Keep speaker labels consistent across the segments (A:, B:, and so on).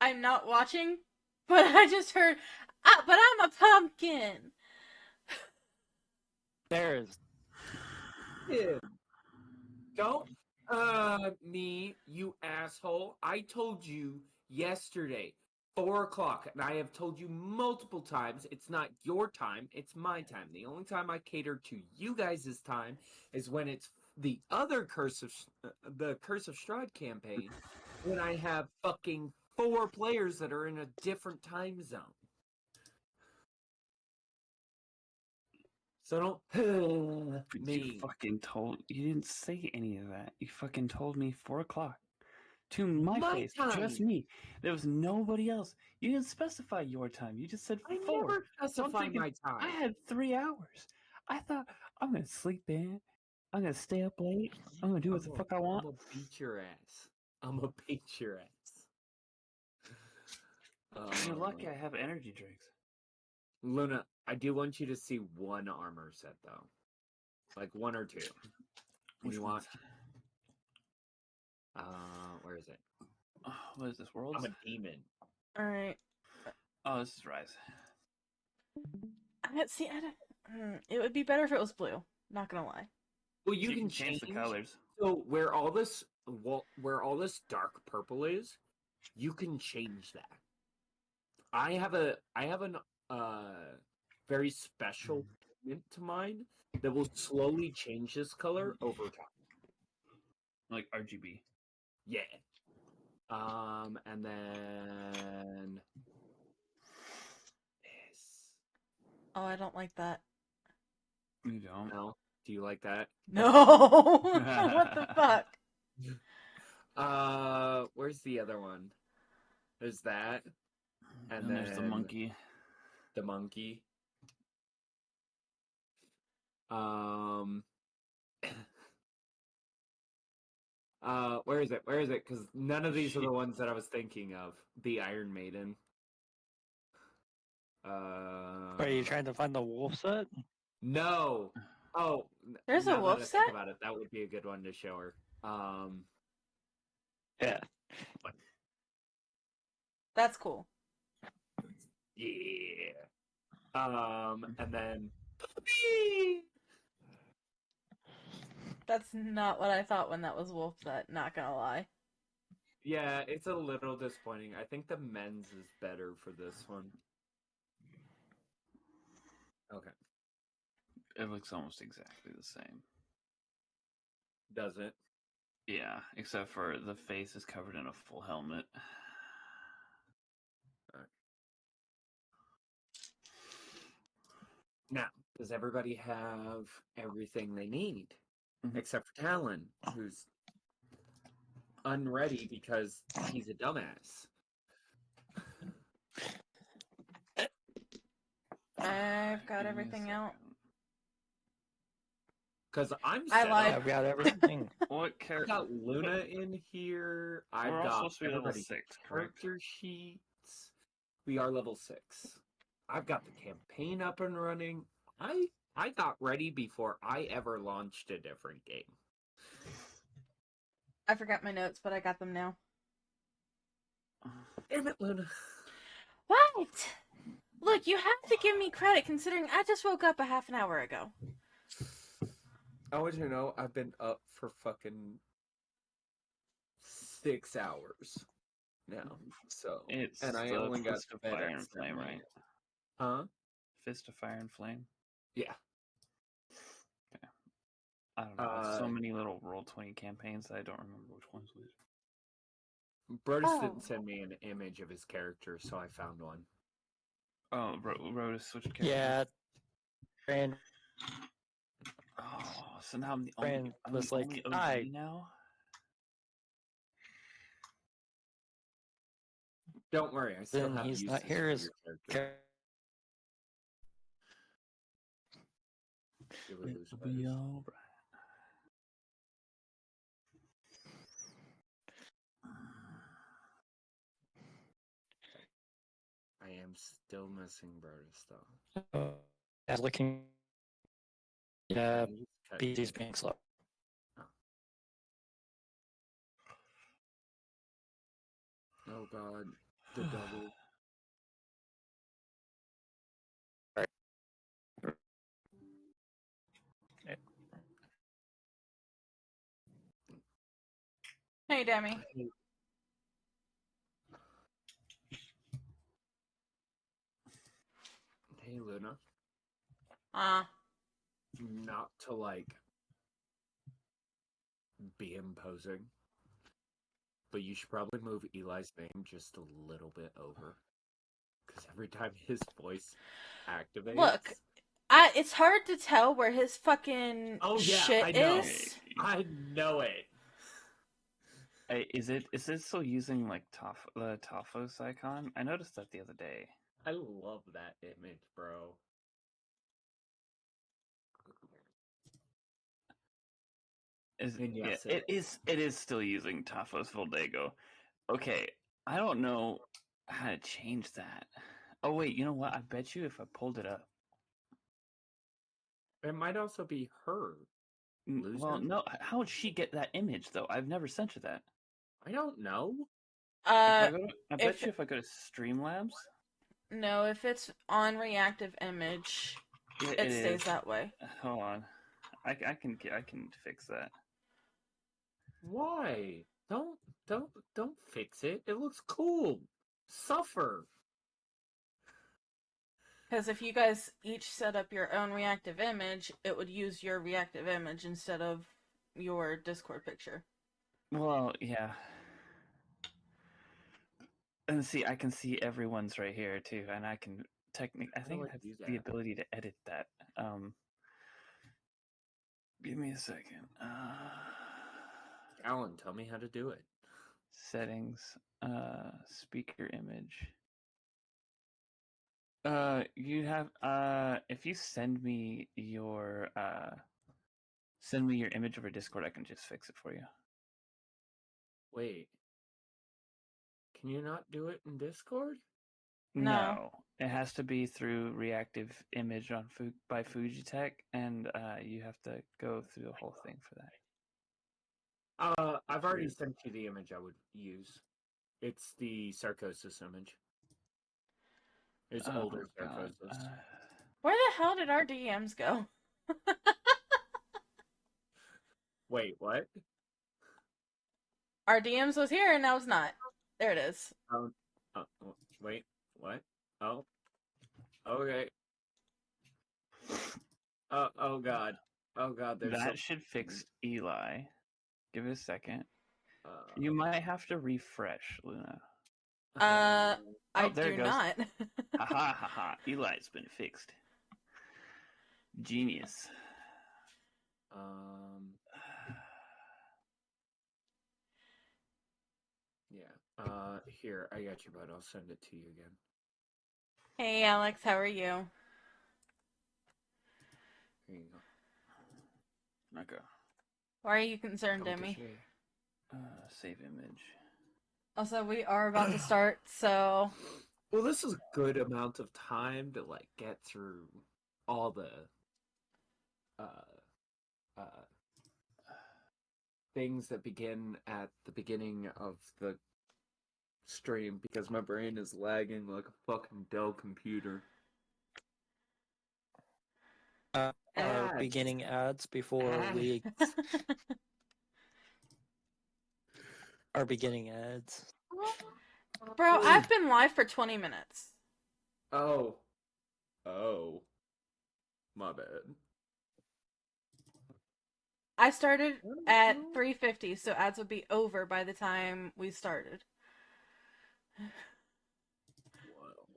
A: I'm not watching, but I just heard, ah, but I'm a pumpkin.
B: Bears.
C: Yeah. Don't me, you asshole. I told you yesterday, 4 o'clock, and I have told you multiple times it's not your time, it's my time. The only time I cater to you guys' time is when it's the other the Curse of Strahd campaign, when I have fucking 4 players that are in a different time zone. So don't
D: You
C: me.
D: fucking told. You didn't say any of that. You fucking told me 4 o'clock. To my face, just
C: time.
D: me. There was nobody else. You didn't specify your time. You just said
C: I
D: 4.
C: never
D: So I'm
C: specify
D: thinking,
C: my time.
D: I had 3 hours. I thought, I'm gonna sleep in. I'm gonna stay up late. I'm gonna do what the fuck I want.
C: I'm gonna beat your ass. I'm gonna beat your ass.
D: You're lucky I have energy drinks.
C: Luna, I do want you to see one armor set though, like 1 or 2.
D: Which
C: you
D: one?
C: want? Where is it?
D: What is this, Worlds?
C: I'm a demon.
A: All right.
D: Oh, this is Rise.
A: See, I don't. It would be better if it was blue. Not gonna lie.
C: Well, you can
D: change the colors.
C: So where all this dark purple is, you can change that. I have an very special pigment to mine that will slowly change this color over time.
D: Like RGB.
C: Yeah. And then this.
A: Oh, I don't like that.
D: You don't?
C: No. Do you like that?
A: No. What the fuck?
C: Where's the other one? There's that. And then
D: there's the monkey.
C: The monkey. Where is it? Where is it? Because none of these are the ones that I was thinking of. The Iron Maiden.
B: Are you trying to find the wolf set?
C: No. Oh,
A: There's a wolf
C: that I
A: set?
C: think about it, that would be a good one to show her.
B: Yeah.
A: That's cool.
C: Yeah. And then
A: That's not what I thought when that was wolf set. Not gonna lie.
C: yeah, it's a little disappointing. I think the men's is better for this one. Okay.
D: It looks almost exactly the same.
C: Does it?
D: Yeah, except for the face is covered in a full helmet.
C: Right. Now, does everybody have everything they need?
D: Mm-hmm.
C: Except for Talon, who's unready because he's a dumbass.
A: I've got everything out.
C: Because I'm
A: I
C: set
A: lied.
C: up.
B: I've got everything.
D: What
C: I've got Luna in here. I've
D: We're all
C: got
D: supposed to be level
C: everybody's
D: 6, correct?
C: character sheets. We are level 6. I've got the campaign up and running. I got ready before I ever launched a different game.
A: I forgot my notes, but I got them now.
C: Damn it, Luna.
A: What? Look, you have to give me credit considering I just woke up a half an hour ago.
C: I want you to know I've been up for fucking 6 hours now. So
D: And
C: I only got
D: Fist of
C: fed
D: Fire
C: at
D: and Flame,
C: 7
D: right?
C: a.m. Huh?
D: Fist of Fire and Flame?
C: Yeah.
D: Okay. I don't know. There's so many little Roll20 campaigns that I don't remember which ones was.
C: Brodus didn't send me an image of his character, so I found one.
D: Oh, Brodus switched characters?
B: Yeah. And
D: oh, so now I'm the
B: Brand was
D: only
B: like,
D: OG now?
C: Don't worry, I still
B: then
C: have
B: he's
C: uses
B: not here
C: for
B: as
C: your character.
D: It'll be alright.
C: I am still missing Brodus, though.
B: looking Yeah,
C: He's cut
B: PC's
C: shit.
B: being slow.
C: Oh god, the double.
A: Hey, Demi.
C: Hey, Luna.
A: Ah.
C: Not to like be imposing, but you should probably move Eli's name just a little bit over. Because every time his voice activates.
A: Look, it's hard to tell where his fucking
C: Oh, yeah,
A: shit
C: I know.
A: is.
C: I know it.
D: Hey, is it still using like the Tophos icon? I noticed that the other day.
C: I love that image, bro. And
D: Yeah,
C: yes,
D: it is still using Tophos Voldego. Okay, I don't know how to change that. Oh wait, you know what? I bet you if I pulled it up.
C: It might also be her.
D: Well,
C: Loser?
D: no. How would she get that image though? I've never sent her that.
C: I don't know.
A: Uh,
D: I bet you if I go to Streamlabs,
A: no, if it's on reactive image,
D: it
A: it stays
D: is.
A: that way.
D: Hold on, I can fix that.
C: Why? Don't fix it. It looks cool. Suffer.
A: Because if you guys each set up your own reactive image, it would use your reactive image instead of your Discord picture.
D: Well, yeah. And see, I can see everyone's right here too, and I can I
C: How do
D: think
C: I
D: I have
C: do
D: the
C: that?
D: ability to edit that. Give me a second.
C: Alan, tell me how to do it.
D: Settings, speaker image. You have if you send me your image over Discord, I can just fix it for you.
C: Wait. Can you not do it in Discord?
A: No.
D: It has to be through reactive image on by Fujitech, and you have to go through the whole thing for that.
C: I've already sent you the image I would use. It's the Sarcosis image. It's older
D: God.
C: Sarcosis.
A: Where the hell did our DMs go?
C: Wait, what?
A: Our DMs was here and now it's not. There it is.
C: Wait, what? Oh, okay. Oh God. Oh God, there's
D: That should fix Eli. Give it a second.
C: Uh,
D: You might have to refresh, Luna.
A: I
D: there
A: do
D: it goes.
A: not.
D: Ha ha ha ha. Eli's been fixed. Genius.
C: Yeah. Here, I got you, bud. I'll send it to you again.
A: Hey, Alex, how are you?
C: Here you go.
D: Okay.
A: Why are you concerned,
C: Come to
A: Demi?
C: share.
D: Save image.
A: Also, we are about to start, so
C: Well, this is a good amount of time to like get through all the things that begin at the beginning of the stream because my brain is lagging like a fucking Dell computer.
B: Our beginning ads before we. Our beginning ads.
A: Bro, I've been live for 20 minutes.
C: Oh. My bad.
A: I started at 3:50, so ads would be over by the time we started.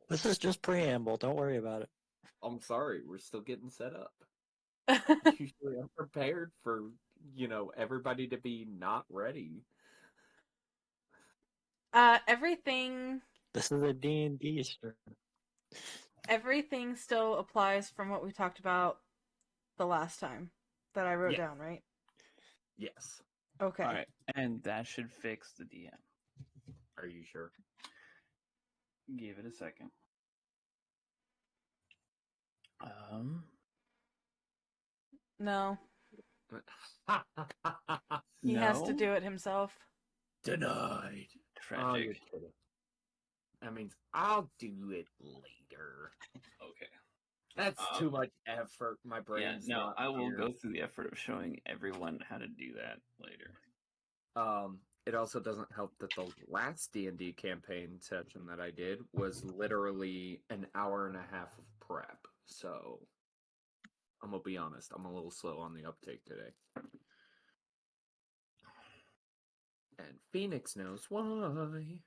B: This is just preamble. Don't worry about it.
C: I'm sorry, we're still getting set up. Usually I'm prepared for, everybody to be not ready.
A: Everything.
B: This is a D&D stream.
A: Everything still applies from what we talked about the last time that I wrote down, right?
C: Yes.
A: Okay.
D: All right, and that should fix the DM.
C: Are you sure?
D: Give it a second.
A: No, he has to
D: No?
A: do it himself.
C: Denied. Oh, you're
D: Tragic.
C: kidding. That means I'll do it later.
D: Okay.
C: That's too much effort. My
D: Yeah,
C: brain's
D: no,
C: not
D: I will
C: here.
D: go through the effort of showing everyone how to do that later.
C: It also doesn't help that the last D&D campaign session that I did was literally an hour and a half of prep. So, I'm gonna be honest, I'm a little slow on the uptake today. And Phoenix knows why.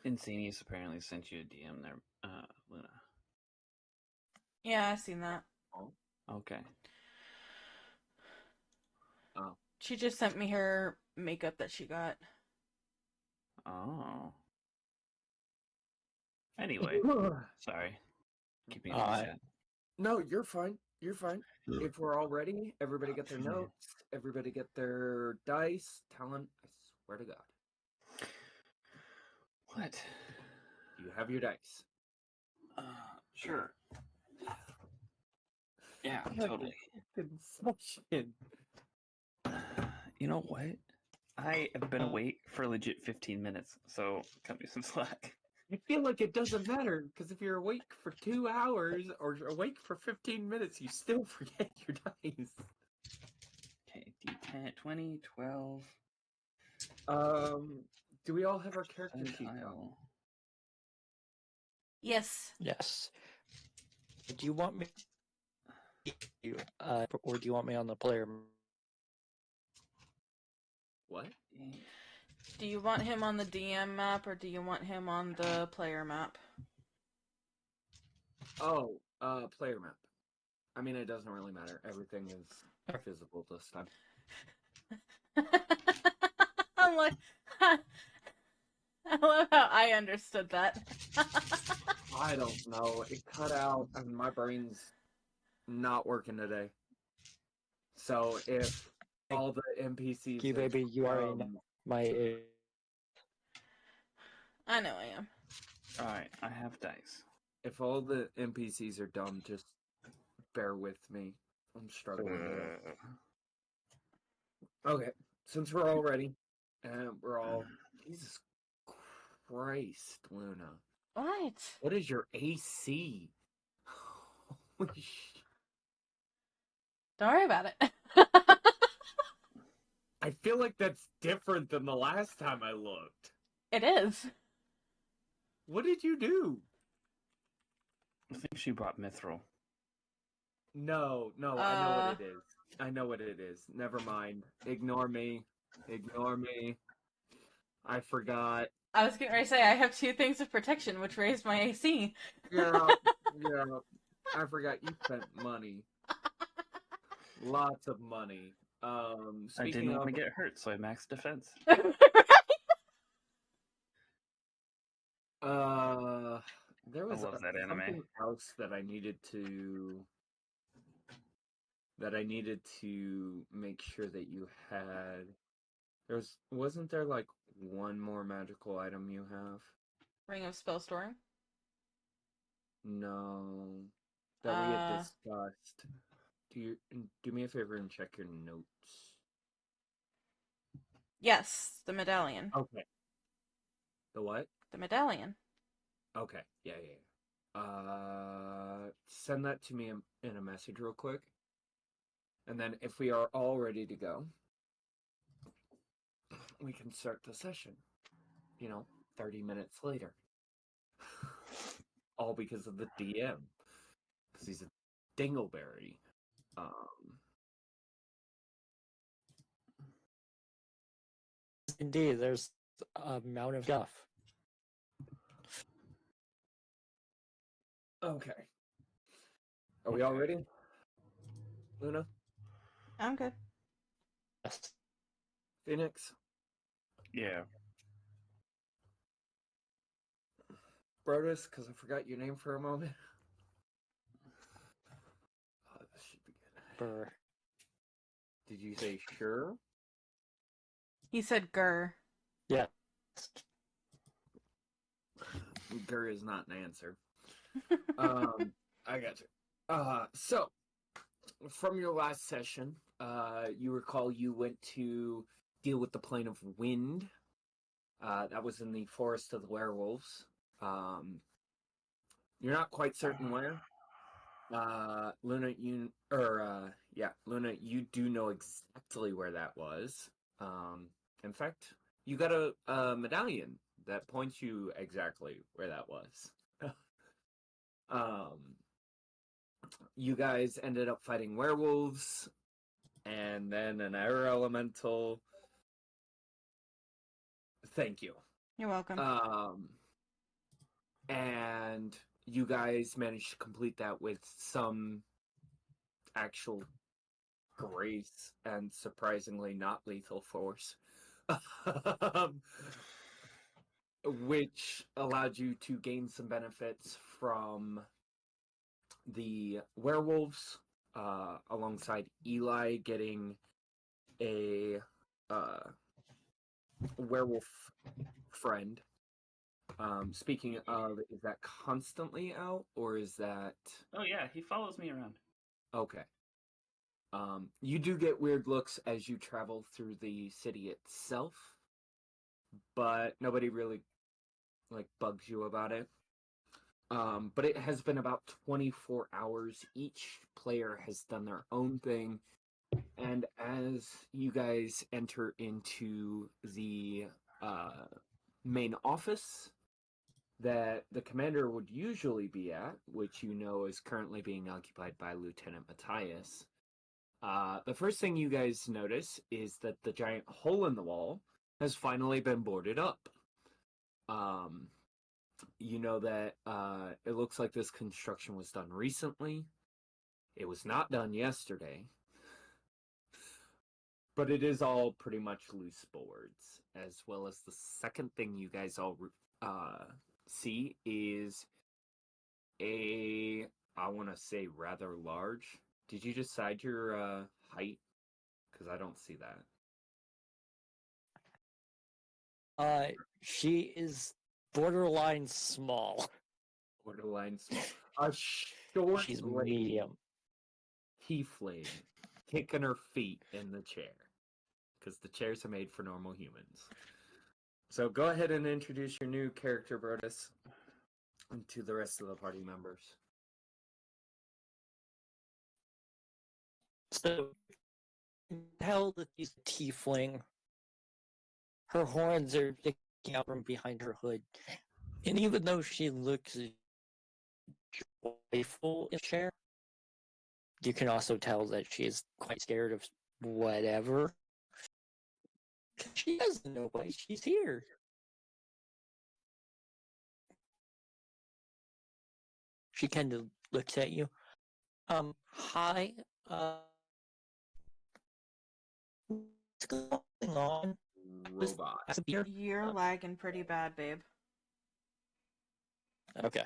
D: Insanius apparently sent you a DM there, Luna.
A: Yeah, I seen that.
D: Okay.
C: Oh.
A: She just sent me her makeup that she got.
D: Oh. Anyway, sorry. Keeping it
B: Alright.
D: sad.
C: No, you're fine. You're fine. If we're all ready, everybody get their notes. Everybody get their dice. Talon, I swear to God.
D: What?
C: You have your dice.
D: Sure. Yeah, totally.
C: Concession.
D: You know what? I have been awake for legit 15 minutes, so cut me some slack.
C: I feel like it doesn't matter because if you're awake for 2 hours or awake for 15 minutes, you still forget your dice.
D: Okay, D10, 20, 12.
C: Do we all have our character sheet?
D: Percentile.
A: Yes.
B: Yes. Do you want me, or do you want me on the player?
C: What?
A: Do you want him on the DM map or do you want him on the player map?
C: Oh, player map. I mean, it doesn't really matter. Everything is visible this time.
A: I'm like, I love how I understood that.
C: I don't know. It cut out. I mean, my brain's not working today. So if all the NPCs,
B: You
C: that,
B: baby, you are in my.
A: I know I am.
D: Alright, I have dice.
C: if all the NPCs are dumb, just bear with me. I'm struggling today. Okay, since we're all ready, and we're all Jesus Christ, Luna.
A: What?
C: What is your AC? Holy sh-
A: Don't worry about it.
C: I feel like that's different than the last time I looked.
A: It is.
C: What did you do?
D: I think she brought Mithril.
C: No, I know what it is. I know what it is. Never mind. Ignore me. Ignore me. I forgot.
A: I was getting ready to say I have 2 things of protection, which raised my AC.
C: Yeah, yeah. I forgot you spent money. Lots of money.
D: I
C: Speaking
D: didn't
C: of,
D: want to get hurt, so I maxed defense.
C: there was
D: love that anime.
C: something else that I needed to make sure that you had. Wasn't there like one more magical item you have?
A: Ring of spell storing.
C: No, that we had discussed. Do me a favor and check your notes.
A: Yes, the medallion.
C: Okay. The what?
A: The medallion.
C: Okay. Yeah. Send that to me in a message real quick. And then if we are all ready to go, we can start the session. 30 minutes later. All because of the DM. Because he's a dingleberry.
B: Indeed, there's a amount of stuff.
C: Okay. Are we all ready? Luna?
A: I'm good.
B: Yes.
C: Phoenix?
D: Yeah.
C: Brodus, because I forgot your name for a moment. Oh, this should be good.
B: Brr.
C: Did you say sure?
A: He said grr.
B: Yeah.
C: Gur is not an answer. I got you. So, from your last session, you recall you went to deal with the plane of wind. That was in the forest of the werewolves. You're not quite certain where. Luna, Luna, you do know exactly where that was. In fact, you got a medallion that points you exactly where that was. You guys ended up fighting werewolves, and then an air elemental. Thank you.
A: You're welcome.
C: And you guys managed to complete that with some actual grace and surprisingly not lethal force. Which allowed you to gain some benefits from the werewolves, alongside Eli getting a werewolf friend. Speaking of, is that constantly out, or is that...
D: Oh yeah, he follows me around.
C: Okay. You do get weird looks as you travel through the city itself, but nobody really, bugs you about it. But it has been about 24 hours. Each player has done their own thing. And as you guys enter into the main office that the commander would usually be at, which you know is currently being occupied by Lieutenant Matthias, the first thing you guys notice is that the giant hole in the wall has finally been boarded up. You know that it looks like this construction was done recently. It was not done yesterday. But it is all pretty much loose boards, as well as the second thing you guys all see is I want to say rather large. Did you decide your height? Because I don't see that.
B: She is borderline small.
C: Borderline small. A short
B: She's
C: lady,
B: medium.
C: tiefling, kicking her feet in the chair. Because the chairs are made for normal humans. So go ahead and introduce your new character, Brodus, to the rest of the party members.
B: So, tell that she's a tiefling. Her horns are sticking out from behind her hood. And even though she looks joyful in the chair, you can also tell that she is quite scared of whatever. She doesn't know why she's here. She kind of looks at you. Hi, what's going on?
C: Robot.
A: You're lagging pretty bad, babe.
B: Okay.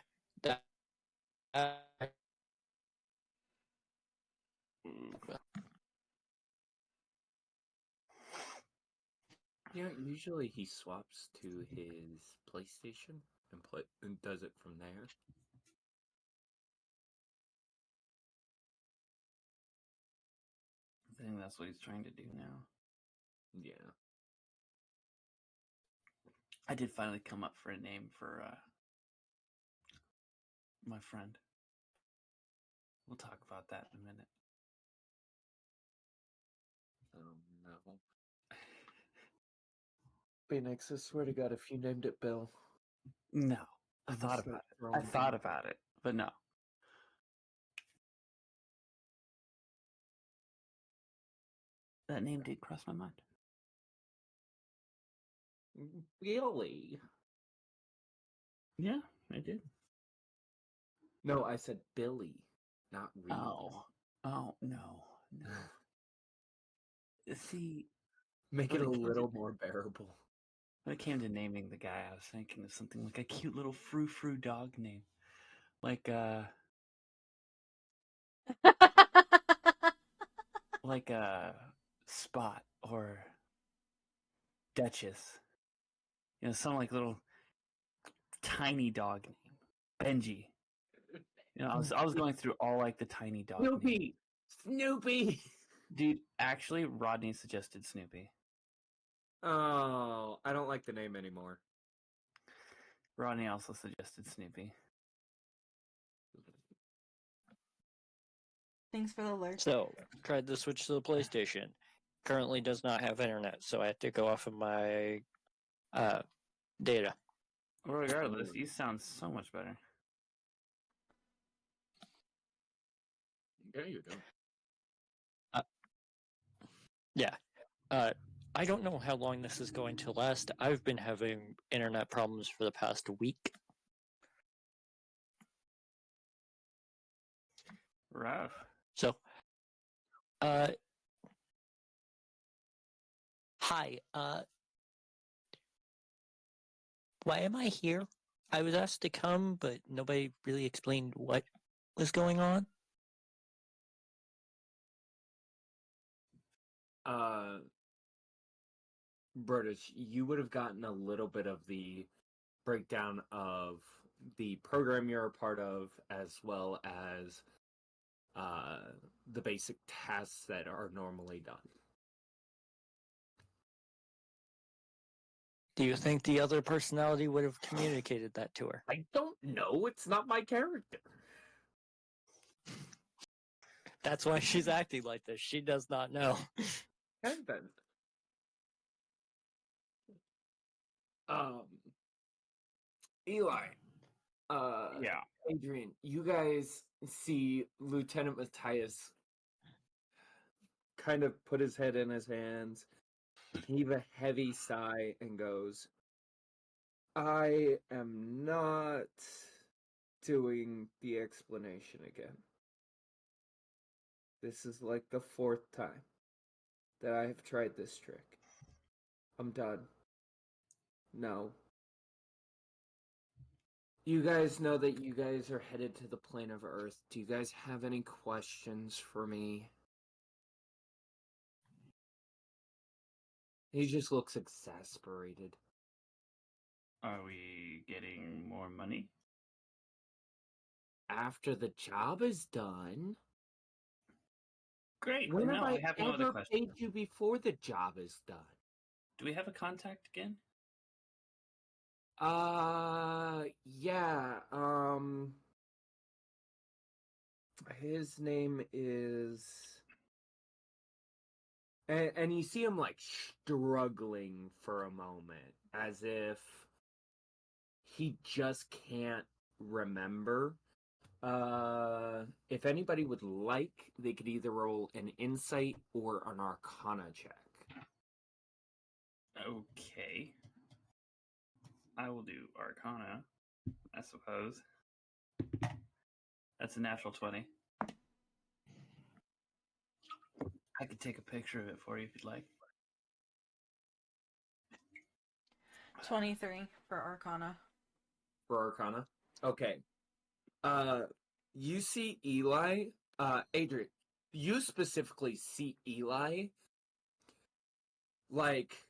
C: Yeah, usually he swaps to his PlayStation and does it from there.
D: I think that's what he's trying to do now.
C: Yeah.
D: I did finally come up for a name for my friend. We'll talk about that in a minute.
C: Oh no. Phoenix, I swear to God, if you named it Bill.
D: No. I thought about it, but no. That name did cross my mind.
C: Really?
D: Yeah, I did.
C: No, I said Billy, not Reed.
D: Oh, no. See,
C: Make it a little more bearable.
D: When it came to naming the guy, I was thinking of something like a cute little frou-frou dog name. Like Spot or Duchess. You know, some like little tiny dog name. Benji. You know, I was going through all like the tiny dog names.
C: Snoopy.
D: Dude, actually, Rodney suggested Snoopy.
C: Oh, I don't like the name anymore.
D: Rodney also suggested Snoopy.
A: Thanks for the alert.
B: So, tried to switch to the PlayStation. Currently does not have internet, so I have to go off of my data.
D: Regardless, you sound so much better.
C: Yeah, you do.
B: Yeah. I don't know how long this is going to last. I've been having internet problems for the past week.
D: Rough.
B: So, hi, why am I here? I was asked to come, but nobody really explained what was going on.
C: British, you would have gotten a little bit of the breakdown of the program you're a part of, as well as the basic tasks that are normally done.
B: Do you think the other personality would have communicated that to her?
C: I don't know. It's not my character.
B: That's why she's acting like this. She does not know.
C: And then, Eli,
D: Yeah.
C: Adrian, you guys see Lieutenant Matthias kind of put his head in his hands, heave a heavy sigh, and goes, I am not doing the explanation again. This is like the 4th time that I have tried this trick. I'm done. No. You guys know that you guys are headed to the plane of Earth. Do you guys have any questions for me? He just looks exasperated.
D: Are we getting more money?
C: After the job is done,
D: Great.
C: when
D: no,
C: have
D: I
C: I
D: have no other
C: ever
D: questions.
C: paid you before the job is done?
D: Do we have a contact again?
C: Yeah, his name is, and you see him like struggling for a moment, as if he just can't remember. If anybody would like, they could either roll an insight or an arcana check.
D: Okay. I will do Arcana, I suppose. That's a natural 20. I could take a picture of it for you if you'd like.
A: 23 for Arcana.
C: For arcana. Okay. You see Eli, Adrian, you specifically see Eli, like,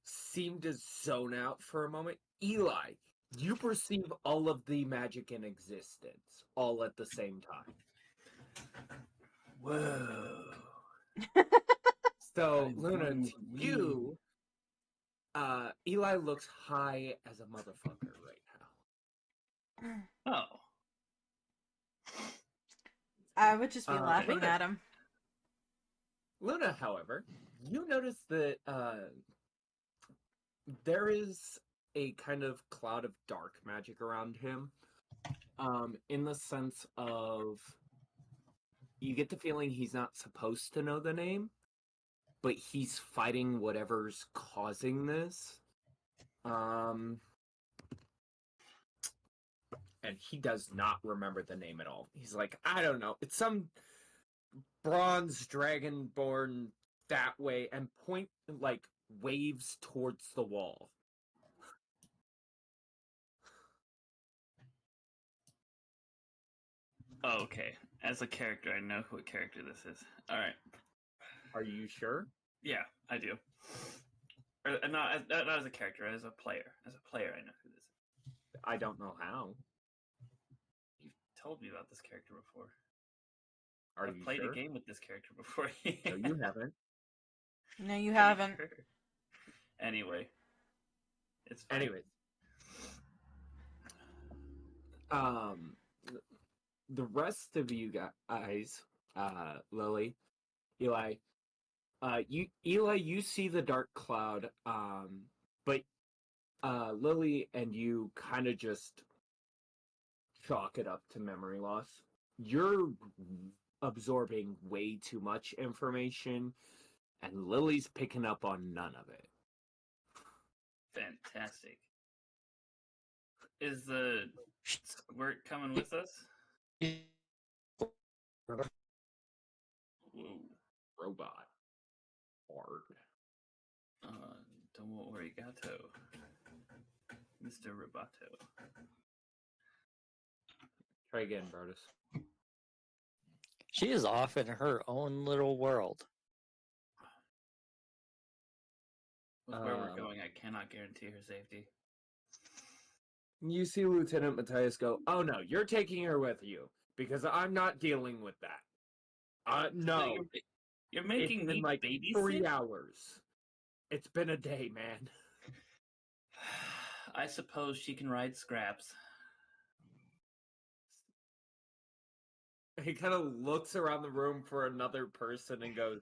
C: seem to zone out for a moment. Eli, you perceive all of the magic in existence, all at the same time.
D: Whoa.
C: So,
D: That is
C: Luna,
D: one
C: to you, Eli looks high as a motherfucker right now.
D: Oh.
A: I would just be laughing
C: Luna,
A: at him.
C: Luna, however, you notice that there is a kind of cloud of dark magic around him. In the sense of, you get the feeling he's not supposed to know the name, but he's fighting whatever's causing this. And he does not remember the name at all. He's like, I don't know. It's some bronze dragonborn that way, and like waves towards the wall.
D: Oh, okay. As a character, I know what character this is. Alright.
C: Are you sure?
D: Yeah, I do. Or, not as a character, as a player. As a player, I know who this is.
C: I don't know how.
D: You've told me about this character before.
C: Are
D: I've
C: you
D: played
C: sure?
D: a game with this character before.
C: No, you haven't.
A: No, you
D: Pretty
A: haven't.
D: sure. Anyway, it's fine.
C: Anyways, um, the rest of you guys, Lily, Eli, Eli, you see the dark cloud, but Lily and you kind of just chalk it up to memory loss. You're absorbing way too much information, and Lily's picking up on none of it.
D: Fantastic. Is the squirt coming with us? Whoa.
C: Robot. Hard.
D: Domo arigato, Mr. Roboto.
C: Try again, Brodus.
B: She is off in her own little world.
D: With where we're going, I cannot guarantee her safety.
C: You see Lieutenant Matthias go, "Oh no, you're taking her with you, because I'm not dealing with that. No.
D: You're making
C: It's
D: me
C: been like
D: babysit?
C: 3 hours. It's been a day, man."
D: I suppose she can ride Scraps.
C: He kind of looks around the room for another person and goes,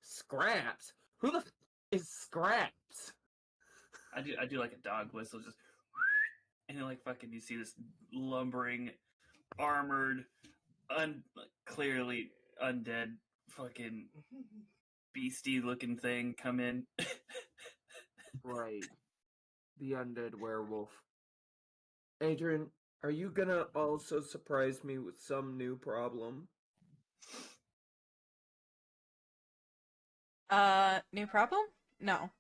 C: "Scraps? Who the is Scraps?"
D: I do like a dog whistle, just and then, like, fucking, you see this lumbering, armored, clearly undead, fucking beastie looking thing come in.
C: Right. The undead werewolf. Adrian, are you gonna also surprise me with some new problem?
A: New problem? No.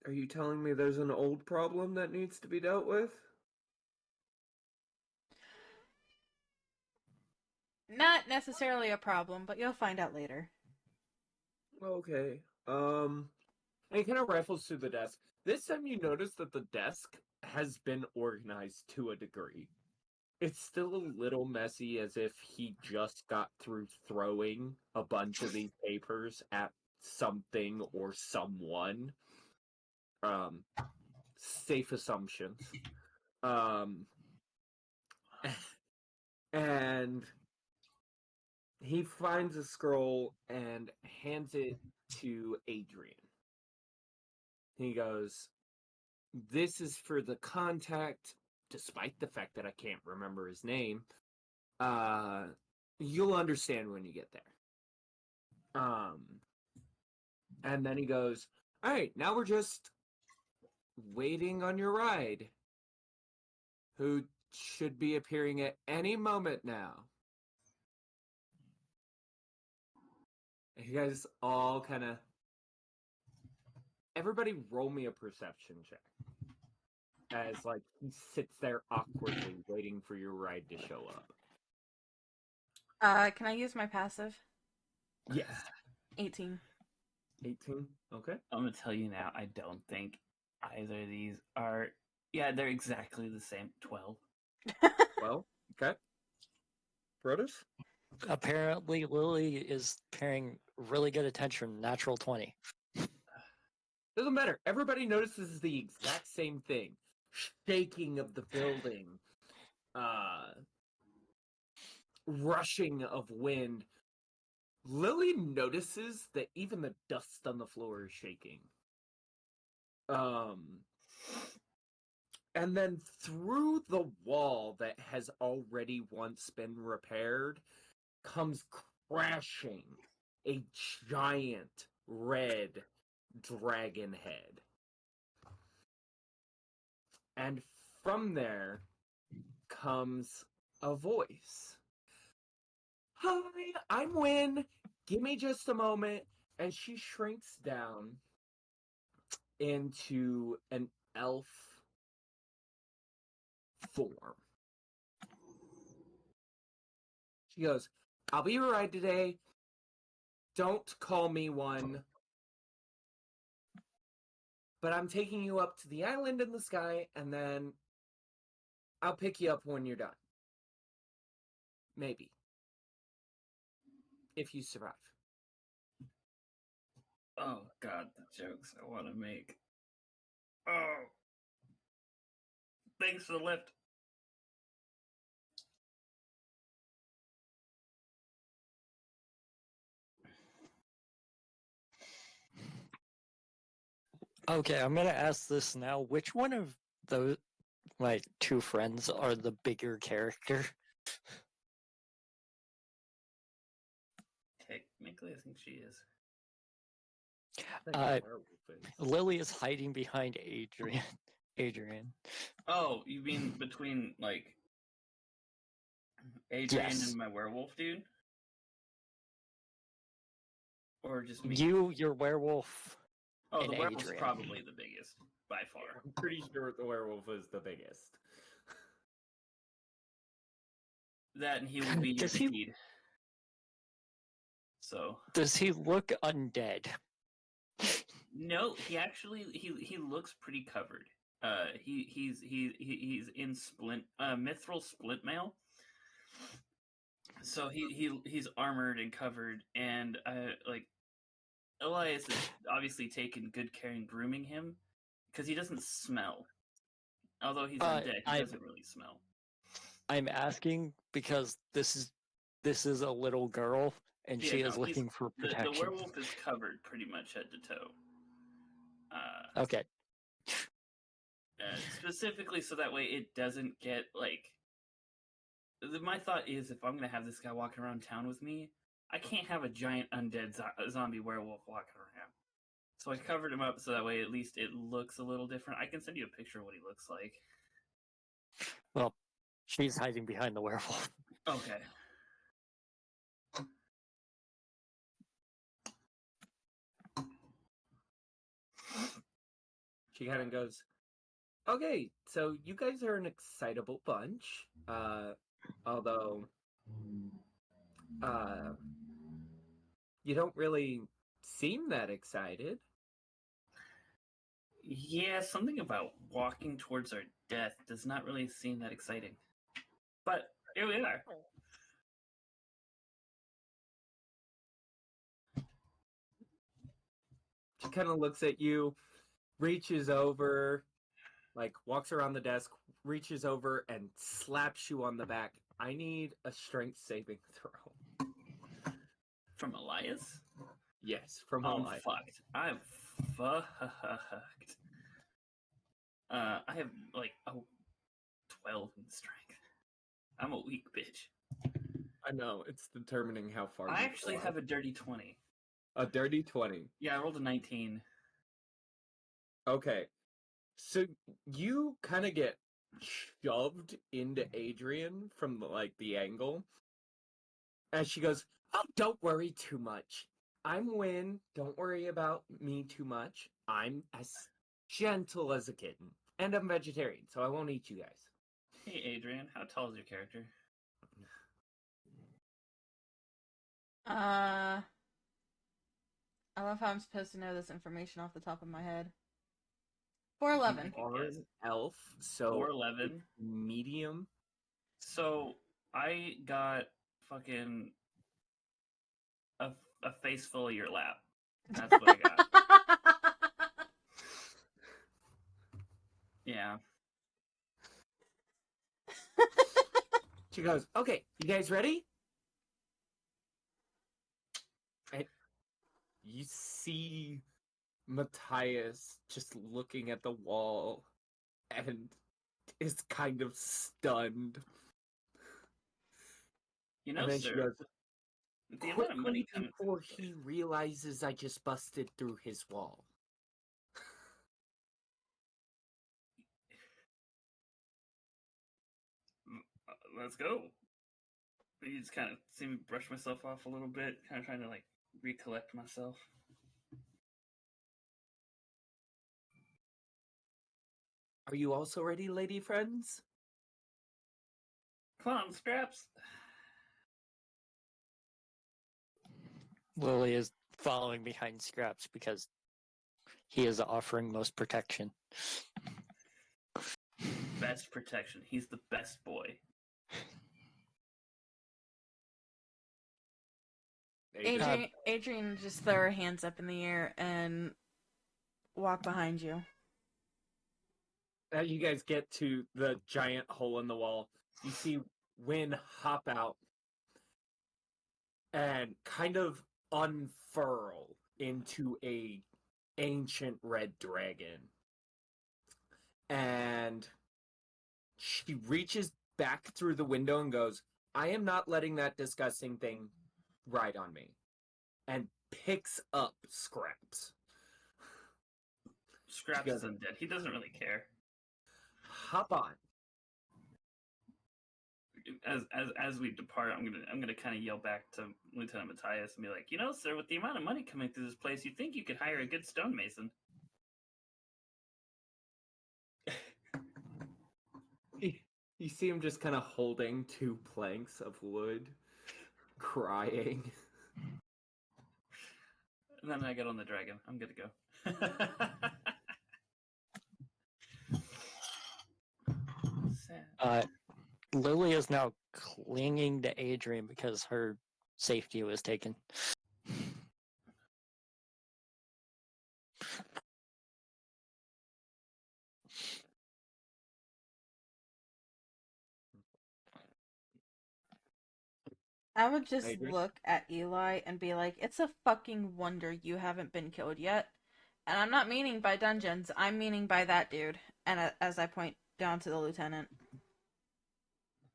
C: Are you telling me there's an old problem that needs to be dealt with?
A: Not necessarily a problem, but you'll find out later.
C: Okay. And he kind of rifles through the desk. This time you notice that the desk has been organized to a degree. It's still a little messy, as if he just got through throwing a bunch of these papers at something or someone. Safe assumptions. And he finds a scroll and hands it to Adrian. He goes, "This is for the contact, despite the fact that I can't remember his name. You'll understand when you get there." And then he goes, "All right, now we're just waiting on your ride, who should be appearing at any moment now." And you guys all kind of... Everybody roll me a perception check. As, like, he sits there awkwardly waiting for your ride to show up.
A: Can I use my passive?
C: Yes.
A: 18.
C: 18? Okay.
D: I'm gonna tell you now, I don't think either of these are. Yeah, they're exactly the same. 12.
C: Well, okay. Brodus?
B: Apparently, Lily is paying really good attention. Natural 20.
C: Doesn't matter. Everybody notices the exact same thing. Shaking of the building. Rushing of wind. Lily notices that even the dust on the floor is shaking. And then through the wall that has already once been repaired comes crashing a giant red dragon head. And from there comes a voice. "Hi, I'm Win. Give me just a moment." And she shrinks down into an elf form. She goes, "I'll be your ride today. Don't call me one. But I'm taking you up to the island in the sky, and then I'll pick you up when you're done." Maybe. If you survive.
D: Oh God, the jokes I want to make. Oh, thanks for the lift.
B: Okay, I'm gonna ask this now. Which one of those, like, two friends are the bigger character?
D: Technically, I think she is.
C: I think
B: Uh,
C: the werewolf is.
B: Lily is hiding behind Adrian. Adrian.
D: Oh, you mean between like Adrian
B: Yes.
D: and my werewolf dude, or just me?
B: Your werewolf.
D: Oh,
B: and
D: the werewolf's
B: Adrian.
D: probably the biggest by far.
C: I'm pretty sure the werewolf is the biggest.
D: That and he would be your
B: Does he-
D: speed. So
B: Does he look undead?
D: no, he actually he looks pretty covered. He's in splint mithril splint mail. So he's armored and covered, and like Elias has obviously taken good care in grooming him because he doesn't smell. Although he's undead, he doesn't really smell.
B: I'm asking because this is a little girl and
D: Yeah,
B: she
D: no,
B: is looking for
D: The
B: protection.
D: werewolf is covered pretty much head to toe.
B: Okay.
D: Specifically so that way it doesn't get like. My thought is if I'm gonna have this guy walking around town with me, I can't have a giant undead zombie werewolf walking around. So I covered him up so that way at least it looks a little different. I can send you a picture of what he looks like.
B: Well, she's hiding behind the werewolf.
D: Okay.
C: She kind of goes, okay, so you guys are an excitable bunch. Although, you don't really seem that excited.
D: Yeah, something about walking towards our death does not really seem that exciting. But here we are.
C: She kind of looks at you, reaches over, like walks around the desk, reaches over, and slaps you on the back. I need a strength saving throw.
D: From Elias?
C: Yes, from
D: I'm
C: Elias.
D: fucked. I'm fucked. I have like 12 in strength. I'm a weak bitch.
C: I know, it's determining how far
D: I
C: you
D: actually
C: go.
D: have a dirty 20.
C: A dirty 20.
D: Yeah, I rolled a 19.
C: Okay. So you kind of get shoved into Adrian from the angle. And she goes, "Oh, don't worry too much. I'm Win. Don't worry about me too much. I'm as gentle as a kitten. And I'm vegetarian, so I won't eat you guys."
D: Hey, Adrian, how tall is your character?
A: I love how I'm supposed to know this information off the top of my head. 4'11".
C: You are an elf, so
D: 4'11".
C: medium.
D: So I got fucking a face full of your lap. That's what I got. Yeah.
C: She goes, "Okay, you guys ready?" And you see Matthias just looking at the wall and is kind of stunned.
D: You know,
C: And then she
D: sir,
C: goes,
D: the amount of money
C: "Quickly
D: coming
C: before he realizes I just busted through his wall."
D: Let's go. You just kind of see me brush myself off a little bit, kind of trying to like recollect myself.
C: Are you also ready, lady friends?
D: Come on, Scraps.
B: Lily is following behind Scraps because he is offering most protection.
D: Best protection. He's the best boy.
A: Adrian just throw her hands up in the air and walk behind you.
C: As you guys get to the giant hole in the wall, you see Wynn hop out and kind of unfurl into a ancient red dragon. And she reaches back through the window and goes, I am not letting that disgusting thing ride on me. And picks up Scraps.
D: Scraps is undead. He doesn't really care.
C: Hop on.
D: As we depart, I'm gonna kind of yell back to Lieutenant Matthias and be like, you know, sir, with the amount of money coming through this place, you think you could hire a good stonemason?
C: You see him just kind of holding 2 planks of wood, crying.
D: And then I get on the dragon. I'm good to go. Sad.
B: Lily is now clinging to Adrian because her safety was taken.
A: I would just
C: Adrian?
A: look at Eli and be like, it's a fucking wonder you haven't been killed yet. And I'm not meaning by dungeons, I'm meaning by that dude. And as I point down to the lieutenant.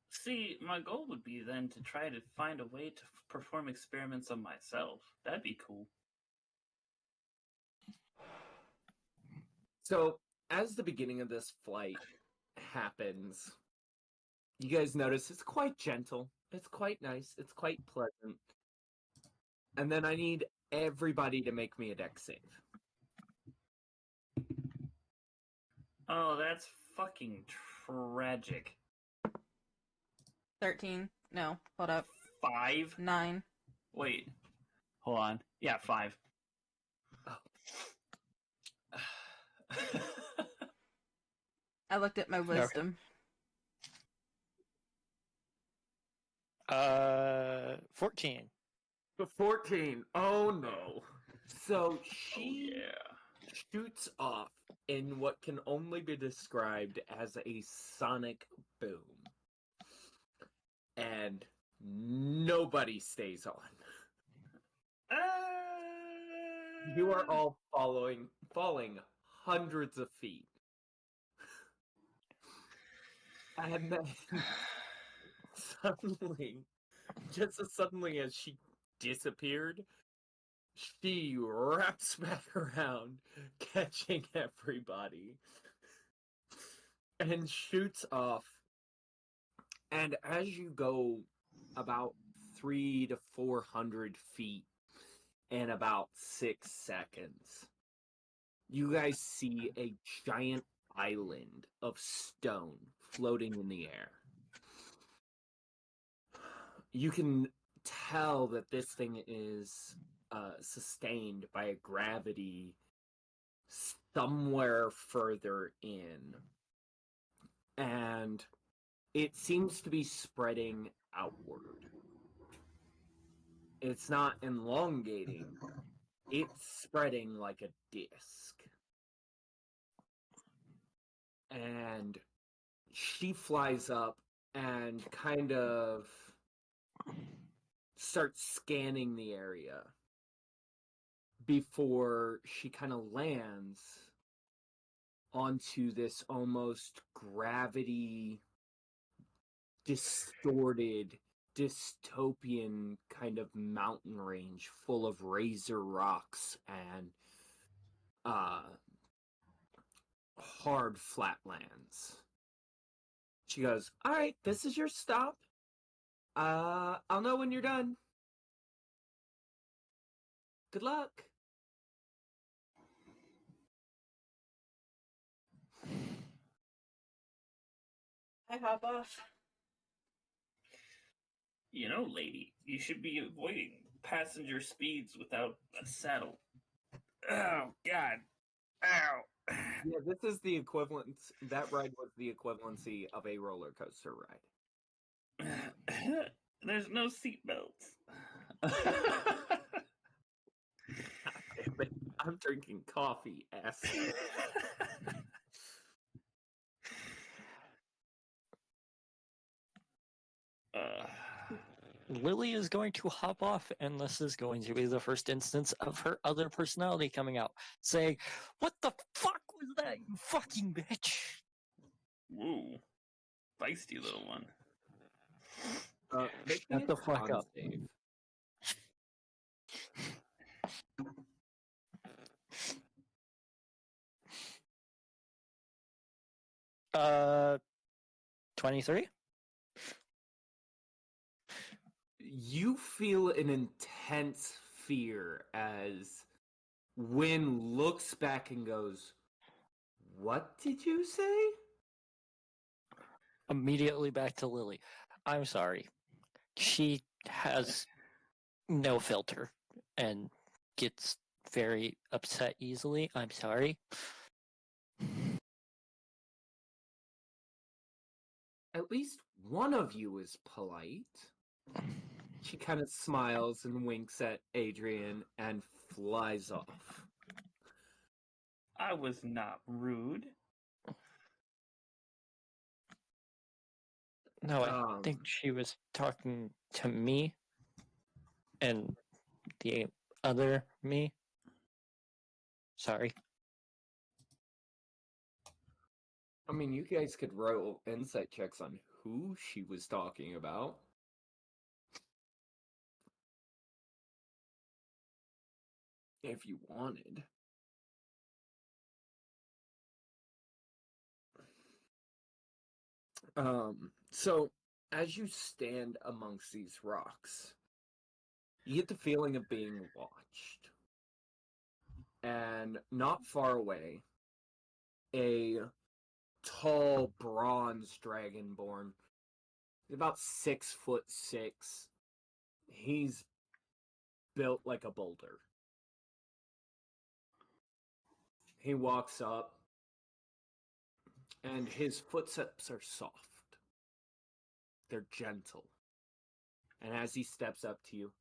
D: See, my goal would be then to try to find a way to perform experiments on myself. That'd be cool.
C: So, as the beginning of this flight happens, you guys notice it's quite gentle. It's quite nice. It's quite pleasant. And then I need everybody to make me a dex save.
D: Oh, that's fucking tragic.
A: 13. No, hold up.
D: 5?
A: 9.
D: Wait. Hold on. Yeah, 5.
A: I looked at my wisdom.
B: 14.
C: 14. Oh no. So she shoots off in what can only be described as a sonic boom. And nobody stays on. You are all falling hundreds of feet. And then suddenly, just as suddenly as she disappeared, she wraps back around, catching everybody, and shoots off. And as you go about 300 to 400 feet in about 6 seconds, you guys see a giant island of stone floating in the air. You can tell that this thing is sustained by a gravity somewhere further in. And it seems to be spreading outward. It's not elongating. It's spreading like a disc. And she flies up and kind of starts scanning the area before she kind of lands onto this almost gravity distorted dystopian kind of mountain range full of razor rocks and hard flatlands. She goes, all right, this is your stop. I'll know when you're done. Good luck.
A: I hop off.
D: You know, lady, you should be avoiding passenger speeds without a saddle. Oh, God. Ow.
C: Yeah, this is the equivalent. That ride was the equivalency of a roller coaster ride.
D: There's no seatbelts.
C: I'm drinking coffee, ass.
D: uh,
B: Lily is going to hop off, and this is going to be the first instance of her other personality coming out, saying, "What the fuck was that, you fucking bitch?"
D: woo. Feisty little one.
C: Make me
B: Shut
C: a
B: the fuck
C: con
B: up.
C: save.
B: Uh, 23?
C: You feel an intense fear as Wynn looks back and goes, "What did you say?"
B: Immediately back to Lily. I'm sorry. She has no filter and gets very upset easily. I'm sorry.
C: At least one of you is polite. She kind of smiles and winks at Adrian and flies off.
D: I was not rude.
B: No, I think she was talking to me and the other me. Sorry.
C: I mean, you guys could roll insight checks on who she was talking about. If you wanted. So as you stand amongst these rocks, you get the feeling of being watched. And not far away, a tall bronze dragonborn, about 6'6". He's built like a boulder. He walks up, and his footsteps are soft. They're gentle. And as he steps up to you,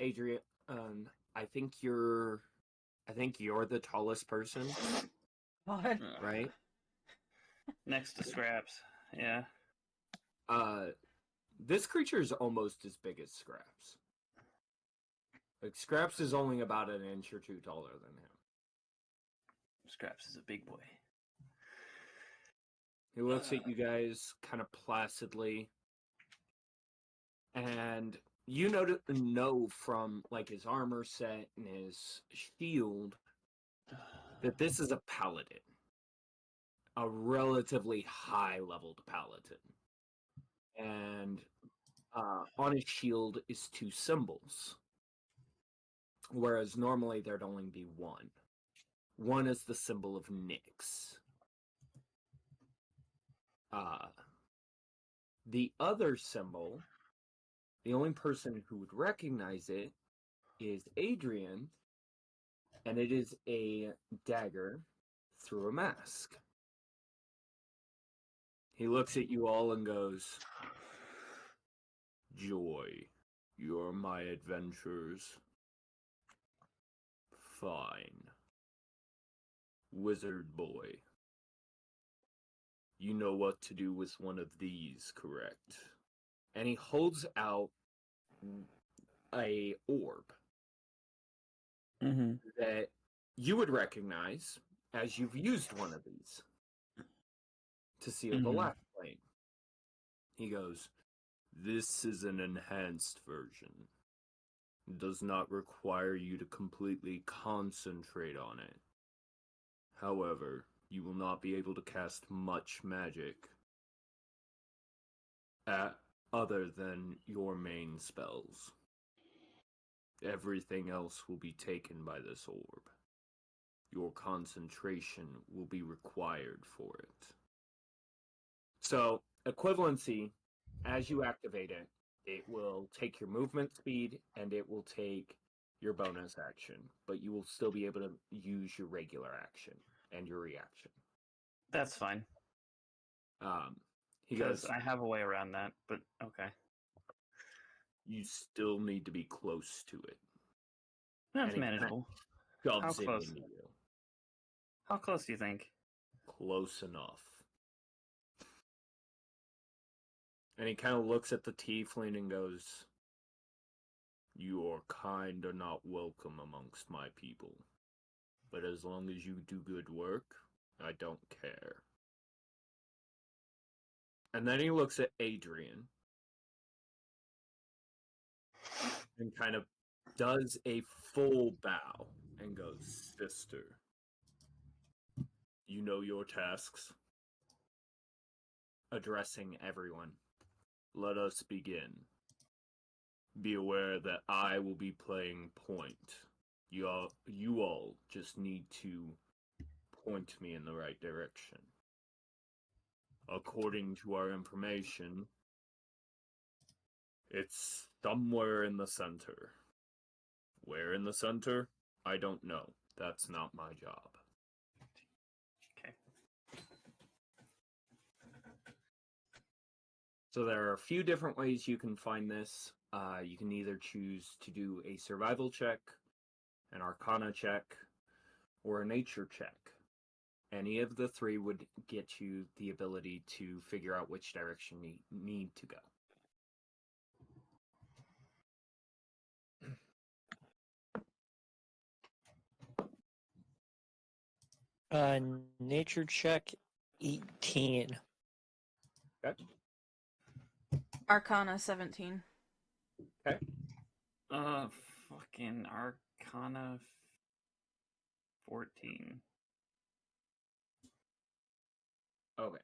C: Adrian, I think you're the tallest person,
A: What?
C: right?
D: Next to Scraps. Yeah.
C: This creature is almost as big as Scraps. Like, Scraps is only about an inch or two taller than him.
D: Scraps is a big boy.
C: He looks at you guys kind of placidly, and you know from like his armor set and his shield that this is a paladin, a relatively high-leveled paladin, and on his shield is 2 symbols, whereas normally there'd only be one. One is the symbol of Nyx. The other symbol, the only person who would recognize it is Adrian, and it is a dagger through a mask. He looks at you all and goes, "Joy, you're my adventures. Fine. Wizard boy. You know what to do with one of these, correct?" And he holds out a orb that you would recognize as you've used one of these to seal the last plane. He goes, "This is an enhanced version. It does not require you to completely concentrate on it. However, you will not be able to cast much magic other than your main spells. Everything else will be taken by this orb. Your concentration will be required for it." So, equivalency, as you activate it, it will take your movement speed and it will take your bonus action, but you will still be able to use your regular action and your reaction.
D: That's fine.
C: He
D: Because
C: goes,
D: I have a way around that, but okay.
C: "You still need to be close to it."
D: That's
C: And he
D: manageable.
C: shoves it
D: close?
C: into you.
D: How close do you think?
C: Close enough. And he kind of looks at the tiefling and goes, "Your kind are not welcome amongst my people. But as long as you do good work, I don't care." And then he looks at Adrian and kind of does a full bow and goes, "Sister, you know your tasks." Addressing everyone, "Let us begin. Be aware that I will be playing point. You all just need to point me in the right direction. According to our information, it's somewhere in the center. Where in the center? I don't know. That's not my job."
D: Okay.
C: So there are a few different ways you can find this. You can either choose to do a survival check, an arcana check, or a nature check. Any of the three would get you the ability to figure out which direction you need to go.
B: Nature check 18.
A: Arcana 17.
D: Fucking Arcana 14.
C: Okay.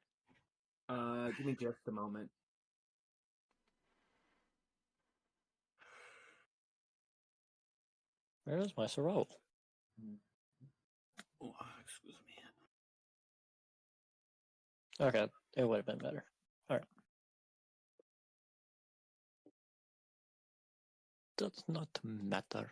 C: Give me just a moment.
B: Where is my survival?
D: Oh, excuse me.
B: Okay, it would have been better. Alright. Does not matter.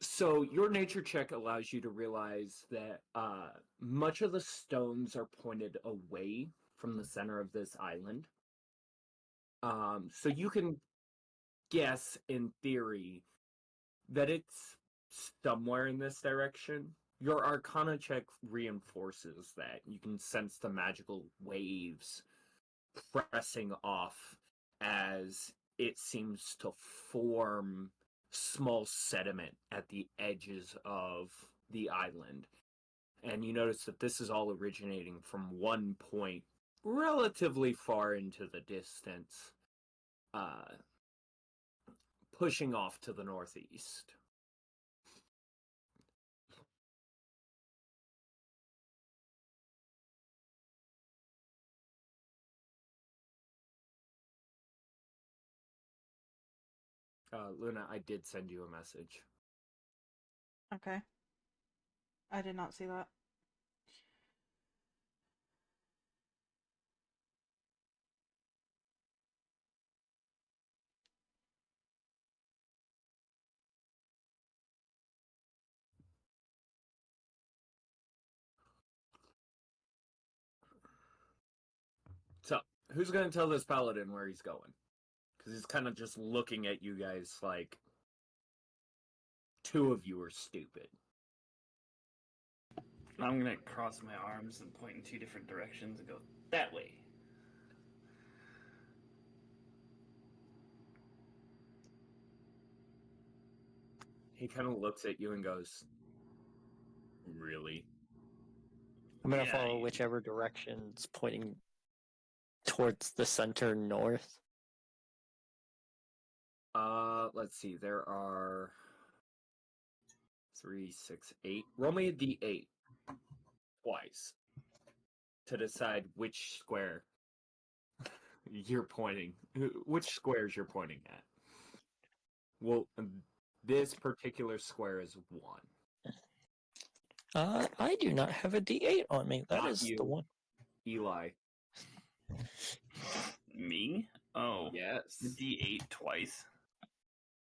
C: So your nature check allows you to realize that much of the stones are pointed away from the center of this island. So you can guess, in theory, that it's somewhere in this direction. Your Arcana check reinforces that. You can sense the magical waves pressing off as it seems to form small sediment at the edges of the island. And you notice that this is all originating from one point relatively far into the distance, pushing off to the northeast. Luna, I did send you a message.
A: Okay. I did not see that.
C: So, who's going to tell this paladin where he's going? Because he's kind of just looking at you guys like two of you are stupid.
D: I'm gonna cross my arms and point in two different directions and go that way.
C: He kind of looks at you and goes, "Really?"
B: I'm gonna
D: Yeah,
B: follow whichever direction's pointing towards the center north.
C: Let's see. There are 3, 6, 8. Roll me a d8 twice to decide which square you're pointing. Which squares you're pointing at. Well, this particular square is 1.
B: I do not have a D8 on me. That
C: Not
B: is
C: you.
B: the one.
C: Eli.
D: Me? Oh,
C: Yes.
D: the D8 twice.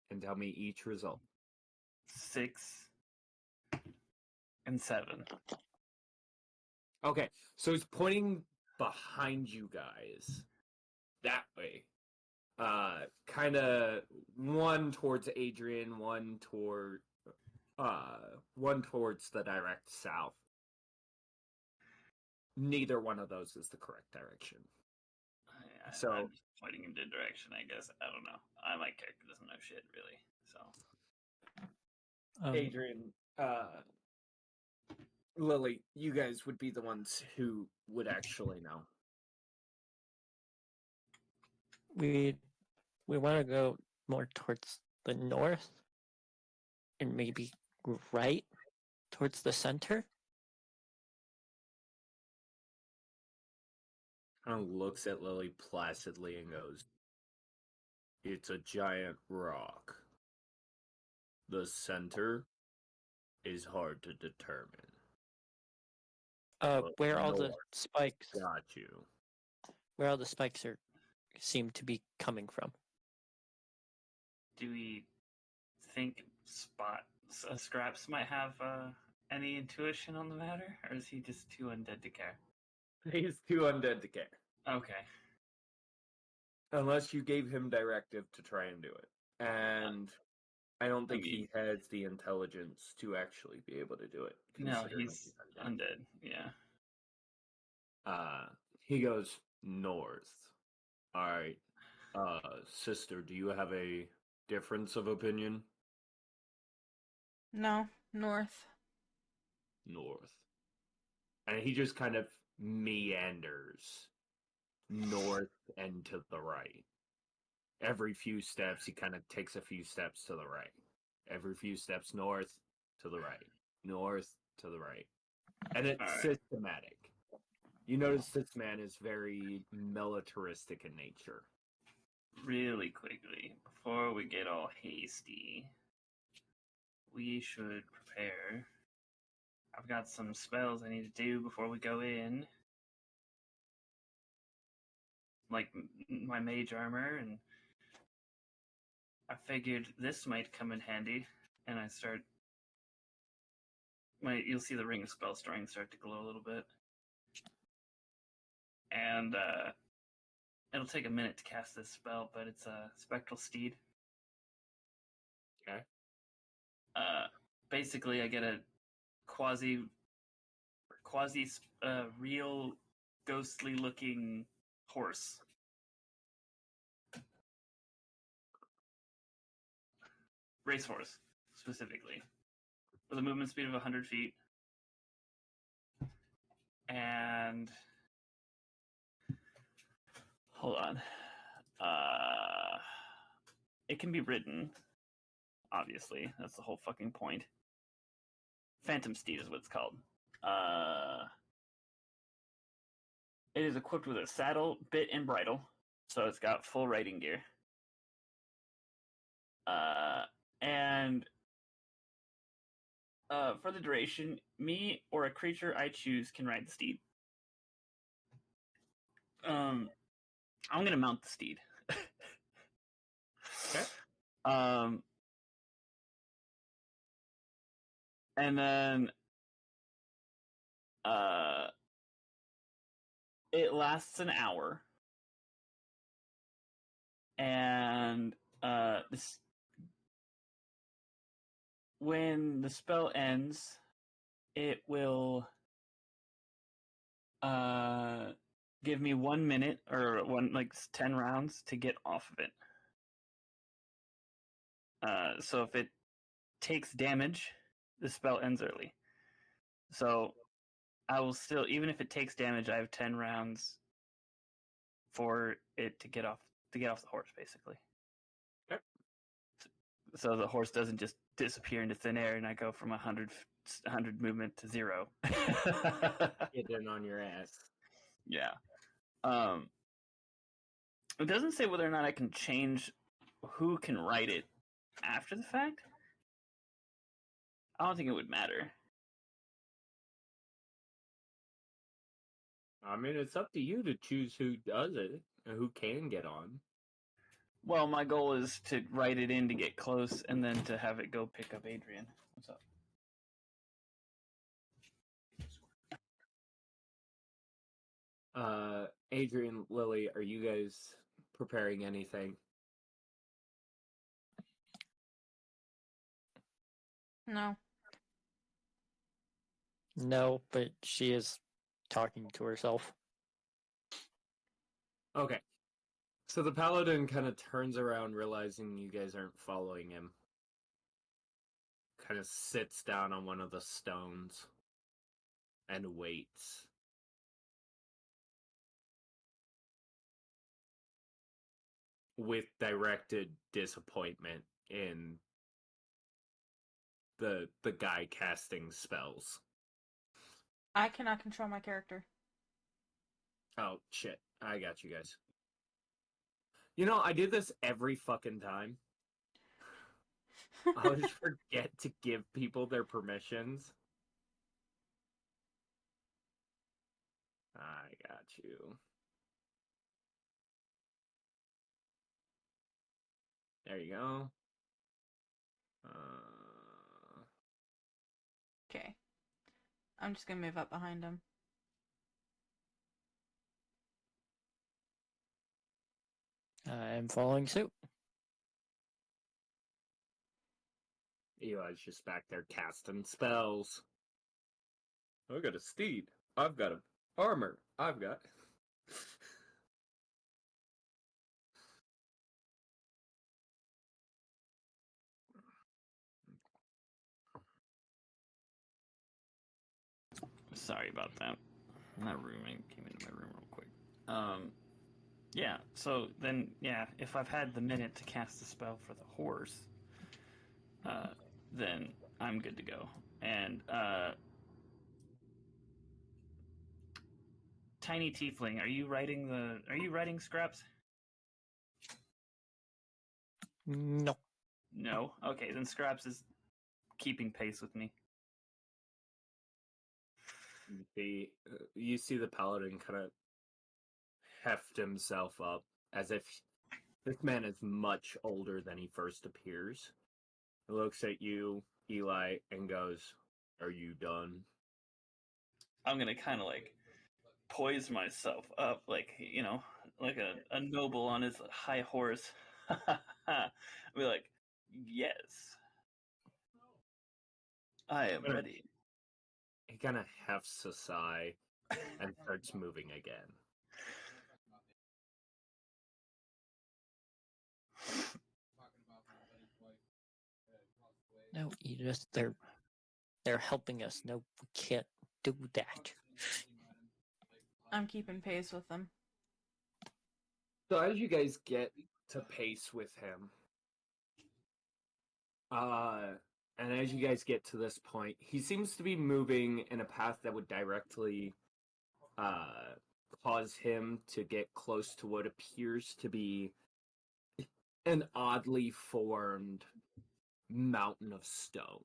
C: And tell me each result.
D: 6 and 7.
C: Okay, so he's pointing behind you guys. That way. Kind of one towards Adrian, one towards the direct south. Neither one of those is the correct direction. So-
D: I'm just pointing in the direction, I guess. I don't know. My character doesn't know shit, really. So
C: Adrian, Lily, you guys would be the ones who would actually know.
B: we want to go more towards the north and maybe right towards the center.
C: Kind of looks at Lily placidly and goes, "It's a giant rock. The center is hard to determine. But
B: Where all the
C: north
B: spikes,
C: got you."
B: where all the spikes are, seem to be coming from.
D: do we think Scraps might have any intuition on the matter? Or is he just too undead to care?
C: He's too undead to care.
D: Okay.
C: Unless you gave him directive to try and do it. And I don't think he has the intelligence to actually be able to do it.
D: No,
C: considering
D: he's undead. Yeah.
C: He goes north. Alright. Sister, do you have a difference of opinion?
A: No, north.
C: North. And he just kind of meanders north and to the right. Every few steps, he kind of takes a few steps to the right. Every few steps north to the right. North to the right. And it's
D: All right.
C: systematic. You notice this man is very militaristic in nature.
D: Really quickly, before we get all hasty, we should prepare. I've got some spells I need to do before we go in. Like my mage armor, and I figured this might come in handy. And I start you'll see the ring of spell strength start to glow a little bit. And it'll take a minute to cast this spell, but it's a Spectral Steed.
C: Okay.
D: Basically, I get a quasi real ghostly looking horse. Racehorse, specifically. With a movement speed of 100 feet. And hold on. It can be ridden, obviously. That's the whole fucking point. Phantom Steed is what it's called. It is equipped with a saddle, bit, and bridle, so it's got full riding gear. And for the duration, me or a creature I choose can ride the steed. I'm gonna mount the steed.
C: Okay.
D: And then it lasts an hour. And this when the spell ends, it will give me 1 minute or 10 rounds to get off of it. So if it takes damage, the spell ends early. So I will still, even if it takes damage, I have 10 rounds for it to get off the horse, basically.
C: Okay.
D: So the horse doesn't just disappear into thin air, and I go from 100 movement to 0.
C: Get in on your ass.
D: Yeah. It doesn't say whether or not I can change who can write it after the fact. I don't think it would matter.
C: I mean, it's up to you to choose who does it and who can get on.
D: Well, my goal is to write it in to get close, and then to have it go pick up Adrian. What's up?
C: Adrian, Lily, are you guys preparing anything?
A: No.
B: No, but she is talking to herself.
C: Okay. So the paladin kind of turns around, realizing you guys aren't following him. Kind of sits down on one of the stones and waits. With directed disappointment in the guy casting spells.
A: I cannot control my character.
C: Oh shit, I got you guys. You know, I did this every fucking time. I always forget to give people their permissions. I got you. There you go.
A: Okay. I'm just gonna move up behind him.
B: I'm following suit.
C: Eli's just back there casting spells. I got a steed. I've got a armor. I've got.
D: Sorry about that. My roommate came into my room real quick. Yeah, so then, yeah, if I've had the minute to cast a spell for the horse, then I'm good to go. And, Tiny Tiefling, are you writing Scraps?
B: No.
D: No? Okay, then Scraps is keeping pace with me.
C: You see the paladin kind of heft himself up as if this man is much older than he first appears. He looks at you, Eli, and goes, "Are you done?"
D: I'm gonna kind of like poise myself up, like, you know, like a noble on his high horse. Be like, yes, I am ready.
C: He kind of hefts a sigh and starts moving again.
B: No, Edith, they're helping us. No, we can't do that.
A: I'm keeping pace with them.
C: So as you guys get to pace with him, and as you guys get to this point, he seems to be moving in a path that would directly cause him to get close to what appears to be an oddly formed mountain of stone.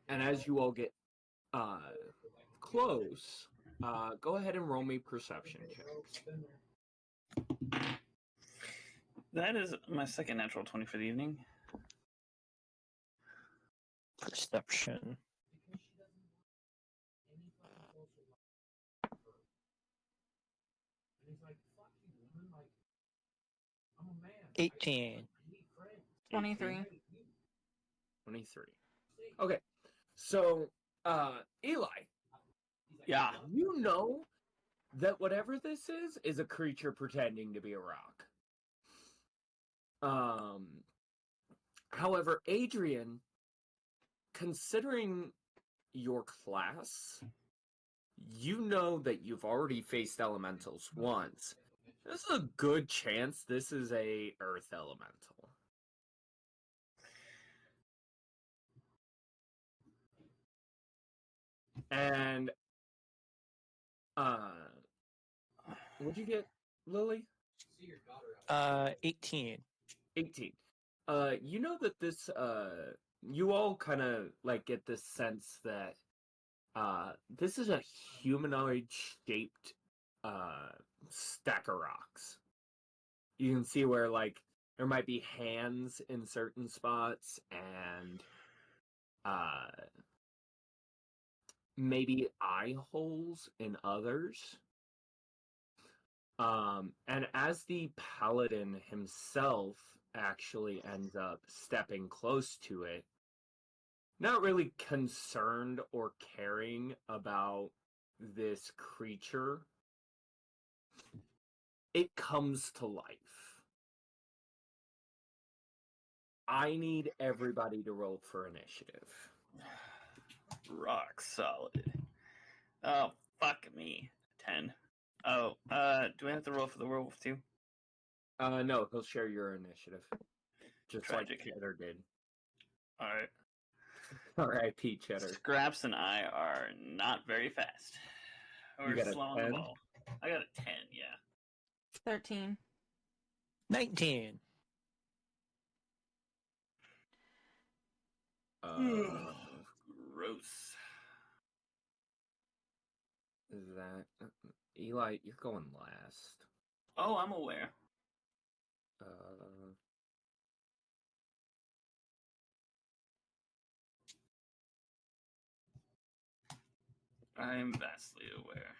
C: And as you all get close, go ahead and roll me perception checks.
D: That is my second natural 20 for the evening.
B: Perception. $18.
A: 23.
C: 23. Okay. So, Eli.
D: Yeah.
C: You know that whatever this is a creature pretending to be a rock. However, Adrian, considering your class, you know that you've already faced elementals once. There's a good chance this is a earth elemental. And what'd you get, Lily?
B: 18.
C: 18. You know that this you all kind of like get this sense that this is a humanoid shaped stack of rocks. You can see where like there might be hands in certain spots and maybe eye holes in others. And as the paladin himself actually ends up stepping close to it, not really concerned or caring about this creature, it comes to life. I need everybody to roll for initiative.
D: Rock solid. Oh, fuck me. 10. Oh, do I have to roll for the werewolf too?
C: No, he'll share your initiative. Just
D: Tragic.
C: like Cheddar did.
D: Alright.
C: R.I.P. Cheddar.
D: Scraps and I are not very fast. We're
C: got a
D: slow on the
C: 10?
D: ball. I got a 10, yeah.
A: 13.
B: 19.
D: Gross.
C: Is that Eli? You're going last.
D: Oh, I'm aware. I'm vastly aware.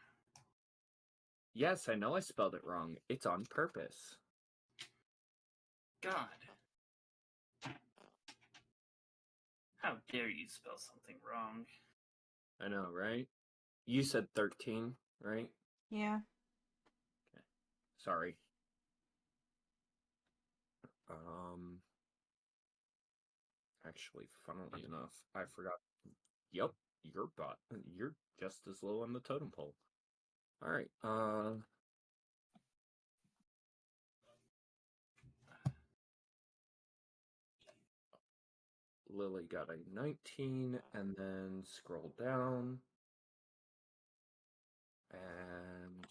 C: Yes, I know I spelled it wrong. It's on purpose.
D: God. How dare you spell something wrong?
C: I know, right? You said 13, right?
A: Yeah.
C: Sorry. Actually, funnily enough, I forgot. Yep, you're just as low on the totem pole. All right. Lily got a 19, and then scroll down, and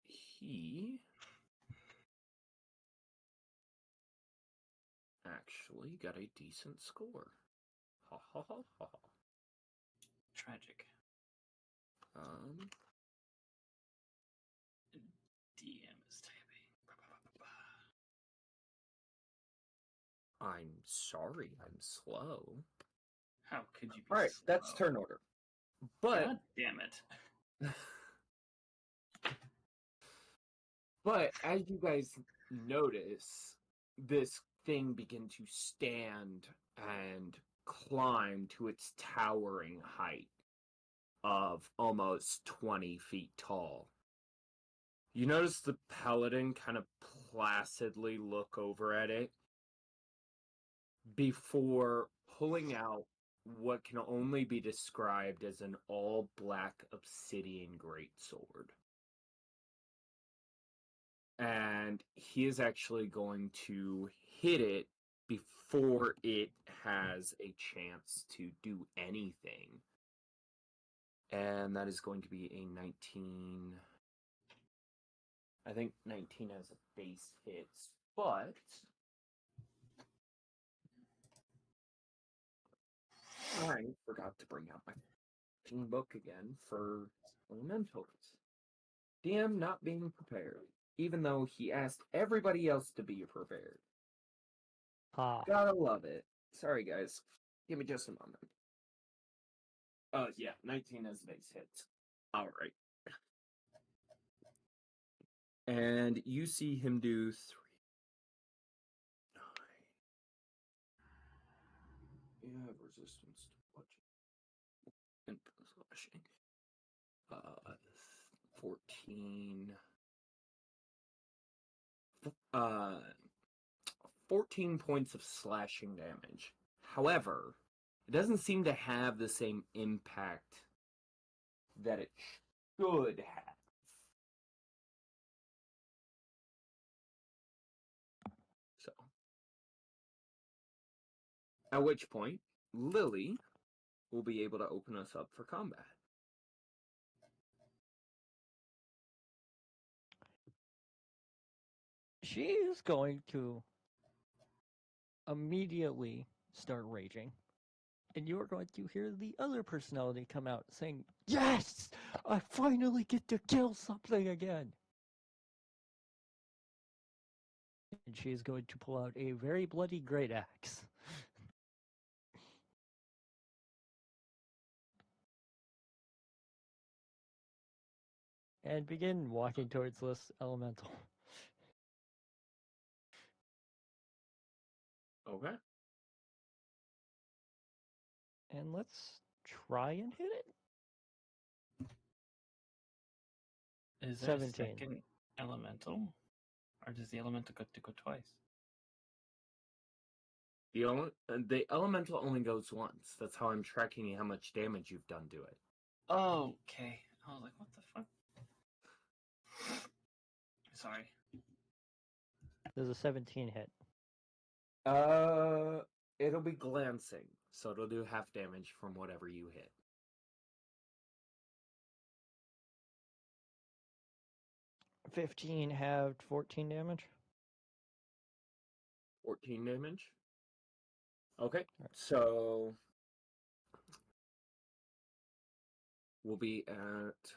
C: he actually got a decent score. Ha ha ha ha.
D: Tragic. DM is typing.
C: I'm sorry, I'm slow.
D: How could you be
C: All right,
D: slow?
C: that's turn order. But
D: God damn it.
C: But as you guys notice, this thing begin to stand and climb to its towering height of almost 20 feet tall. You notice the paladin kind of placidly look over at it before pulling out what can only be described as an all-black obsidian greatsword. And he is actually going to hit it before it has a chance to do anything. And that is going to be a 19. I think 19 has a base hit, but I forgot to bring out my book again for elementals. DM not being prepared, even though he asked everybody else to be prepared.
B: Ha.
C: Gotta love it. Sorry, guys. Give me just a moment. Yeah, 19 as base hits. All right. And you see him do 3, 9. You have resistance to bludgeoning and slashing. 14. 14 points of slashing damage. However, it doesn't seem to have the same impact that it should have. So, at which point, Lily will be able to open us up for combat.
B: She is going to immediately start raging. And you're going to hear the other personality come out saying, "Yes! I finally get to kill something again!" And she is going to pull out a very bloody great axe. and begin walking towards this elemental.
C: Okay.
B: And let's try and hit it.
D: Is there
B: 17.
D: a second elemental? Or does the elemental go twice?
C: The elemental only goes once. That's how I'm tracking how much damage you've done to it.
D: Oh, okay. I was like, what the fuck? Sorry.
B: There's a 17 hit.
C: It'll be glancing, so it'll do half damage from whatever you hit.
B: 15 halved 14 damage.
C: 14 damage. Okay, so we'll be at.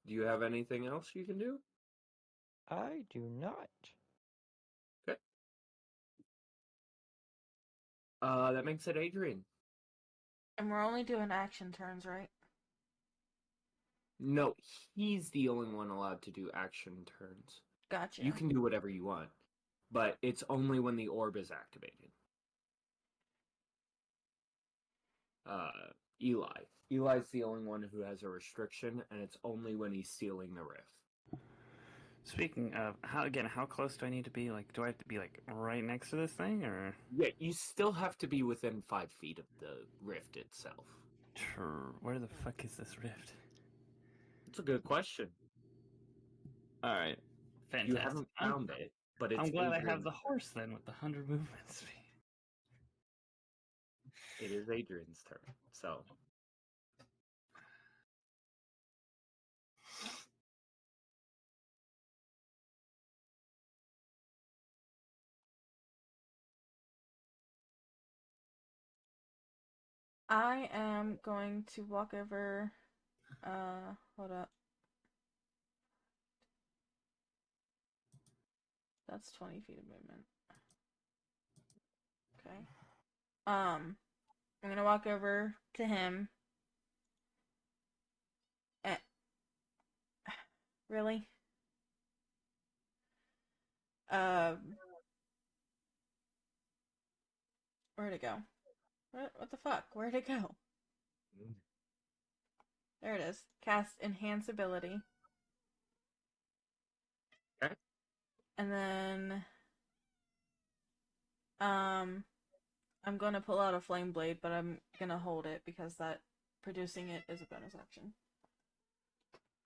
C: Do you have anything else you can do?
B: I do not.
C: Okay. That makes it Adrian.
A: And we're only doing action turns, right?
C: No, he's the only one allowed to do action turns.
A: Gotcha.
C: You can do whatever you want, but it's only when the orb is activated. Eli. Eli's the only one who has a restriction, and it's only when he's sealing the rift.
D: Speaking of, how close do I need to be? Like, do I have to be, like, right next to this thing, or?
C: Yeah, you still have to be within 5 feet of the rift itself.
D: Where the fuck is this rift?
C: It's a good question.
D: Alright. Fantastic.
C: You haven't found it, but it's
D: I'm glad I have
C: Adrian's
D: the
C: turn.
D: horse, then, with the 100 movement speed.
C: It is Adrian's turn, so...
A: I am going to walk over. Hold up. That's 20 feet of movement. Okay. I'm gonna walk over to him. Eh. Really? Where'd it go? What the fuck? Where'd it go? There it is. Cast Enhance Ability.
C: Okay.
A: And then, I'm gonna pull out a Flame Blade, but I'm gonna hold it because producing it is a bonus action.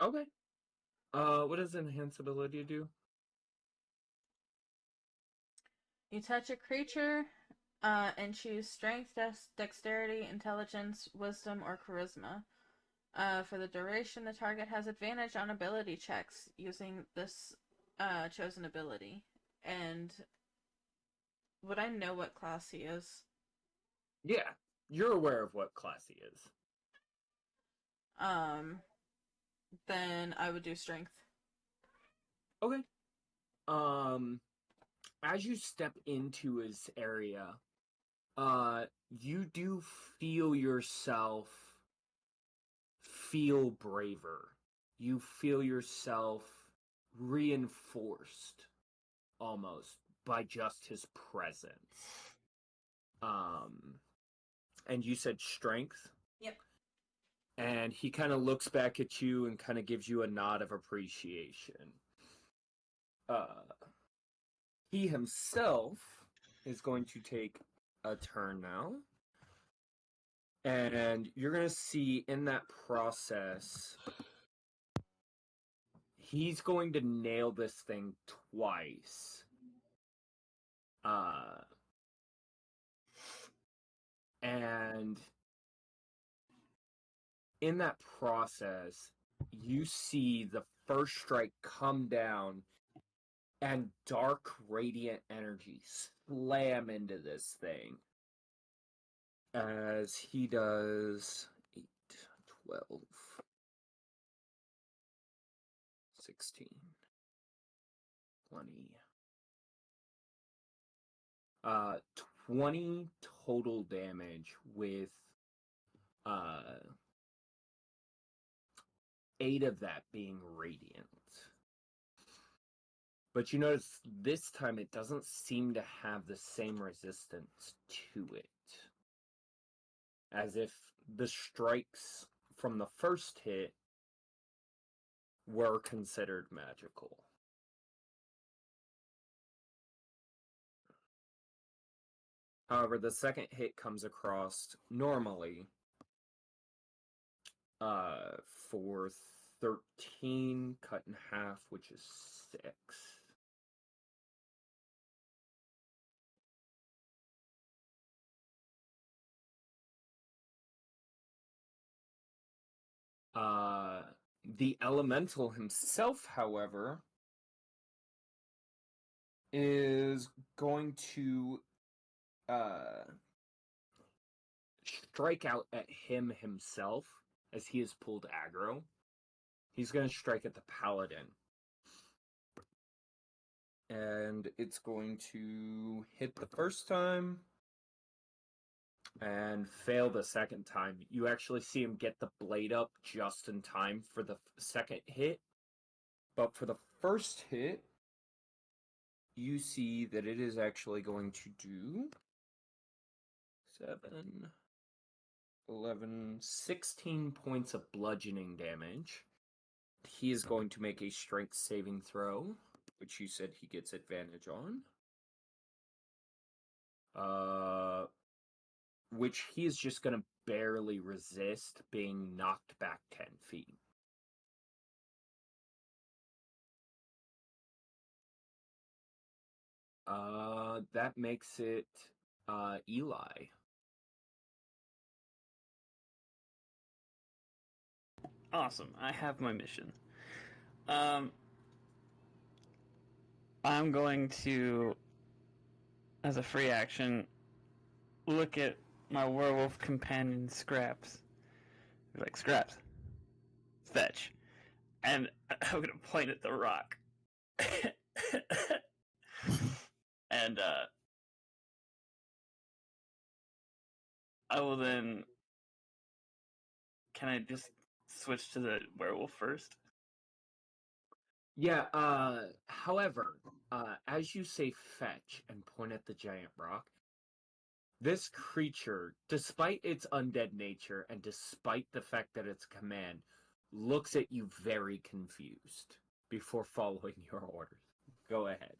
C: Okay. What does Enhance Ability do?
A: You touch a creature, and choose Strength, Dexterity, Intelligence, Wisdom, or Charisma. For the duration, the target has advantage on ability checks using this chosen ability. And would I know what class he is?
C: Yeah, you're aware of what class he is.
A: Then I would do Strength.
C: Okay. As you step into his area, you do feel yourself feel braver. You feel yourself reinforced almost by just his presence. And you said strength?
A: Yep.
C: And he kind of looks back at you and kind of gives you a nod of appreciation. He himself is going to take a turn now. And you're going to see in that process, he's going to nail this thing twice. And in that process, you see the first strike come down and dark radiant energy slam into this thing. As he does 8, 12, 16, 20. 20 total damage with 8 of that being radiant. But you notice this time it doesn't seem to have the same resistance to it. As if the strikes from the first hit were considered magical. However, the second hit comes across normally for 13 cut in half, which is 6. The elemental himself, however, is going to strike out at him himself as he has pulled aggro. He's going to strike at the paladin. And it's going to hit the first time and fail the second time. You actually see him get the blade up just in time for the second hit. But for the first hit, you see that it is actually going to do 7, 11, 16 points of bludgeoning damage. He is going to make a strength saving throw, which you said he gets advantage on. Which he is just going to barely resist being knocked back 10 feet. That makes it Eli.
D: Awesome. I have my mission. I'm going to, as a free action, look at my werewolf companion Scraps. Be like, Scraps, fetch. And I'm going to point at the rock. And I will then... Can I just switch to the werewolf first?
C: Yeah, however, as you say fetch and point at the giant rock, this creature, despite its undead nature and despite the fact that it's a command, looks at you very confused before following your orders. Go ahead.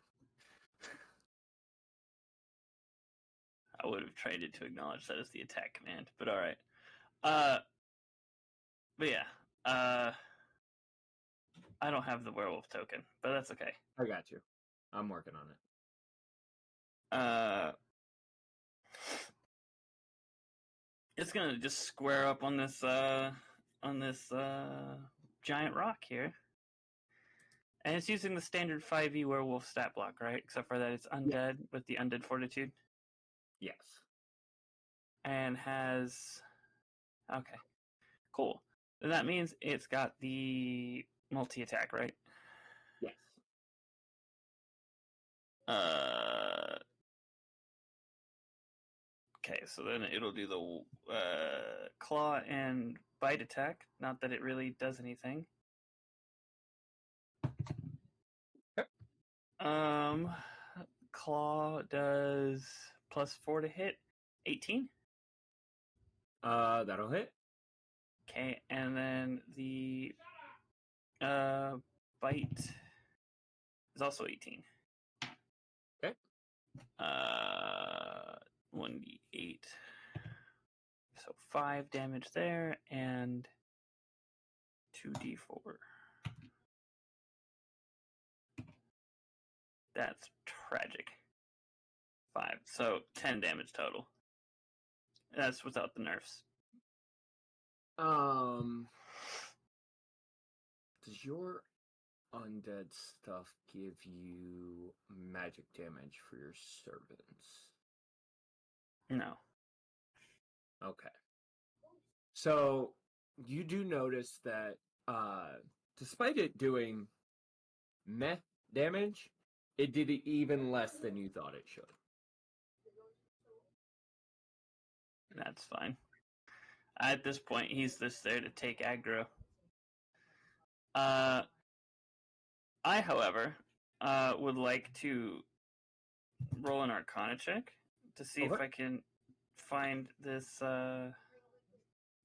D: I would have trained it to acknowledge that as the attack command, but alright. But yeah, I don't have the werewolf token, but that's okay.
C: I got you. I'm working on it.
D: It's gonna just square up on this giant rock here. And it's using the standard 5e werewolf stat block, right? Except for that it's undead with the undead fortitude.
C: Yes.
D: And has... Okay. Cool. Then that means it's got the multi-attack, right?
C: Yes.
D: Okay, so then it'll do the claw and bite attack. Not that it really does anything. Claw does +4 to hit, 18.
C: That'll hit.
D: Okay, and then the bite is also 18.
C: Okay.
D: 1d8. So 5 damage there, and 2d4. That's tragic. 5. So 10 damage total. That's without the nerfs.
C: Does your undead stuff give you magic damage for your servants?
D: No.
C: Okay. So you do notice that despite it doing meh damage, it did even less than you thought it should.
D: That's fine. At this point, he's just there to take aggro. I, however, would like to roll an Arcana check to see if
C: Okay.
D: I can find this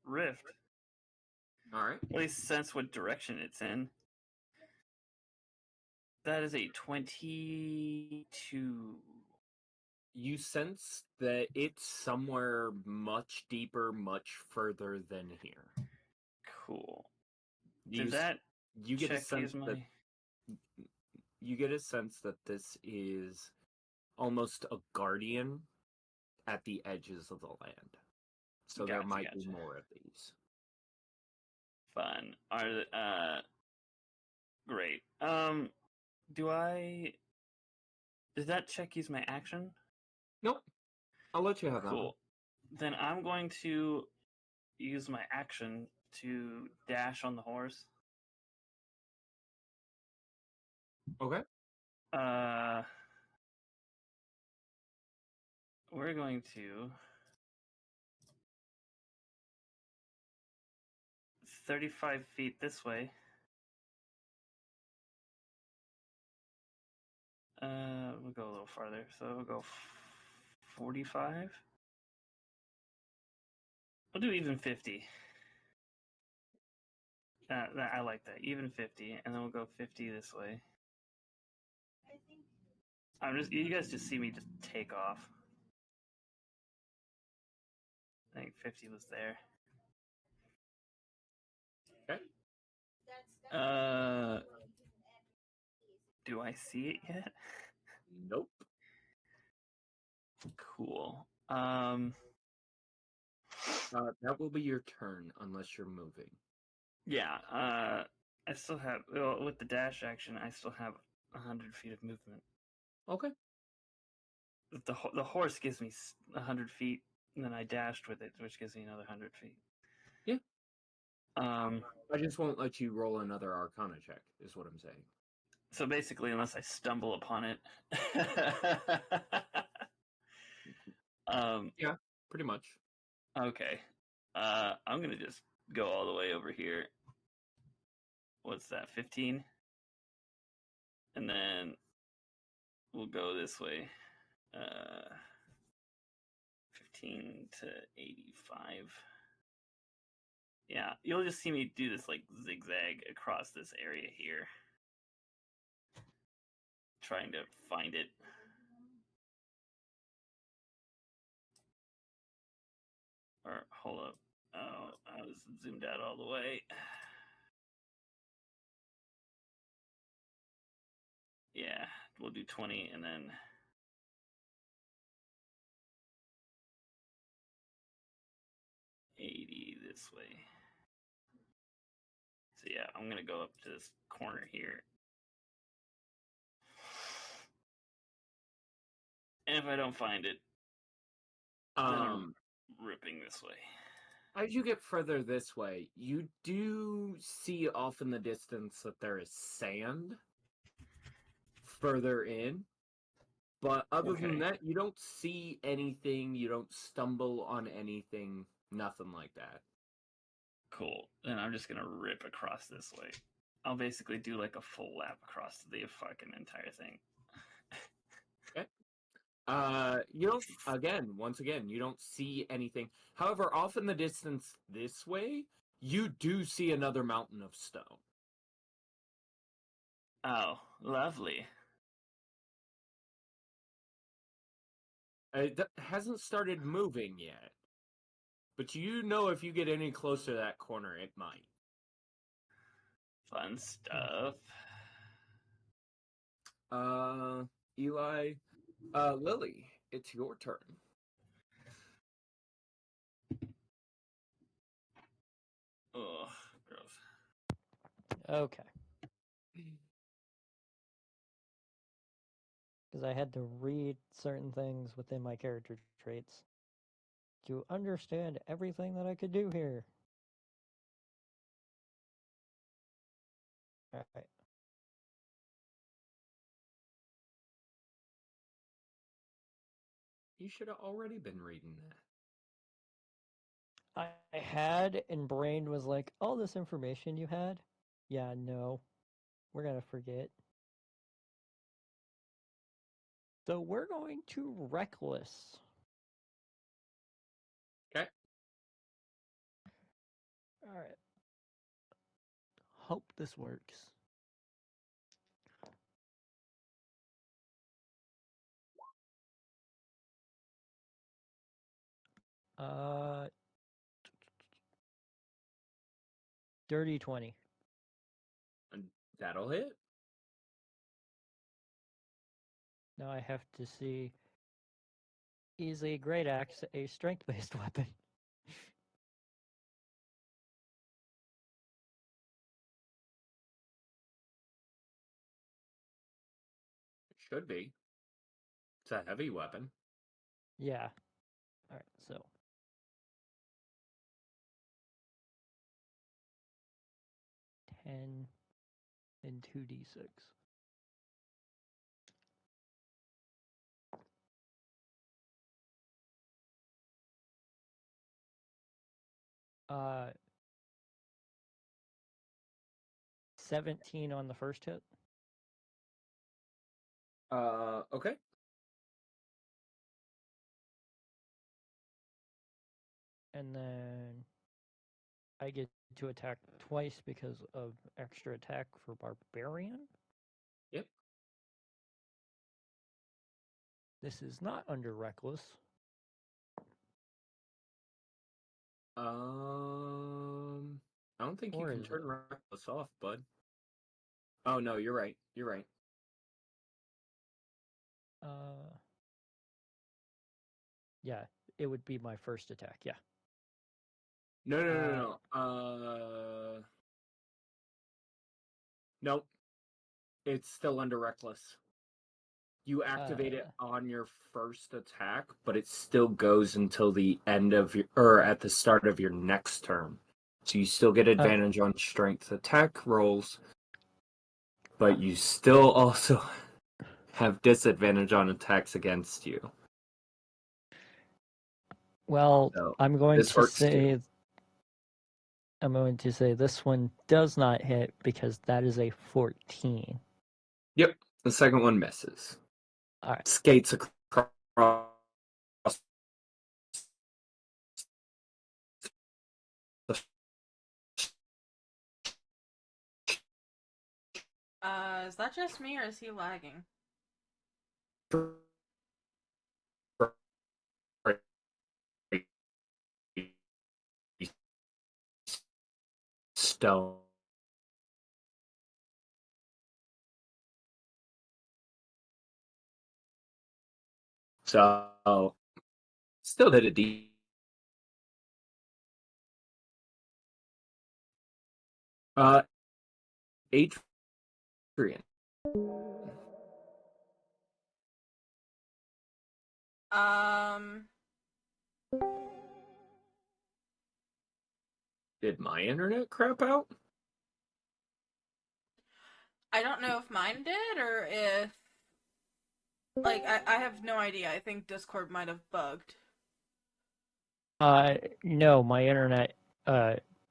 D: rift.
C: All right.
D: At least sense what direction it's in. That is a 22.
C: You sense that it's somewhere much deeper, much further than here.
D: Cool.
C: You
D: Did that
C: you get a
D: check
C: sense
D: use my...
C: that you get a sense that this is almost a guardian at the edges of the land. So there
D: Gotcha,
C: might be
D: gotcha.
C: more of these.
D: Fun. Great. Does that check use my action?
C: Nope. I'll let you have that one.
D: Cool. Then I'm going to use my action to dash on the horse.
C: Okay.
D: We're going to 35 feet this way. We'll go a little farther. So we'll go 45. We'll do even 50. I like that. Even 50. And then we'll go 50 this way. You guys just see me just take off. I think 50 was there.
C: Okay.
D: Do I see it yet?
C: Nope.
D: Cool.
C: That will be your turn unless you're moving.
D: Yeah. I still have with the dash action. I still have 100 feet of movement.
C: Okay.
D: The horse gives me 100 feet, and then I dashed with it, which gives me another 100 feet.
C: Yeah.
D: I
C: just won't let you roll another Arcana check, is what I'm saying.
D: So basically, unless I stumble upon it.
C: Yeah, pretty much.
D: Okay. I'm gonna just go all the way over here. What's that? 15, and then we'll go this way. 15 to 85. Yeah, you'll just see me do this like zigzag across this area here, trying to find it. Or hold up. Oh, I was zoomed out all the way. Yeah, we'll do 20 and then 80 this way. So yeah, I'm gonna go up to this corner here. And if I don't find it, then I'm ripping this way.
C: As you get further this way, you do see off in the distance that there is sand further in. But other than that, you don't see anything, you don't stumble on anything, nothing like that.
D: Cool. Then I'm just gonna rip across this way. I'll basically do like a full lap across the fucking entire thing.
C: Okay. Once again, you don't see anything. However, off in the distance this way, you do see another mountain of stone.
D: Oh, lovely.
C: It hasn't started moving yet. But you know if you get any closer to that corner, it might.
D: Fun stuff.
C: Eli, Lily, it's your turn.
D: Ugh, gross.
B: Okay. Because I had to read certain things within my character traits to understand everything that I could do here. Alright.
C: You should have already been reading that.
B: I had, and brain was like, all this information you had, Yeah, no. We're gonna forget. So we're going to Reckless.
C: Okay.
B: Alright. Hope this works. Uh, Dirty 20.
C: And that'll hit.
B: Now I have to see. Is a great axe a strength-based weapon?
C: It should be. It's a heavy weapon.
B: Yeah. Alright, so. $10 and 2d6. Uh, 17 on the first hit.
C: Okay.
B: And then I get to attack twice because of extra attack for Barbarian.
C: Yep.
B: This is not under Reckless.
C: I don't think you
B: Or
C: can
B: is
C: turn
B: it?
C: Reckless off, bud. Oh no, you're right. You're right.
B: Yeah, it would be my first attack. Yeah.
C: No. Nope. It's still under Reckless. You activate it on your first attack, but it still goes until the end of your, or at the start of your next turn. So you still get advantage on strength attack rolls, but you still also have disadvantage on attacks against you.
B: Well,
C: So,
B: I'm going
C: this
B: to
C: works
B: say
C: too.
B: I'm going to say this one does not hit because that is a 14.
C: Yep, the second one misses.
B: All right.
C: Skates across.
A: Is that just me or is he lagging?
C: Stone. So, still hit a D. Adrian.
A: Um,
C: Did my internet crap out?
A: I don't know if mine did or if like I have no idea. I think Discord might have bugged.
B: No, my internet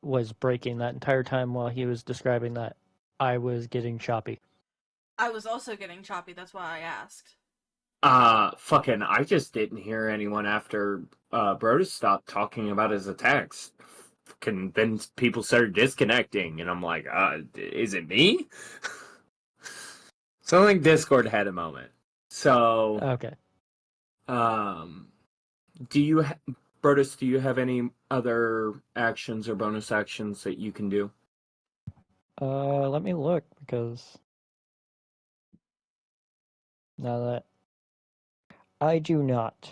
B: was breaking that entire time while he was describing that. I was getting choppy.
A: I was also getting choppy, that's why I asked.
C: Fucking, I just didn't hear anyone after Brodus stopped talking about his attacks. Fucking, then people started disconnecting, and I'm like, is it me? So I think Discord had a moment. So,
B: Okay.
C: do you, Brodus, do you have any other actions or bonus actions that you can do?
B: Let me look because now that I do not.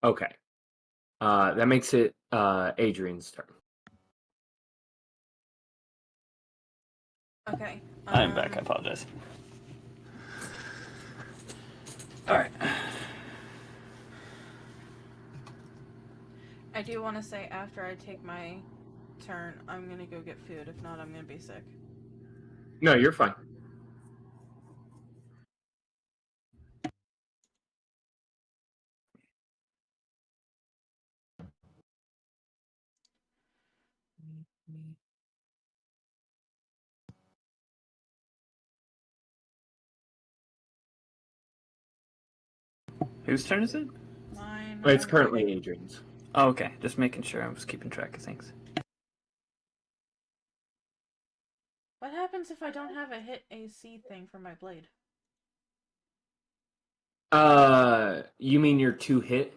C: Okay. That makes it Adrian's turn.
A: Okay.
D: I'm back. I apologize. All right.
A: I do want to say after I take my turn, I'm gonna go get food. If not, I'm gonna be sick.
C: No, you're fine.
D: Whose turn is it?
A: Mine.
C: It's currently Adrian's.
D: Oh, okay. Just making sure I was keeping track of things.
A: What happens if I don't have a hit AC thing for my blade?
C: You mean your 2 hit?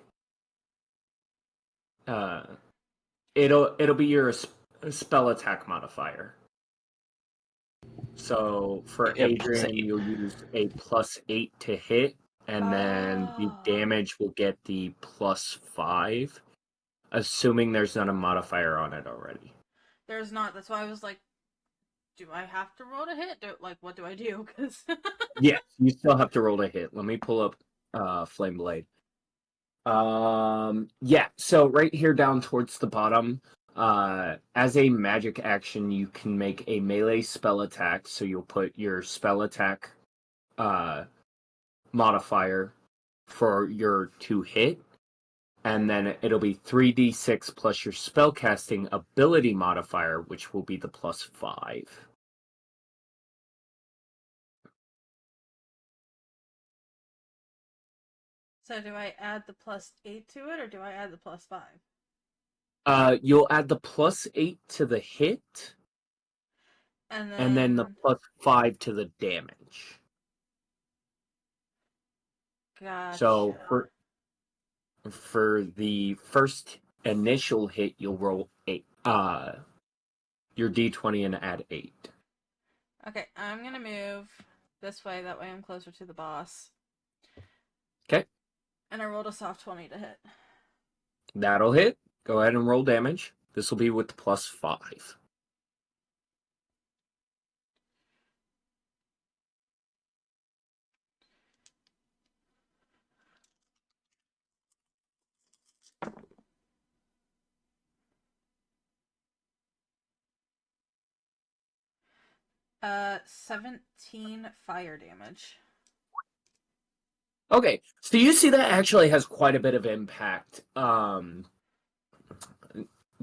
C: It'll be your spell attack modifier. So for
B: Yeah,
C: Adrian,
B: +8.
C: you'll use a +8 to hit, and then the
A: Oh.
C: damage will get the +5, assuming there's not a modifier on it already.
A: There's not. That's why I was like, do I have to roll to hit? What do I do? Because
C: Yes, you still have to roll to hit. Let me pull up Flame Blade. Yeah, so right here down towards the bottom, as a magic action, you can make a melee spell attack. So you'll put your spell attack modifier for your 2 hit, and then it'll be 3d6 plus your spellcasting ability modifier, which will be the +5.
A: so do I add the +8 to it, or do I add the +5?
C: You'll add the +8 to the hit,
A: And
C: and then the +5 to the damage.
A: gotcha.
C: So for the first initial hit, you'll roll 8. Your d20 and add 8.
A: Okay, I'm gonna move this way. That way I'm closer to the boss.
C: Okay,
A: And I rolled a soft 20 to hit.
C: that'll hit. Go ahead and roll damage. This will be with the +5.
A: Uh, 17 fire damage.
C: Okay, so you see that actually has quite a bit of impact.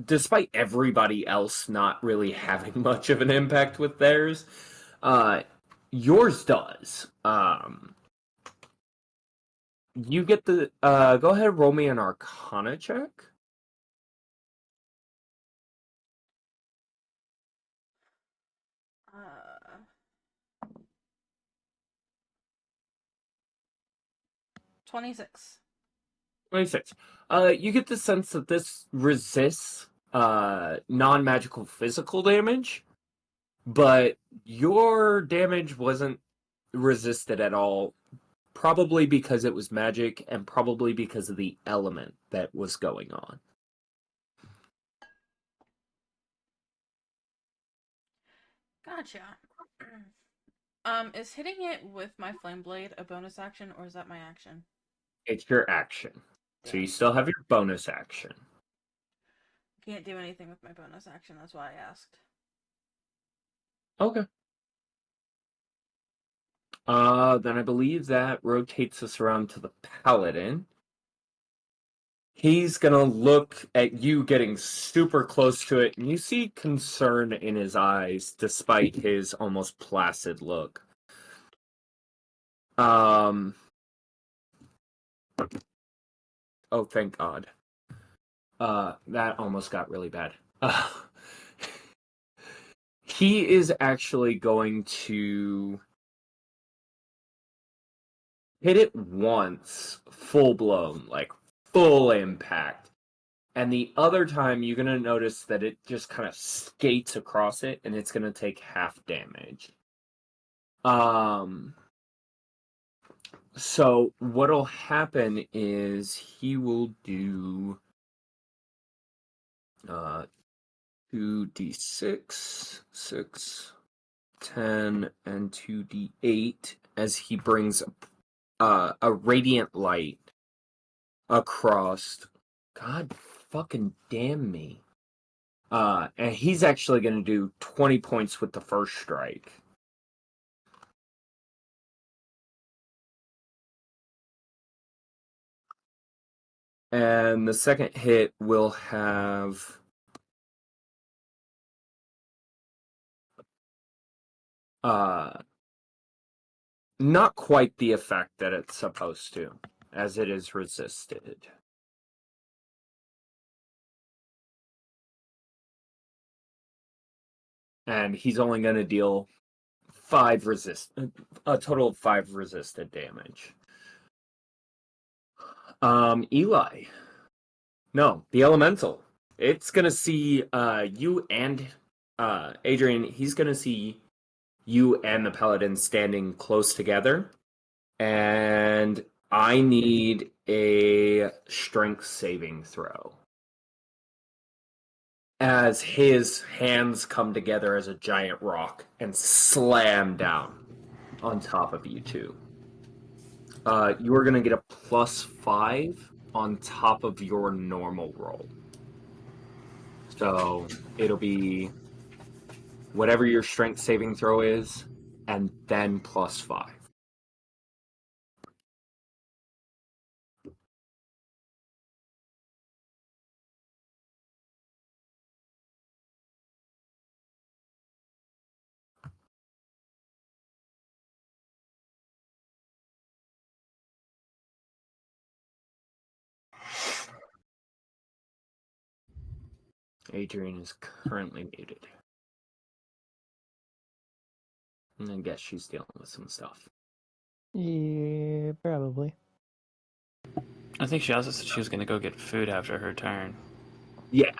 C: Despite everybody else not really having much of an impact with theirs, yours does. You get the go ahead and roll me an Arcana check.
A: Uh, 26.
C: 26. You get the sense that this resists non-magical physical damage, but your damage wasn't resisted at all, probably because it was magic and probably because of the element that was going on.
A: Gotcha. Is hitting it with my flame blade a bonus action, or is that my action?
C: It's your action. So you still have your bonus action.
A: Can't do anything with my bonus action, that's why I asked.
C: Okay. Then I believe that rotates us around to the paladin. He's gonna look at you getting super close to it, and you see concern in his eyes, despite his almost placid look. Oh, thank God. That almost got really bad. He is actually going to hit it once, full blown, like full impact. And the other time, you're going to notice that it just kind of skates across it, and it's going to take half damage. So what'll happen is he will do 2d6, 6, 10, and 2d8 as he brings a radiant light across. God fucking damn me. And he's actually going to do 20 points with the first strike. And the second hit will have not quite the effect that it's supposed to. as it is resisted. And he's only going to deal a total of 5 resisted damage. Eli. No, the elemental. It's gonna see you and Adrian. He's gonna see you and the paladin standing close together, and I need a strength saving throw. As his hands come together as a giant rock and slam down on top of you two. You are going to get a +5 on top of your normal roll. So it'll be whatever your strength saving throw is, and then +5. Adrian is currently muted. And I guess she's dealing with some stuff.
E: Yeah, probably.
F: I think she also said she was going to go get food after her turn.
C: Yeah.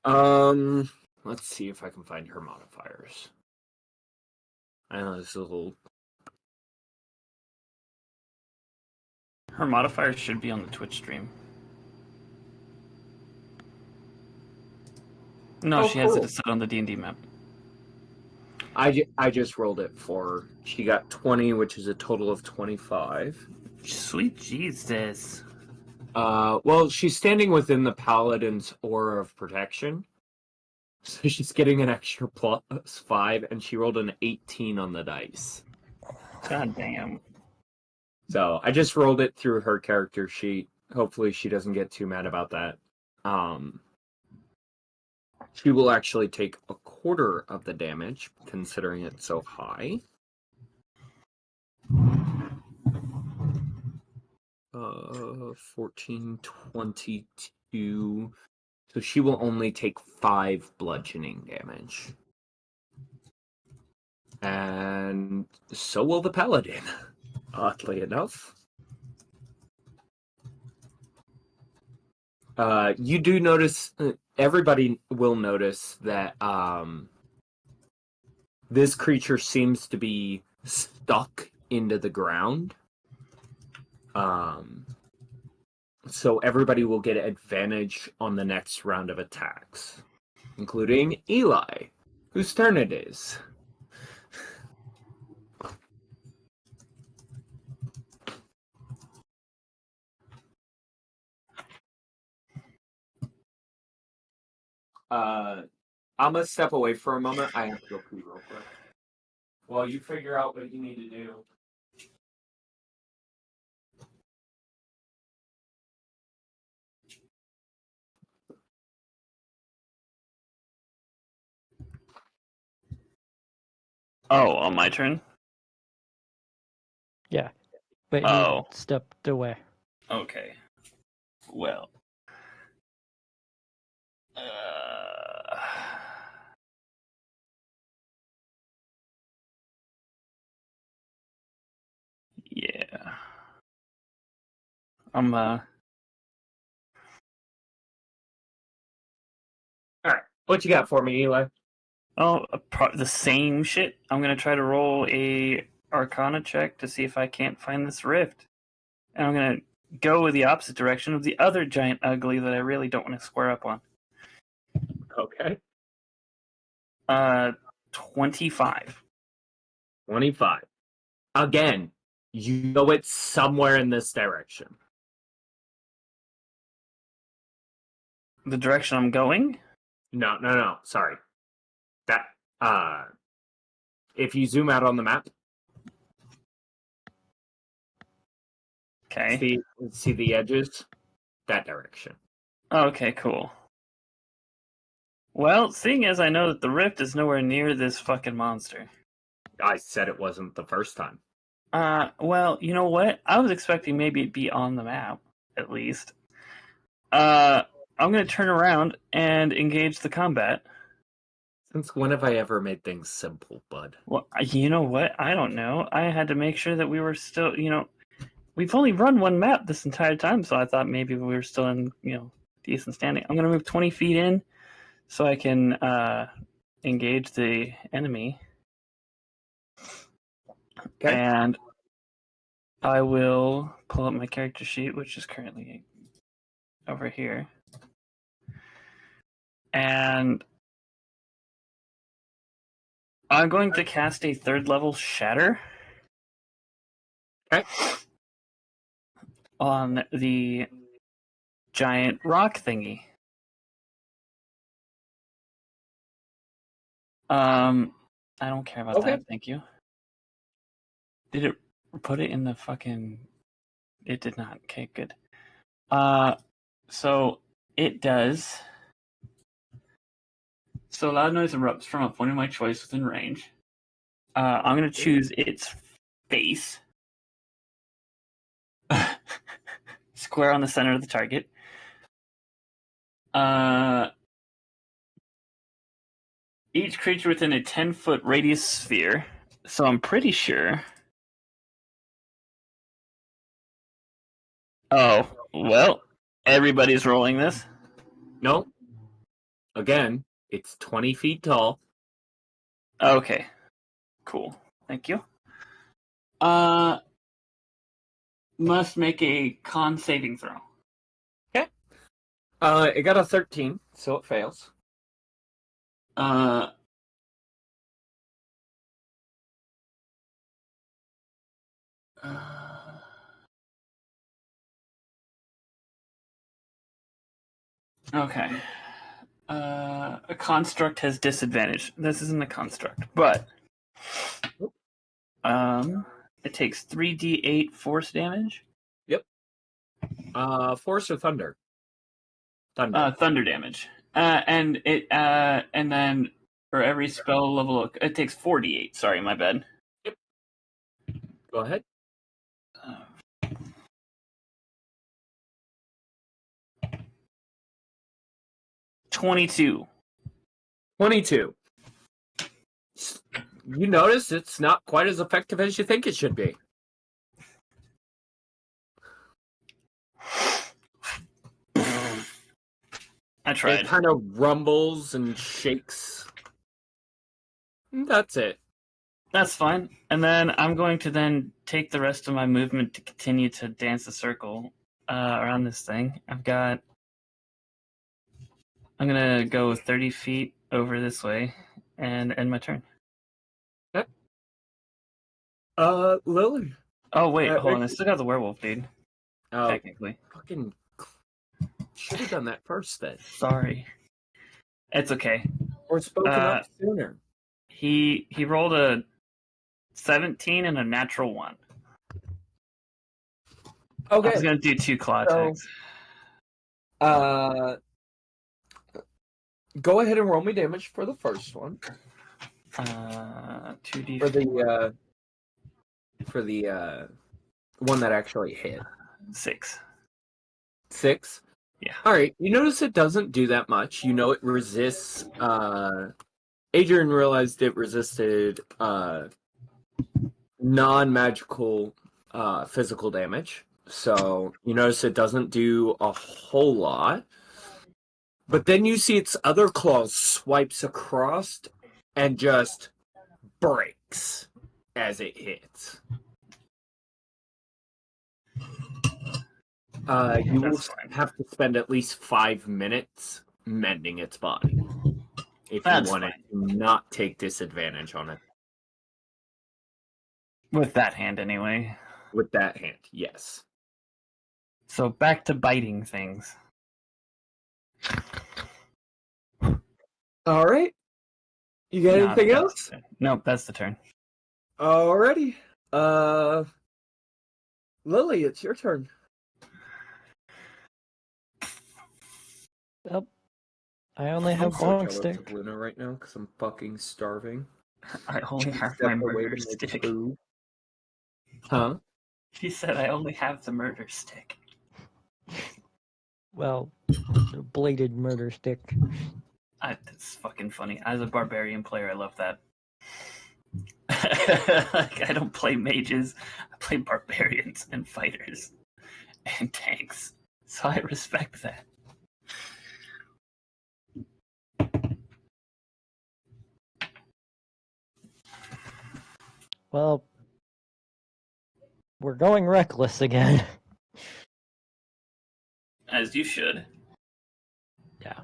C: Let's see if I can find her modifiers. I know this is a little...
F: Her modifiers should be on the Twitch stream. No, she has it set on the D&D map.
C: I just rolled it for her. She got 20, which is a total of 25.
F: Sweet Jesus.
C: Well, she's standing within the paladin's aura of protection. So she's getting an extra +5, and she rolled an 18 on the dice.
F: God damn.
C: So I just rolled it through her character sheet. Hopefully she doesn't get too mad about that. She will actually take a quarter of the damage, considering it's so high. 14, 22. So she will only take 5 bludgeoning damage. And so will the paladin, oddly enough. You do notice, everybody will notice that this creature seems to be stuck into the ground. So everybody will get advantage on the next round of attacks, including Eli, whose turn it is. I'm gonna step away for a moment. I have to go pee real quick. While you figure out what you need to do.
F: Oh, on my turn?
E: Yeah. But
F: Oh.
E: he stepped away.
F: Okay. Well. Yeah.
C: Alright, what you got for me, Eli?
F: The same shit. I'm gonna try to roll a Arcana check to see if I can't find this rift. And I'm gonna go the opposite direction of the other giant ugly that I really don't want to square up on.
C: Okay.
F: 25.
C: 25. Again, you know it's somewhere in this direction.
F: The direction I'm going?
C: No. Sorry. That, if you zoom out on the map.
F: Okay.
C: See the edges? That direction.
F: Okay, cool. Well, seeing as I know that the rift is nowhere near this fucking monster.
C: I said it wasn't the first time.
F: Well, you know what? I was expecting maybe it'd be on the map, at least. I'm gonna turn around and engage the combat.
C: Since when have I ever made things simple, bud?
F: Well, you know what? I don't know. I had to make sure that we were still, we've only run one map this entire time, so I thought maybe we were still in, decent standing. I'm gonna move 20 feet in so I can engage the enemy.
C: Okay.
F: And I will pull up my character sheet, which is currently over here. And I'm going to cast a 3rd level Shatter.
C: Okay.
F: On the giant rock thingy. I don't care about
C: Okay.
F: that, thank you. Did it put it in the fucking... It did not. Okay, good. So it does. So loud noise erupts from a point of my choice within range. I'm going to choose its face. Square on the center of the target. Each creature within a 10-foot radius sphere. So I'm pretty sure... Oh, well, everybody's rolling this.
C: No. Again, it's 20 feet tall.
F: Okay. Cool. Thank you. Must make a con saving throw.
C: It got a 13, so it fails.
F: Okay. A construct has disadvantage. This isn't a construct, but it takes 3d8 force damage.
C: Force or thunder? Thunder.
F: Thunder damage. And then for every spell level, it takes 4d8. Sorry, my bad.
C: Go ahead.
F: 22.
C: 22. You notice it's not quite as effective as you think it should be.
F: I tried.
C: It kind of rumbles and shakes. That's it.
F: That's fine. And then I'm going to then take the rest of my movement to continue to dance a circle around this thing. I'm going to go 30 feet over this way and end my turn.
C: Okay. Lily.
F: Oh, wait, hold on. I still got the werewolf, dude.
C: Oh,
F: Technically.
C: fucking should have done that first then.
F: Sorry. It's okay.
C: Or spoken up sooner.
F: He rolled a 17 and a natural 1.
C: Okay.
F: I was going to do 2 claw attacks.
C: Go ahead and roll me damage for the first one.
F: 2d
C: For the one that actually hit.
F: 6.
C: 6?
F: Yeah.
C: Alright, you notice it doesn't do that much. You know it resists Adrian realized it resisted non-magical physical damage. So you notice it doesn't do a whole lot. But then you see its other claws swipes across and just breaks as it hits. You will have to spend at least 5 minutes mending its body if you want to not take disadvantage on it.
F: With that hand, anyway.
C: With that hand, yes.
F: So back to biting things.
C: All right. You got anything else?
F: Nope, that's the turn.
C: Alrighty. Lily, it's your turn.
E: Well, I only have
C: I'm so
E: long
C: jealous
E: stick.
C: of Luna right now because I'm fucking starving.
F: I only have
C: Step
F: my
C: away
F: murder
C: to make
F: stick.
C: food. Huh?
F: He said, "I only have the murder stick."
E: Well, the bladed murder stick.
F: That's fucking funny. As a barbarian player, I love that. Like, I don't play mages. I play barbarians and fighters and tanks. So I respect that.
E: Well, we're going reckless again.
F: As you should.
E: Yeah.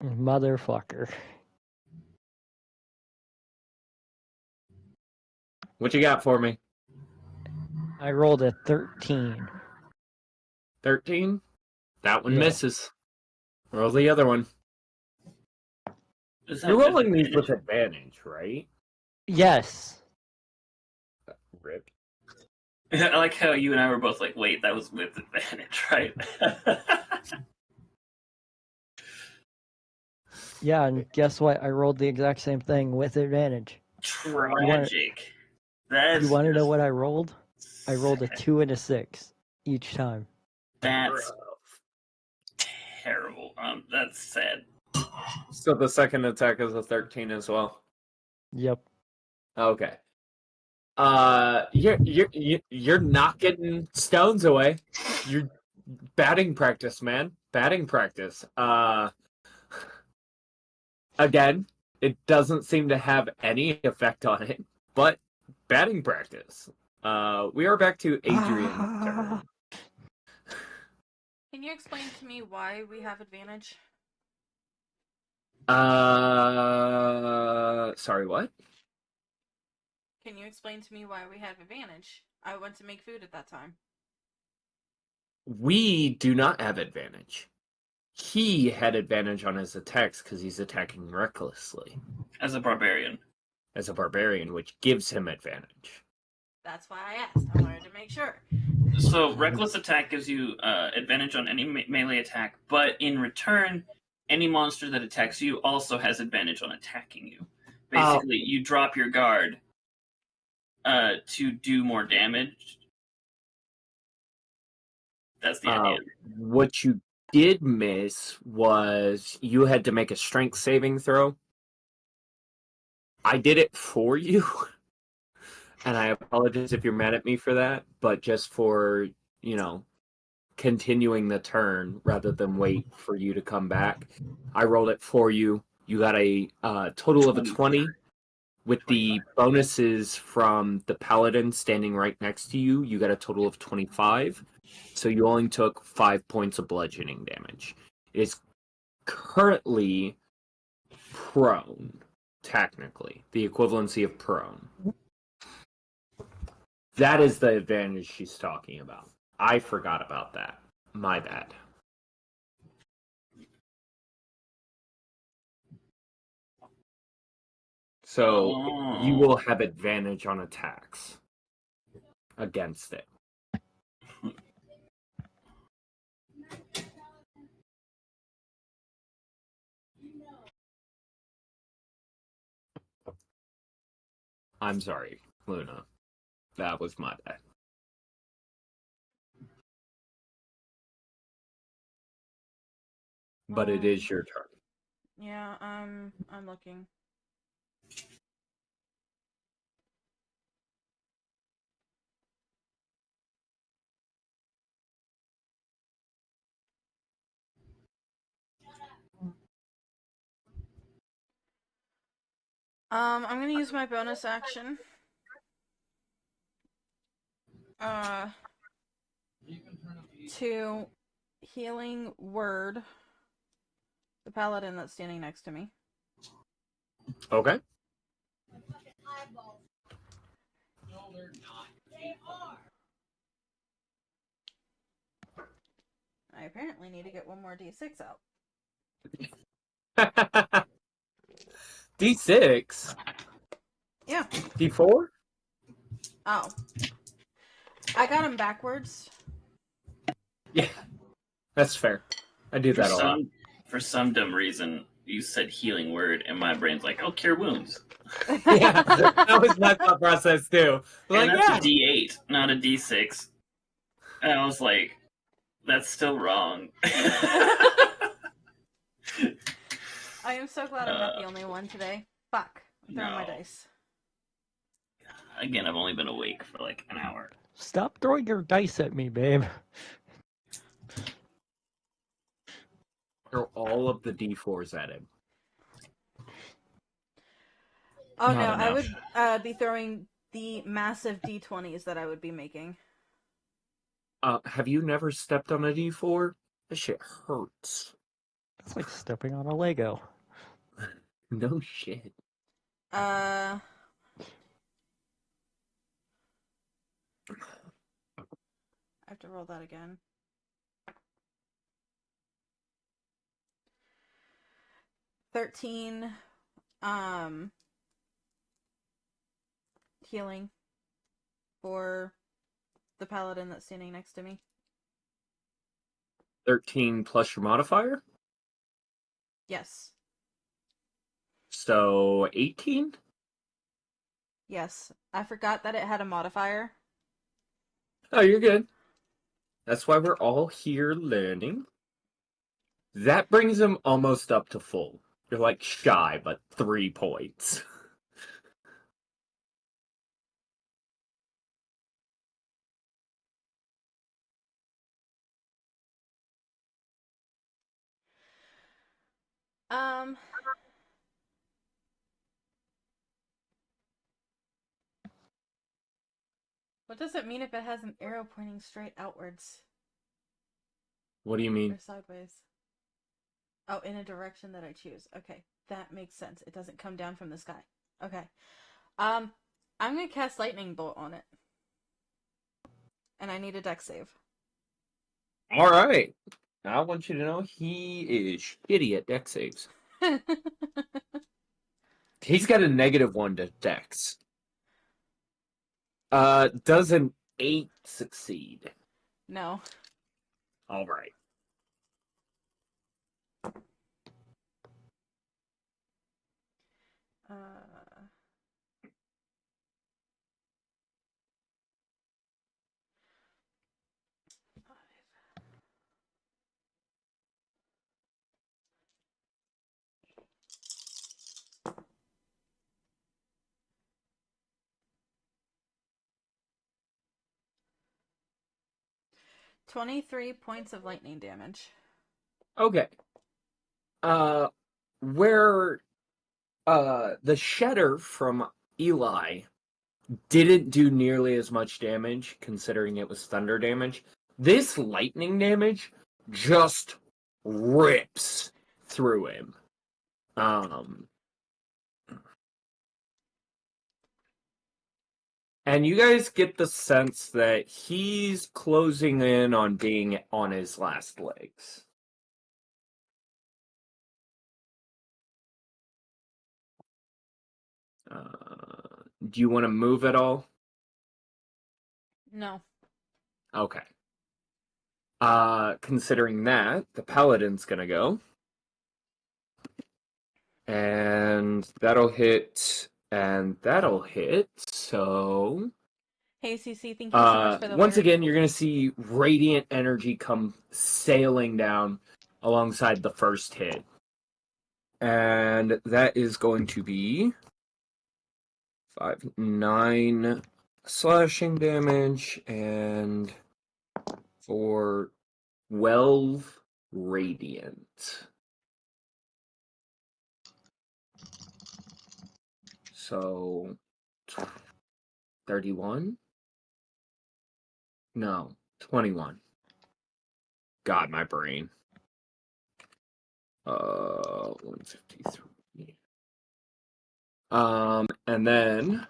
E: Motherfucker.
C: What you got for me?
E: I rolled a 13.
C: 13? That one
E: Yeah.
C: misses. Roll the other one.
F: Is that
C: You're
F: with
C: rolling these
F: advantage?
C: with advantage, right?
E: Yes.
C: Rip.
F: I like how you and I were both like, wait, that was with advantage, right?
E: Yeah, and guess what? I rolled the exact same thing with advantage.
F: Tragic. That's
E: You want to know
F: just
E: what I rolled? I rolled a
F: sad.
E: 2 and a 6 each time.
F: That's terrible. That's sad.
C: So the second attack is a 13 as well.
E: Yep.
C: Okay. You're not getting stones away. You're batting practice, man. Batting practice. Again, it doesn't seem to have any effect on it, but batting practice. We are back to Adrian's turn.
A: Can you explain to me why we have advantage?
C: Sorry, what?
A: Can you explain to me why we have advantage? I went to make food at that time.
C: We do not have advantage. He had advantage on his attacks because he's attacking recklessly
F: As a barbarian.
C: as a barbarian, which gives him advantage.
A: That's why I asked. I wanted to make sure.
F: So reckless attack gives you advantage on any melee attack, but in return, any monster that attacks you also has advantage on attacking you. Basically, you drop your guard to do more damage. That's the idea.
C: What you did miss was you had to make a strength saving throw. I did it for you. And I apologize if you're mad at me for that, but just for, continuing the turn rather than wait for you to come back. I rolled it for you. You got a total of a 20. With the bonuses from the paladin standing right next to you, you got a total of 25. So you only took 5 points of bludgeoning damage. It is currently prone, technically. The equivalency of prone. That is the advantage she's talking about. I forgot about that. My bad. So you will have advantage on attacks against it. I'm sorry, Luna. That was my bad. But it is your turn.
A: Yeah, I'm looking. I'm gonna use my bonus action. To healing word the paladin that's standing next to me.
C: Okay.
A: I apparently need to get one more D6 out.
C: D6?
A: Yeah.
C: D4?
A: Oh. I got him backwards.
C: Yeah. That's fair. I do that a lot.
D: For some dumb reason, you said healing word, and my brain's like, "Oh, cure wounds."
C: Yeah, that was my thought process too. Like,
D: And that's
C: yeah,
D: a D8, not a D6. And I was like, "That's still wrong."
A: I am so glad I'm not the only one today. Fuck. I'm throwing my
D: No.
A: dice.
D: Again, I've only been awake for like an hour.
E: Stop throwing your dice at me, babe.
C: throw all of the D4s at him.
A: Oh
C: Not
A: no, I
C: enough.
A: would be throwing the massive D20s that I would be making.
C: Have you never stepped on a D4? This shit hurts.
E: It's like stepping on a Lego.
C: No shit.
A: I have to roll that again. $13 healing for the paladin that's standing next to me.
C: 13 plus your modifier?
A: Yes.
C: So 18?
A: Yes. I forgot that it had a modifier.
C: Oh, you're good. That's why we're all here learning. That brings him almost up to full. You're like shy, but 3 points.
A: What does it mean if it has an arrow pointing straight outwards
C: What do you mean?
A: or sideways? Oh, in a direction that I choose. Okay, that makes sense. It doesn't come down from the sky. Okay. I'm gonna cast lightning bolt on it. And I need a dex save.
C: All right. I want you to know he is shitty at dex saves. He's got a -1 to dex. Does an 8 succeed?
A: No.
C: All right.
A: Uh, 23 points of lightning damage.
C: Okay. Where the Shedder from Eli didn't do nearly as much damage, considering it was thunder damage, this lightning damage just rips through him. And you guys get the sense that he's closing in on being on his last legs. Do you want to move at all?
A: No.
C: Okay. Considering that, the paladin's gonna go. And that'll hit, and that'll hit, so...
A: Hey, CC, thank you so much for the
C: once
A: lyric.
C: again, you're gonna see radiant energy come sailing down alongside the first hit. And that is going to be 9 slashing damage and 12 radiant. So 31? No, 21. God, my brain. 153. And then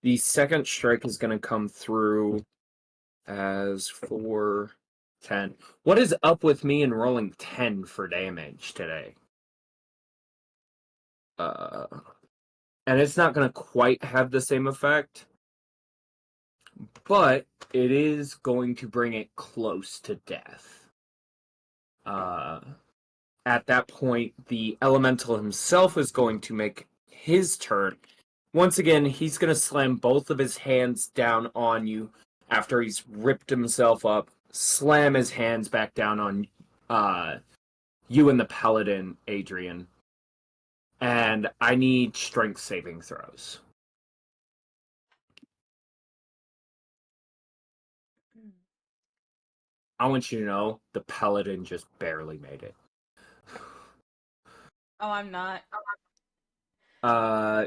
C: the second strike is going to come through as 4, 10. What is up with me and rolling 10 for damage today? And it's not going to quite have the same effect, but it is going to bring it close to death. At that point, the elemental himself is going to make his turn. Once again, he's going to slam both of his hands down on you after he's ripped himself up, slam his hands back down on you and the paladin, Adrian. And I need strength saving throws. I want you to know the paladin just barely made it.
A: Oh, I'm not.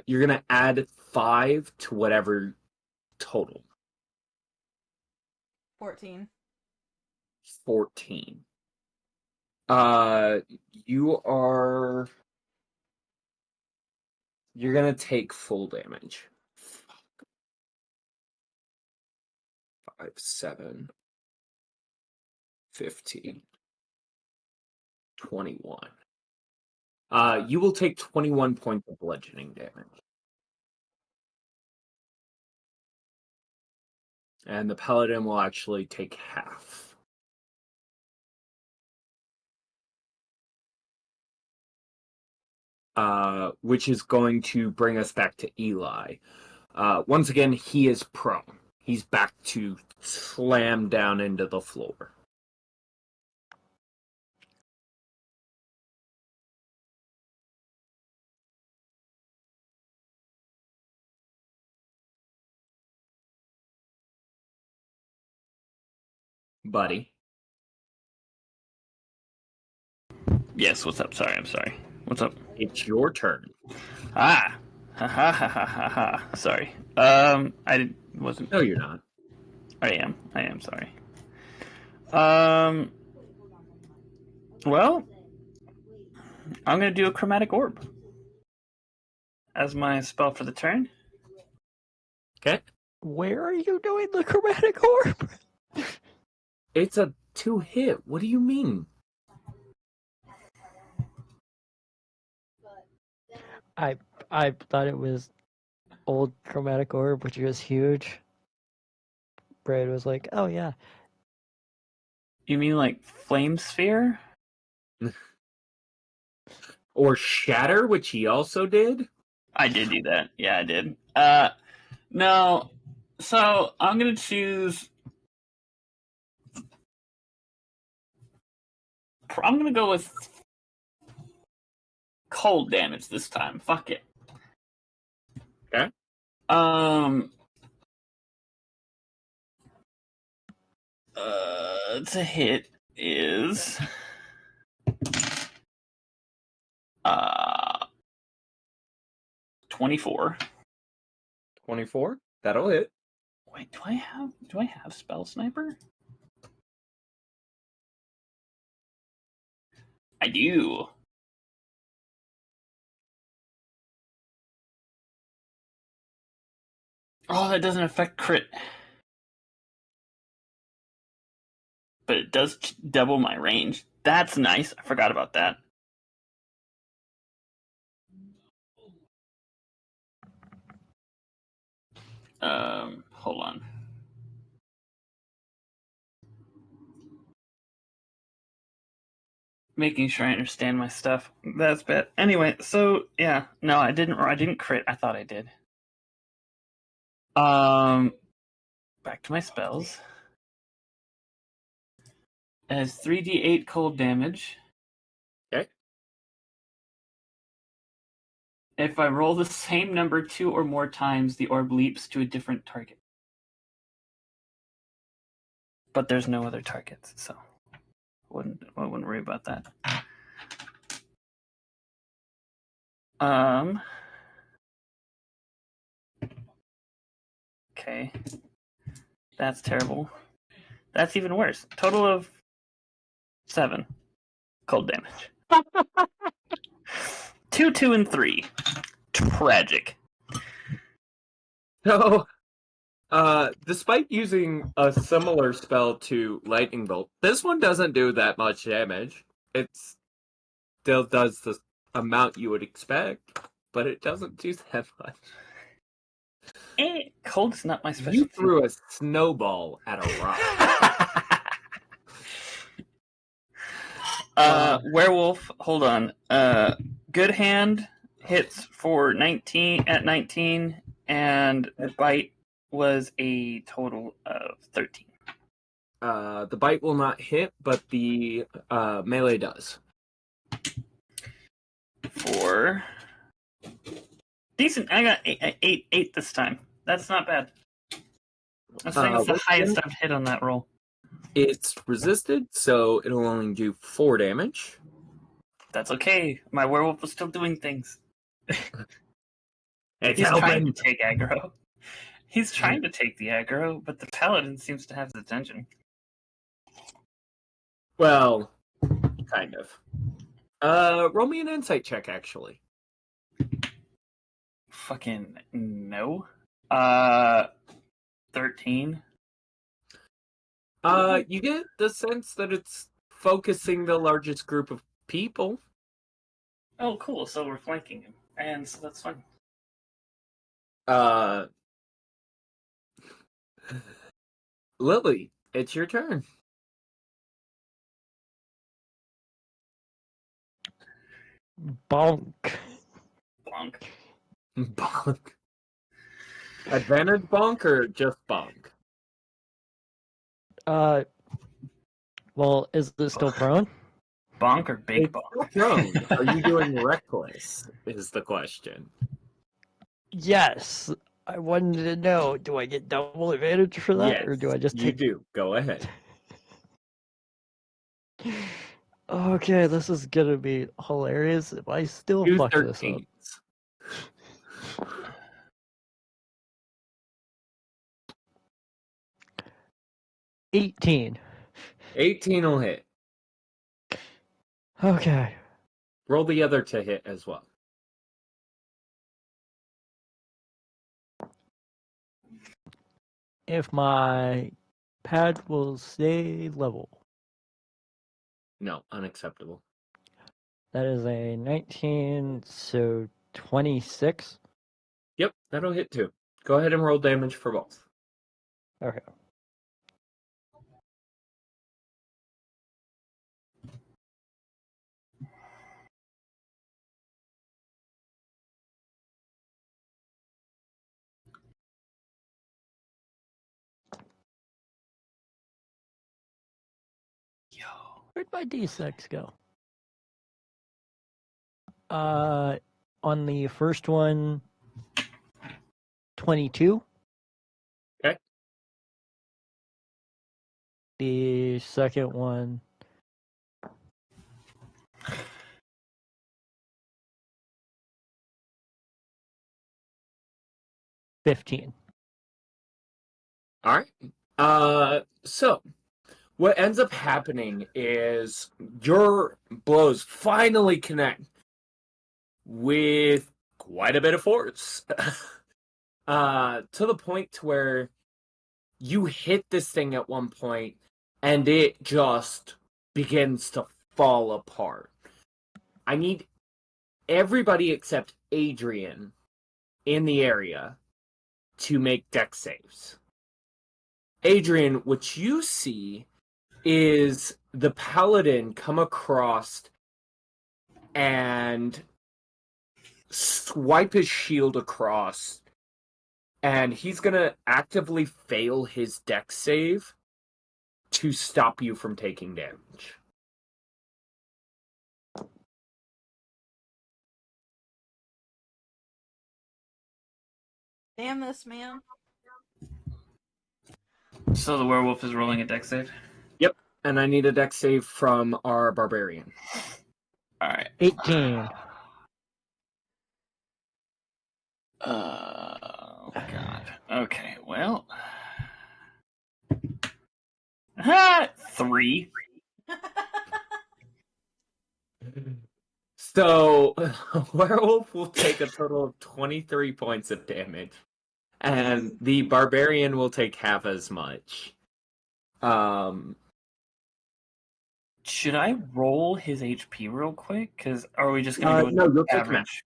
C: You're gonna add 5 to whatever total.
A: 14.
C: 14. You're gonna take full damage. 5, 7, 15, 21. You will take 21 points of bludgeoning damage. And the paladin will actually take half. Which is going to bring us back to Eli. Once again, he is prone. He's back to slam down into the floor. Buddy.
F: Yes, what's up? Sorry, I'm sorry. What's up?
C: It's your turn.
F: Ah! Ha ha ha ha ha ha. Sorry. Wasn't.
C: No, you're not.
F: I am sorry. Well, I'm gonna do a chromatic orb as my spell for the turn.
C: Okay.
E: Where are you doing the chromatic orb?
C: It's a 2-hit. What do you mean?
E: I thought it was old chromatic orb, which was huge. Brad was like, "Oh yeah."
F: You mean like flame sphere?
C: Or shatter, which he also did?
F: I did do that. Yeah, I did. No. So I'm gonna choose. I'm gonna go with cold damage this time. Fuck it.
C: Okay.
F: To hit is 24.
C: 24. That'll hit.
F: Wait, do I have spell sniper? I do. Oh, that doesn't affect crit. But it does double my range. That's nice. I forgot about that. Hold on. Making sure I understand my stuff. That's bad. Anyway, so yeah, no, I didn't crit. I thought I did. Back to my spells. It has 3d8 cold damage.
C: Okay.
F: If I roll the same number 2 or more times, the orb leaps to a different target. But there's no other targets, so I wouldn't worry about that. Okay. That's terrible. That's even worse. Total of 7 cold damage. 2, 2, and 3. Tragic.
C: So, despite using a similar spell to Lightning Bolt, this one doesn't do that much damage. It still does the amount you would expect, but it doesn't do that much.
F: Cold's not my
C: You
F: specialty.
C: threw a snowball at a rock.
F: Werewolf, hold on. Good hand hits for 19 at 19, and the bite was a total of 13.
C: The bite will not hit, but the melee does.
F: For decent, I got eight this time. That's not bad. I think it's the
C: once
F: highest
C: again,
F: I've hit on that roll.
C: It's resisted, so it'll only do 4 damage.
F: That's okay. My werewolf was still doing things.
C: It's
F: He's trying
C: helping.
F: to take aggro. He's trying to take the aggro, but the paladin seems to have his attention.
C: Well, kind of. Roll me an insight check, actually.
F: Fucking no. 13.
C: You get the sense that it's focusing the largest group of people.
F: Oh, cool. So we're flanking him, and so that's fine.
C: Lily, it's your turn.
E: Bonk.
F: Bonk.
C: Bonk. Advantage bonk or just bonk?
E: Well, is it still prone?
F: Bonk or big
C: It's
F: bonk?
C: prone. Are you doing reckless? Is the question.
E: Yes. I wanted to know, do I get double advantage for that, or do I just
C: you
E: take...
C: do. Go ahead.
E: Okay, this is gonna be hilarious if I still
C: Do
E: fuck this up.
C: 13s.
E: $18.
C: 18 will hit.
E: Okay.
C: Roll the other to hit as well.
E: If my pad will stay level.
C: No, unacceptable.
E: That is a 19, so 26.
C: Yep, that'll hit too. Go ahead and roll damage for both.
E: Okay.
F: Yo.
E: Where'd my D6 go? On the first one, 22.
C: Okay.
E: The second one, 15.
C: All right. So what ends up happening is your blows finally connect with quite a bit of force. To the point to where you hit this thing at one point and it just begins to fall apart. I need everybody except Adrian in the area to make dex saves. Adrian, what you see is the paladin come across and swipe his shield across, and he's gonna actively fail his dex save to stop you from taking damage.
A: Damn this man.
F: So the werewolf is rolling a dex save?
C: Yep, and I need a dex save from our barbarian.
F: Alright.
E: 18.
F: Oh, God. Okay, well. 3.
C: So, werewolf will take a total of 23 points of damage, and the barbarian will take half as much.
F: Should I roll his HP real quick? Because are we just going to go with
C: no, you'll take
F: average?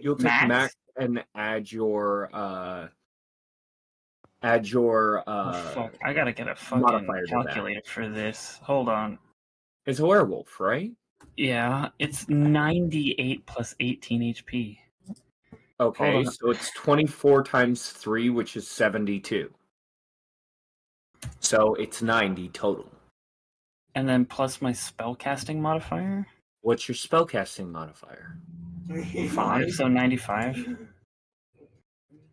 C: You'll take max and add your add your
F: Oh fuck! I gotta get a fucking
C: modifier to that.
F: calculator for this. Hold on.
C: It's a werewolf, right?
F: Yeah, it's 98 plus 18 HP.
C: Okay,
F: Hold on.
C: so it's 24 times 3, which is 72. So it's 90 total.
F: And then plus my spellcasting modifier?
C: What's your spellcasting modifier?
F: 5, so 95.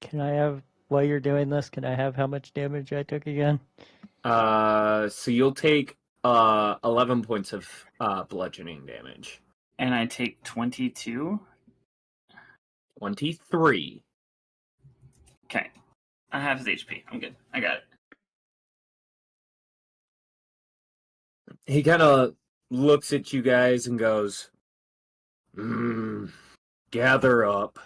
E: Can I have, while you're doing this, can I have how much damage I took again?
C: So you'll take 11 points of bludgeoning damage.
F: And I take 22.
C: 23.
F: Okay. I have his HP. I'm good. I got it.
C: He kind of looks at you guys and goes, gather up.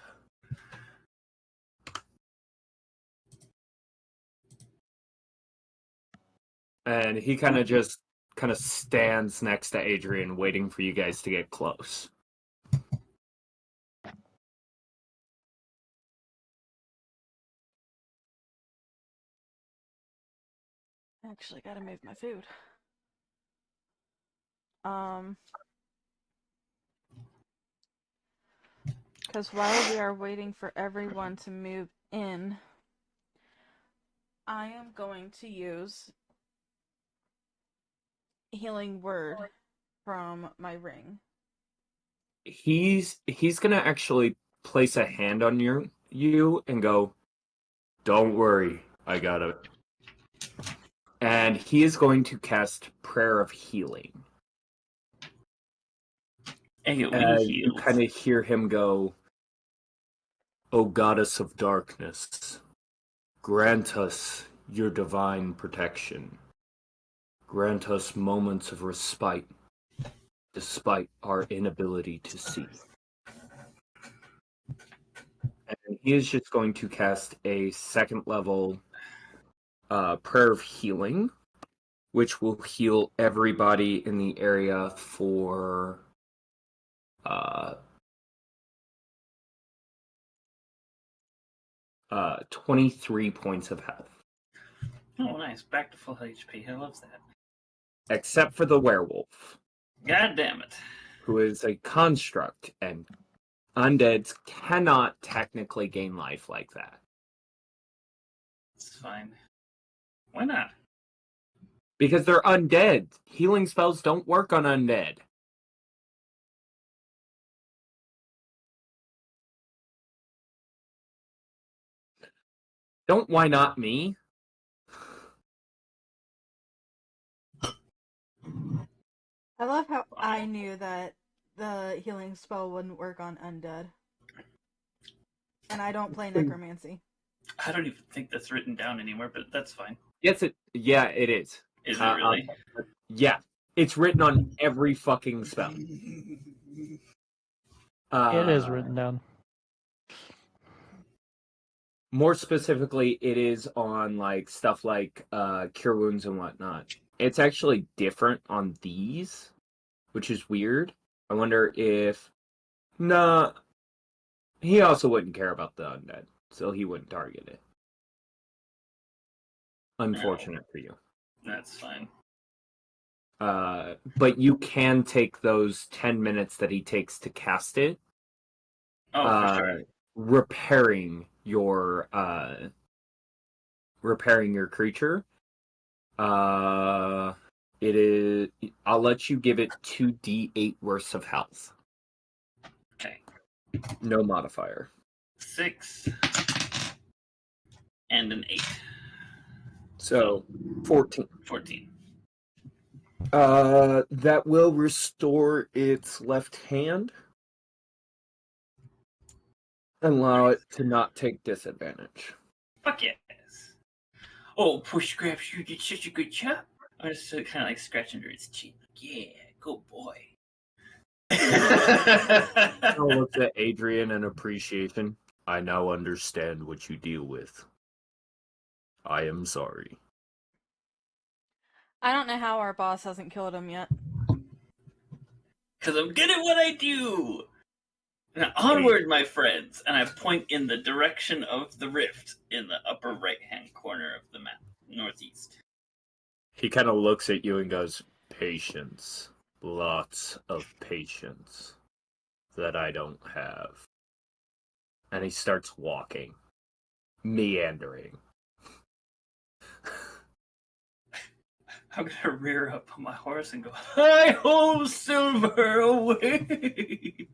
C: And he kind of stands next to Adrian, waiting for you guys to get close.
A: Actually, gotta move my food. Because while we are waiting for everyone to move in, I am going to use Healing Word from my ring.
C: He's gonna actually place a hand on you and go, "Don't worry, I got it." And he is going to cast Prayer of Healing.
F: Hey,
C: You kind of hear him go, "O Goddess of Darkness, grant us your divine protection. Grant us moments of respite, despite our inability to see." And he is just going to cast a second level Prayer of Healing, which will heal everybody in the area for 23 points of health.
F: Oh, nice. Back to full HP. I love that.
C: Except for the werewolf.
F: God damn it.
C: Who is a construct, and undeads cannot technically gain life like that.
F: It's fine. Why not?
C: Because they're undead. Healing spells don't work on undead. Don't why not me?
A: I love how I knew that the healing spell wouldn't work on undead. And I don't play necromancy.
F: I don't even think that's written down anywhere, but that's fine.
C: Yes, it is.
F: Is it really?
C: Yeah. It's written on every fucking spell.
E: It is written down.
C: More specifically, it is on like stuff like cure wounds and whatnot. It's actually different on these, which is weird. I wonder if... Nah. He also wouldn't care about the undead, so he wouldn't target it. Unfortunate for you.
F: That's fine.
C: But you can take those 10 minutes that he takes to cast it.
F: Oh, for sure.
C: Repairing your creature. It is. I'll let you give it 2d8 worth of health.
F: Okay.
C: No modifier.
F: 6 and an 8.
C: So 14.
F: 14.
C: That will restore its left hand. And allow it to not take disadvantage.
F: Fuck yes. Oh, push grabs, you did such a good job. I was kind of like scratching under its cheek. Yeah, good boy.
C: I'll look at Adrian in appreciation. I now understand what you deal with. I am sorry.
A: I don't know how our boss hasn't killed him yet.
F: Because I'm good at what I do.
D: Now, onward, my friends! And I point in the direction of the rift in the upper right-hand corner of the map, northeast.
G: He kind of looks at you and goes, patience. Lots of patience. That I don't have. And he starts walking. Meandering.
D: I'm gonna rear up on my horse and go, "Hi ho, Silver, away!"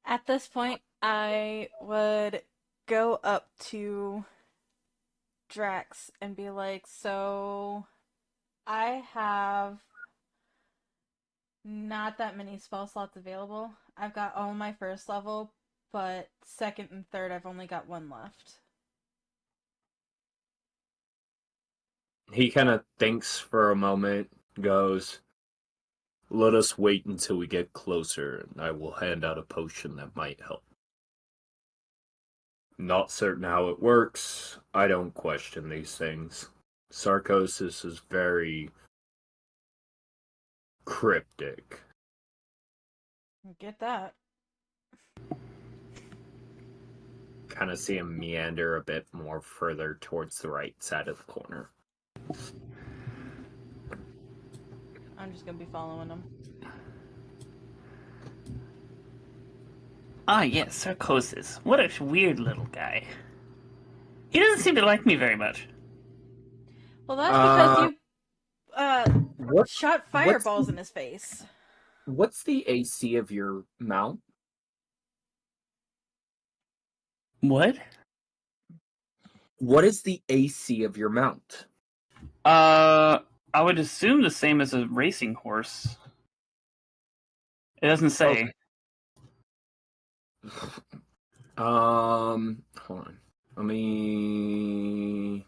A: At this point, I would go up to Drax and be like, so I have not that many spell slots available. I've got all my first level, but second and third, I've only got one left.
G: He kind of thinks for a moment, goes, let us wait until we get closer, and I will hand out a potion that might help. Not certain how it works. I don't question these things. Sarcosis is very cryptic.
A: Get that.
G: Kind of see him meander a bit more further towards the right side of the corner.
A: I'm just gonna be following him.
F: Ah, yes, Sarcosis. What a weird little guy. He doesn't seem to like me very much.
A: Well, that's because you
G: What?
A: shot fireballs in his face.
G: What's the AC of your mount?
F: What?
G: What is the AC of your mount?
F: I would assume the same as a racing horse. It doesn't say.
G: Okay. Hold on. Let me...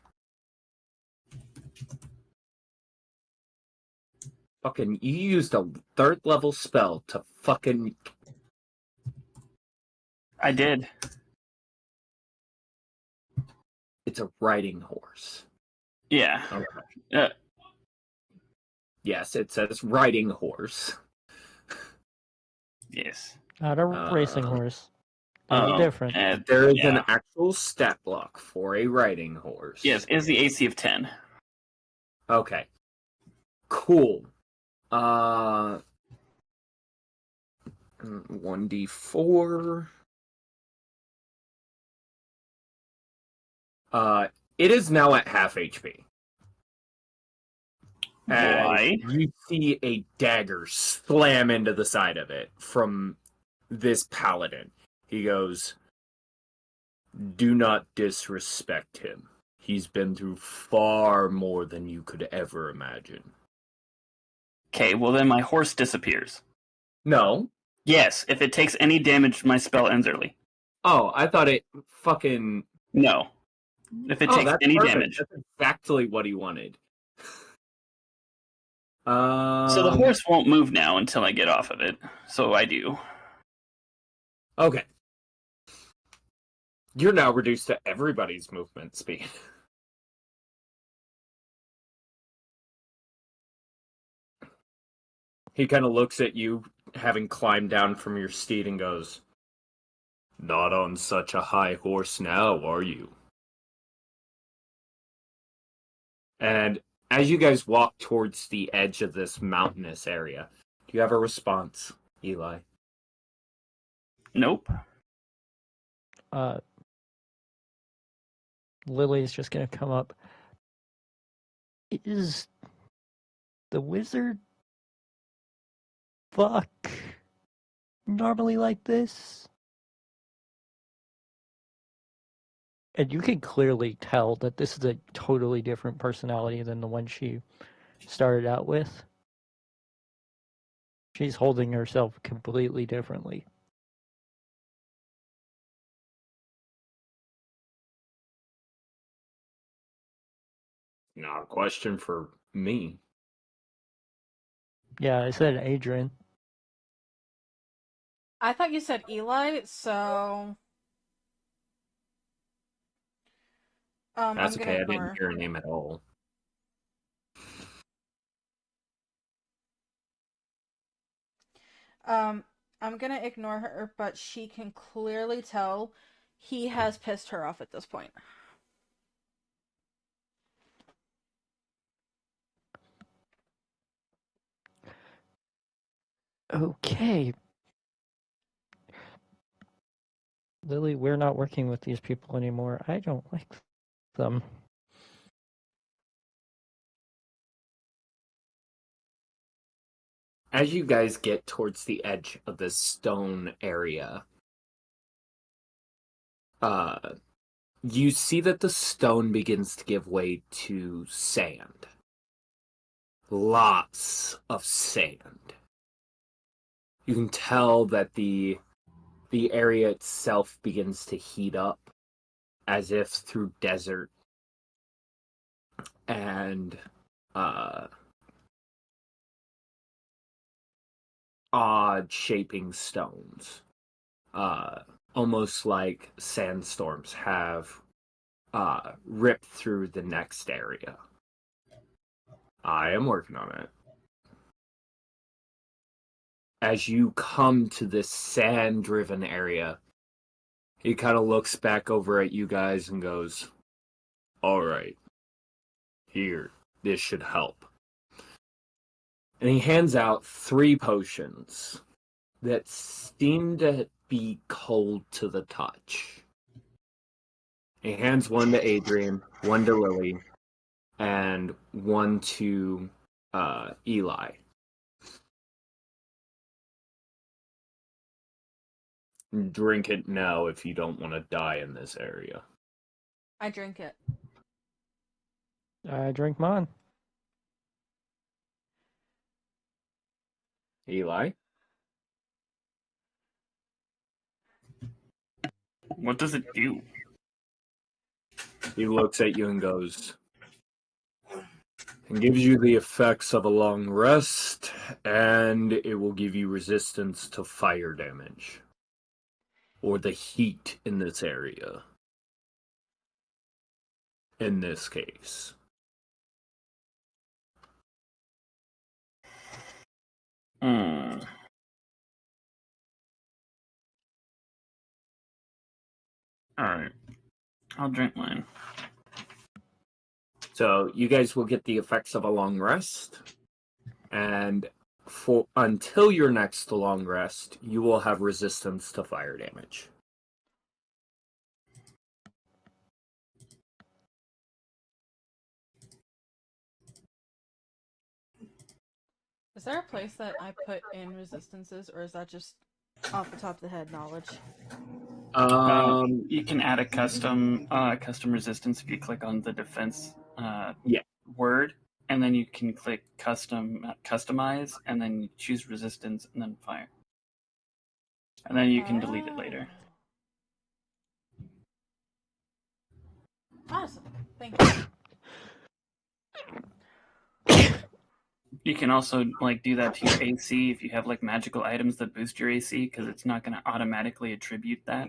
G: Fucking, you used a third level spell to fucking...
F: I did.
G: It's a riding horse.
F: Yeah.
G: Okay. Yes, it says riding horse.
F: Yes.
E: Not a racing horse. There's
F: Oh,
E: a difference.
G: There is
F: yeah.
G: an actual stat block for a riding horse.
F: Yes, it is the AC of 10.
G: Okay. Cool. 1d4. It is now at half HP.
F: Why?
G: You see a dagger slam into the side of it from this paladin. He goes, do not disrespect him. He's been through far more than you could ever imagine.
F: Okay, well then my horse disappears.
G: No.
F: Yes, if it takes any damage, my spell ends early.
G: Oh, I thought it fucking...
F: No. If it takes
G: that's
F: any
G: perfect.
F: damage.
G: That's exactly what he wanted.
F: So the horse won't move now until I get off of it. So I do.
G: Okay. You're now reduced to everybody's movement speed. He kind of looks at you, having climbed down from your steed, and goes, not on such a high horse now, are you? And as you guys walk towards the edge of this mountainous area, do you have a response, Eli?
F: Nope.
E: Lily's just gonna come up. Is the wizard fuck normally like this? And you can clearly tell that this is a totally different personality than the one she started out with. She's holding herself completely differently.
G: Not a question for me.
E: Yeah, I said Adrian.
A: I thought you said Eli, so
G: That's
A: I'm gonna
G: okay. I
A: ignore
G: didn't hear her name at all.
A: I'm gonna ignore her, but she can clearly tell he has pissed her off at this point.
E: Okay. Lily, we're not working with these people anymore. I don't like them.
G: As you guys get towards the edge of this stone area, you see that the stone begins to give way to sand. Lots of sand. You can tell that the area itself begins to heat up as if through desert and odd shaping stones. Almost like sandstorms have ripped through the next area. I am working on it. As you come to this sand-driven area, he kind of looks back over at you guys and goes, "All right, here, this should help." And he hands out 3 potions that seem to be cold to the touch. He hands one to Adrian, one to Lily, and one to Eli. Drink it now if you don't want to die in this area.
A: I drink it.
E: I drink mine.
G: Eli?
F: What does it do?
G: He looks at you and goes, and gives you the effects of a long rest, and it will give you resistance to fire damage. Or the heat in this area. In this case.
F: Alright. I'll drink mine.
G: So you guys will get the effects of a long rest, and for until your next long rest, you will have resistance to fire damage.
A: Is there a place that I put in resistances, or is that just off the top of the head knowledge?
F: You can add a custom resistance if you click on the defense
G: Yeah.
F: word, and then you can click customize, and then you choose resistance, and then fire, and then you can delete it later.
A: Awesome. Thank you.
F: You can also do that to your AC if you have magical items that boost your AC, because it's not going to automatically attribute that.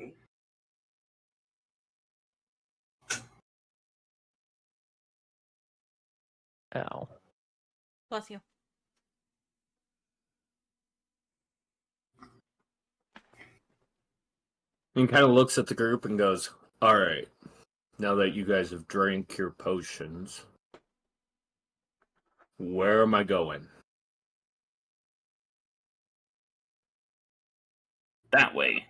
E: Ow.
A: Bless you.
G: He kind of looks at the group and goes, "All right, now that you guys have drank your potions, where am I going?"
F: That way.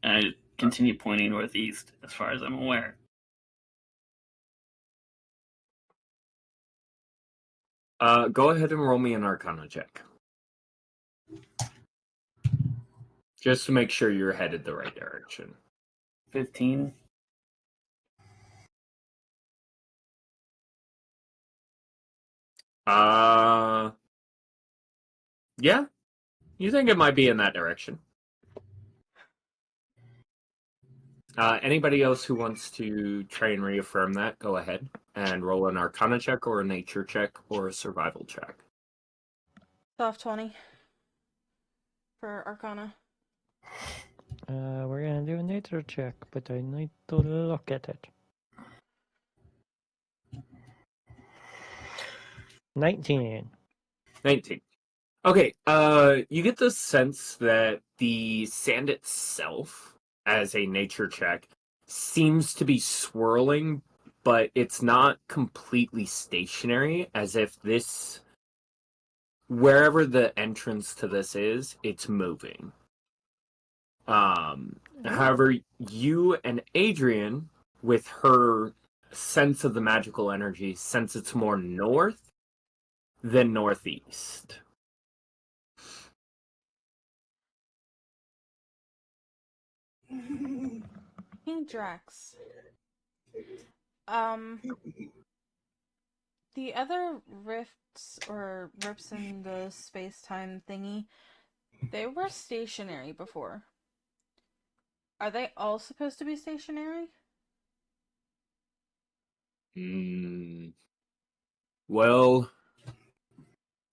F: And I continue pointing northeast, as far as I'm aware.
G: Go ahead and roll me an Arcana check. Just to make sure you're headed the right direction.
F: 15.
G: Yeah. You think it might be in that direction. Anybody else who wants to try and reaffirm that, go ahead and roll an Arcana check or a Nature check or a Survival check.
A: Soft 20 for Arcana.
E: We're gonna do a nature check, but I need to look at it. 19.
G: 19. Okay, you get the sense that the sand itself, as a nature check, seems to be swirling, but it's not completely stationary, as if this, wherever the entrance to this is, it's moving. However, you and Adrian, with her sense of the magical energy, sense it's more north than northeast.
A: Hey, Drax. The other rifts or rips in the space-time thingy, they were stationary before. Are they all supposed to be stationary?
G: Well,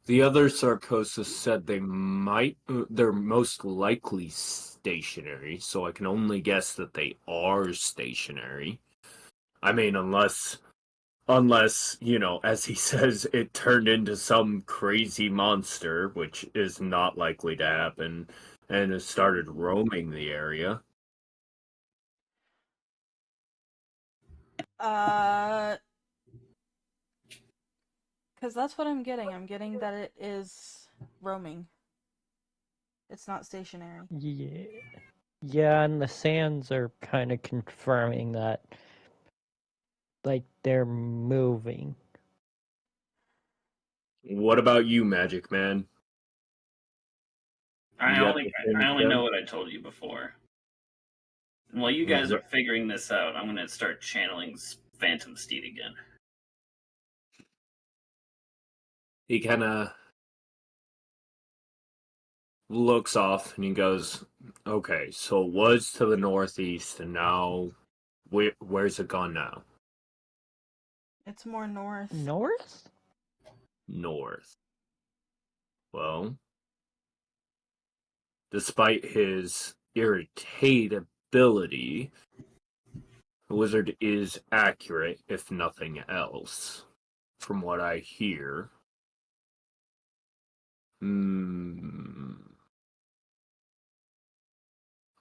G: the other Sarcosis said they're most likely stationary, so I can only guess that they are stationary. I mean, unless, you know, as he says, it turned into some crazy monster, which is not likely to happen, and has started roaming the area.
A: Because that's what I'm getting. I'm getting that it is roaming. It's not stationary.
E: Yeah, and the sands are kind of confirming that, like, they're moving.
G: What about you, Magic Man?
D: I
G: You got
D: only
G: the same
D: know
G: thing?
D: what I told you before. And while you guys are figuring this out, I'm gonna start channeling Phantom Steed again.
G: He kind of looks off and he goes, okay, so it was to the northeast, and now where's it gone now?
A: It's more north.
E: North?
G: North. Well, despite his irritability, the wizard is accurate, if nothing else, from what I hear.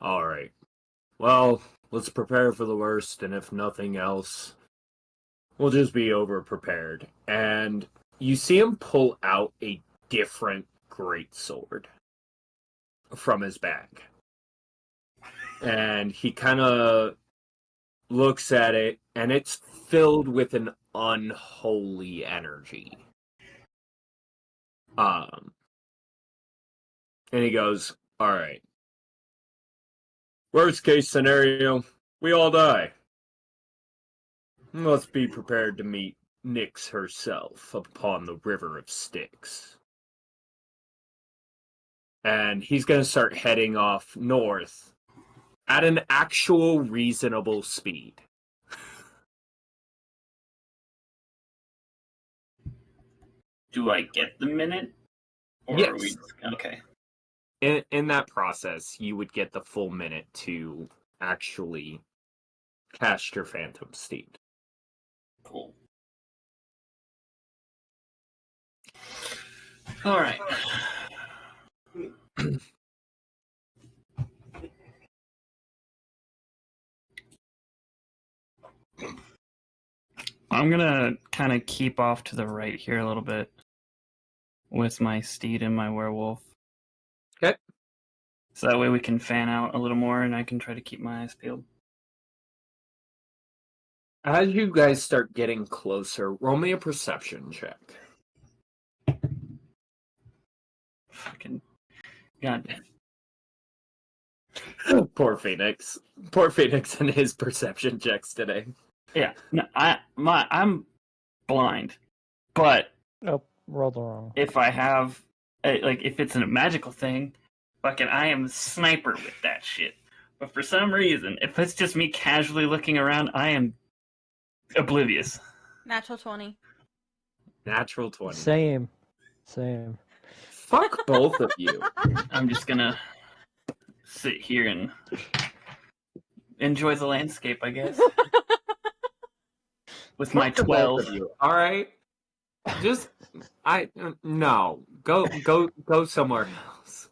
G: Alright. Well, let's prepare for the worst, and if nothing else, we'll just be over-prepared. And you see him pull out a different greatsword from his bag. And he kind of looks at it, and it's filled with an unholy energy. And he goes, alright. Worst case scenario, we all die. Let's be prepared to meet Nyx herself upon the River of Styx. And he's going to start heading off north at an actual reasonable speed.
D: Do I get the minute? Or
G: Yes.
D: Are we... Okay.
G: In that process, you would get the full minute to actually cast your Phantom Steed.
D: Cool. All right.
F: I'm gonna kind of keep off to the right here a little bit with my steed and my werewolf.
G: Okay.
F: So that way we can fan out a little more and I can try to keep my eyes peeled.
G: As you guys start getting closer, roll me a perception check.
F: Fucking goddamn.
G: Poor Phoenix. Poor Phoenix and his perception checks today.
F: Yeah, no, I'm blind, but
E: Oh, rolled wrong.
F: if I have, like, if it's a magical thing, fucking, I am the sniper with that shit. But for some reason, if it's just me casually looking around, I am oblivious.
A: Natural 20.
G: Natural 20.
E: Same.
G: Fuck both of you.
F: I'm just gonna sit here and enjoy the landscape, I guess. With my
G: Fuck the both
F: 12.
G: of you. All right. Just no. Go somewhere else.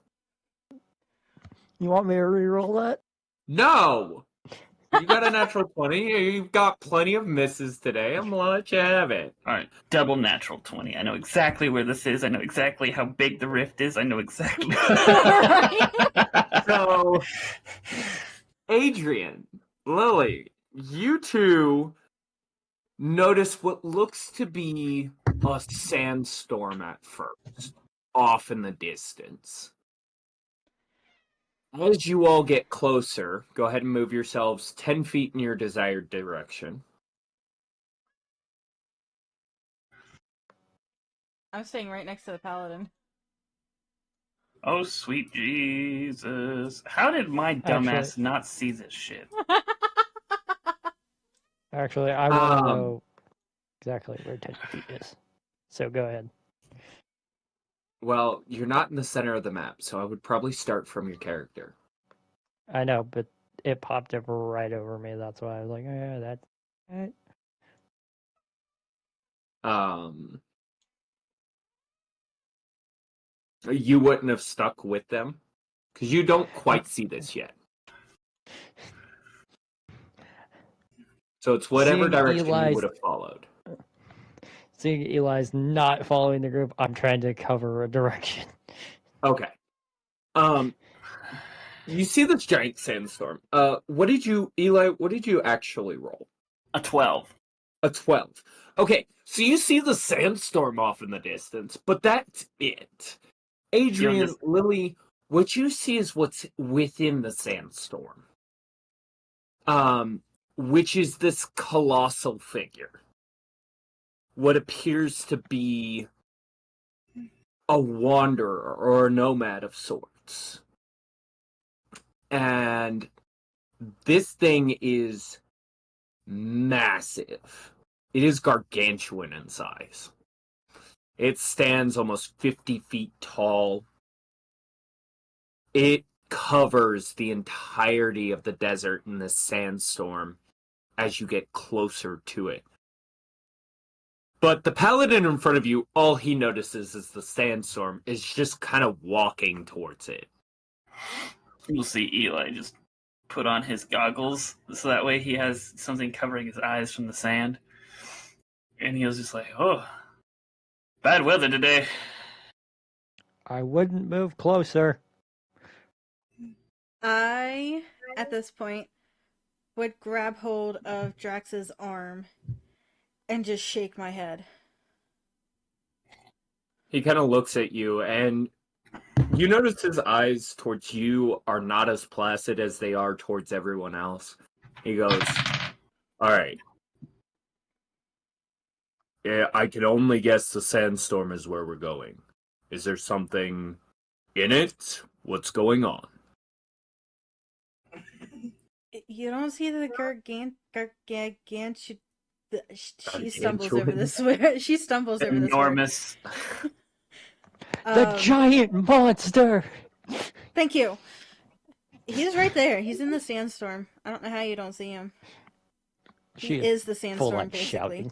E: You want me to re-roll that?
G: No. You got a natural 20. You've got plenty of misses today. I'm gonna let you have it.
F: Alright, double natural 20. I know exactly where this is. I know exactly how big the rift is. I know exactly.
G: So, Adrian, Lily, you two notice what looks to be a sandstorm at first, off in the distance. As you all get closer, go ahead and move yourselves 10 feet in your desired direction.
A: I'm staying right next to the paladin.
F: Oh, sweet Jesus. How did my dumbass
E: Actually-
F: not see this shit?
E: Actually, I want to
G: Um,
E: know exactly where 10 feet is. So go ahead.
G: Well, you're not in the center of the map, so I would probably start from your character.
E: I know, but it popped up right over me. That's why I was like, oh, yeah, that's right.
G: You wouldn't have stuck with them because you don't quite see this yet. So it's whatever
E: Seeing
G: direction you
E: Eli's-
G: would have followed.
E: Seeing Eli's not following the group, I'm trying to cover a direction.
G: Okay. You see this giant sandstorm. What did you, Eli? What did you actually roll?
F: A 12.
G: A 12. Okay, so you see the sandstorm off in the distance, but that's it. Adrian,
F: just-
G: Lily, what you see is what's within the sandstorm. Which is this colossal figure. What appears to be a wanderer or a nomad of sorts. And this thing is massive. It is gargantuan in size. It stands almost 50 feet tall. It covers the entirety of the desert in this sandstorm as you get closer to it. But the paladin in front of you, all he notices is the sandstorm is just kind of walking towards it.
F: You'll see Eli just put on his goggles so that way he has something covering his eyes from the sand. And he was just like, oh, bad weather today.
E: I wouldn't move closer.
A: I, at this point, would grab hold of Drax's arm and just shake my head.
G: He kind of looks at you, and you notice his eyes towards you are not as placid as they are towards everyone else. He goes, all right. Yeah, I can only guess the sandstorm is where we're going. Is there something in it? What's going on?
A: You don't see the she stumbles
G: Gargantuan?
A: over this. She stumbles over this.
F: Enormous.
E: The giant monster!
A: Thank you. He's right there. He's in the sandstorm. I don't know how you don't see him.
E: She
A: He is the
E: full
A: sandstorm,
E: on
A: basically.
E: shouting.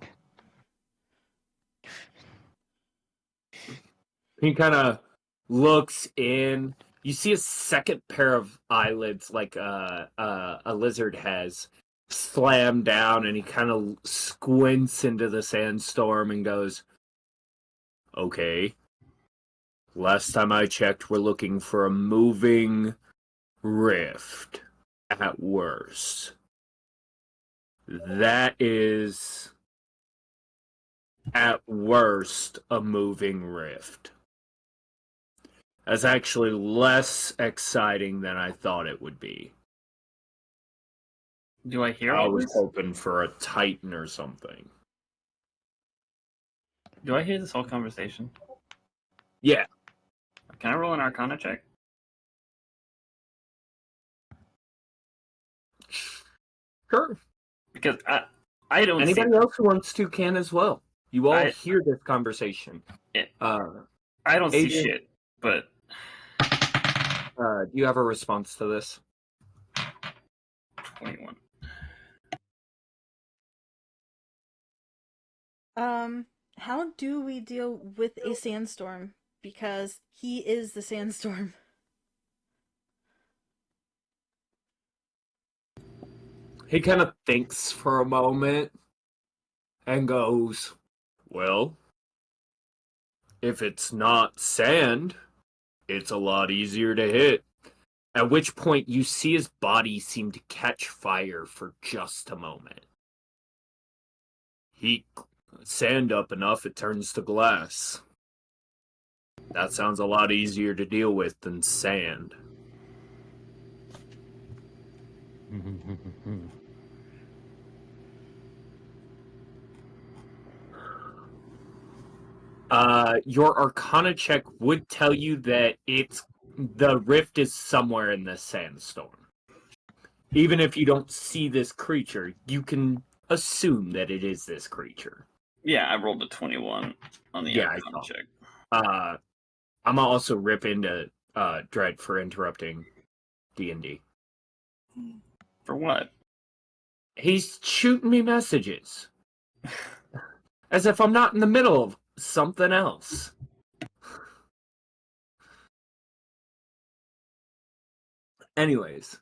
G: He kind of looks in. You see a second pair of eyelids, like a lizard has, slam down, and he kind of squints into the sandstorm and goes, "Okay. Last time I checked, we're looking for a moving rift at worst. That is, at worst, a moving rift. That's actually less exciting than I thought it would be.
F: Do I hear
G: I
F: all
G: was
F: this?
G: hoping for a Titan or something."
F: Do I hear this whole conversation?
G: Yeah.
F: Can I roll an Arcana check?
G: Sure.
F: Because I don't see.
G: Anybody else who wants to can as well. You all
F: I-
G: hear this conversation.
F: Yeah.
G: Uh,
F: I don't see
G: Adrian-
F: shit. But
G: do you have a response to this?
F: 21.
A: How do we deal with a sandstorm? Because he is the sandstorm.
G: He kind of thinks for a moment and goes, well, if it's not sand, it's a lot easier to hit. At which point you see his body seem to catch fire for just a moment. Heat sand up enough, it turns to glass. That sounds a lot easier to deal with than sand. Your Arcana check would tell you that the rift is somewhere in the sandstorm. Even if you don't see this creature, you can assume that it is this creature.
F: Yeah, I rolled a 21 on the
G: Yeah, I
F: Arcana
G: saw.
F: check.
G: I'm gonna also rip into Dread for interrupting D&D.
F: For what?
G: He's shooting me messages. As if I'm not in the middle of something else. Anyways.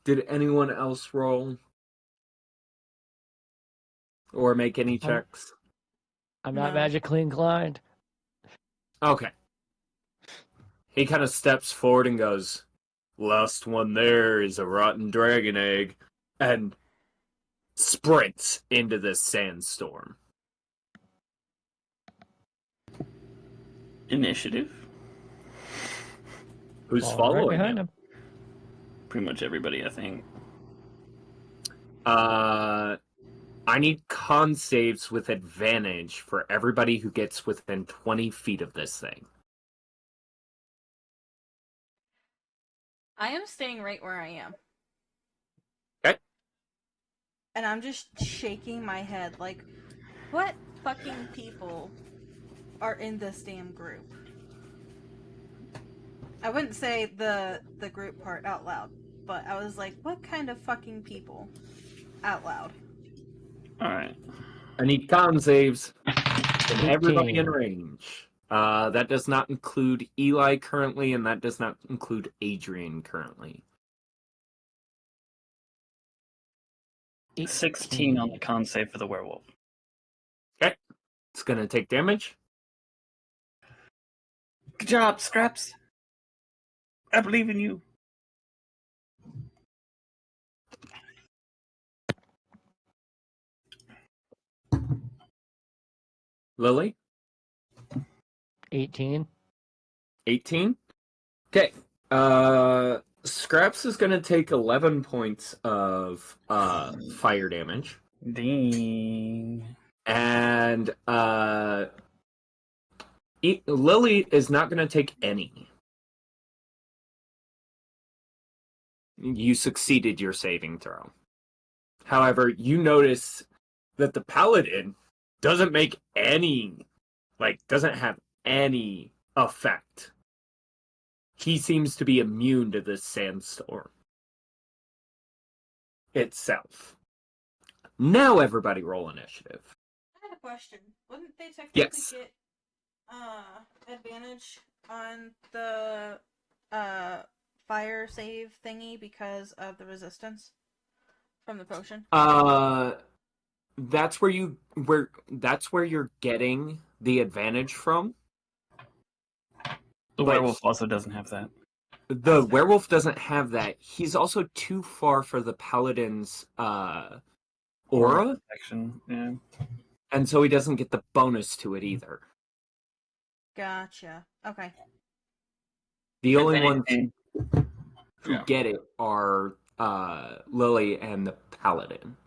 G: Did anyone else roll? Or make any checks?
E: I'm not
A: No.
E: magically inclined.
G: Okay. He kind of steps forward and goes, last one there is a rotten dragon egg, and sprints into this sandstorm.
F: Initiative?
G: Who's
E: Falling
G: following
E: right behind
G: him?
F: Pretty much everybody, I think.
G: I need con saves with advantage for everybody who gets within 20 feet of this thing.
A: I am staying right where I am.
G: Okay.
A: And I'm just shaking my head like, what fucking people are in this damn group? I wouldn't say the group part out loud, but I was like, what kind of fucking people out loud?
F: Alright.
G: I need con saves from everybody
E: 18.
G: in range. That does not include Eli currently, and that does not include Adrian currently.
F: 16 on the con save for the werewolf.
G: Okay. It's gonna take damage.
F: Good job, Scraps. I believe in you.
G: Lily?
E: 18.
G: 18? Okay. Scraps is gonna take 11 points of fire damage.
F: Ding.
G: And Lily is not gonna take any. You succeeded your saving throw. However, you notice that the paladin doesn't make any, doesn't have any effect. He seems to be immune to this sandstorm itself. Now everybody roll initiative.
A: I had a question. Wouldn't they technically
G: Yes.
A: get advantage on the fire save thingy because of the resistance from the potion?
G: That's where you're getting the advantage from.
F: The
G: But-
F: werewolf also doesn't have that.
G: The werewolf doesn't have that. He's also too far for the paladin's aura,
F: Protection, yeah.
G: and so he doesn't get the bonus to it either.
A: Gotcha. Okay.
G: The
F: If
G: only ones
F: anything-
G: who
F: Yeah.
G: get it are Lily and the paladin.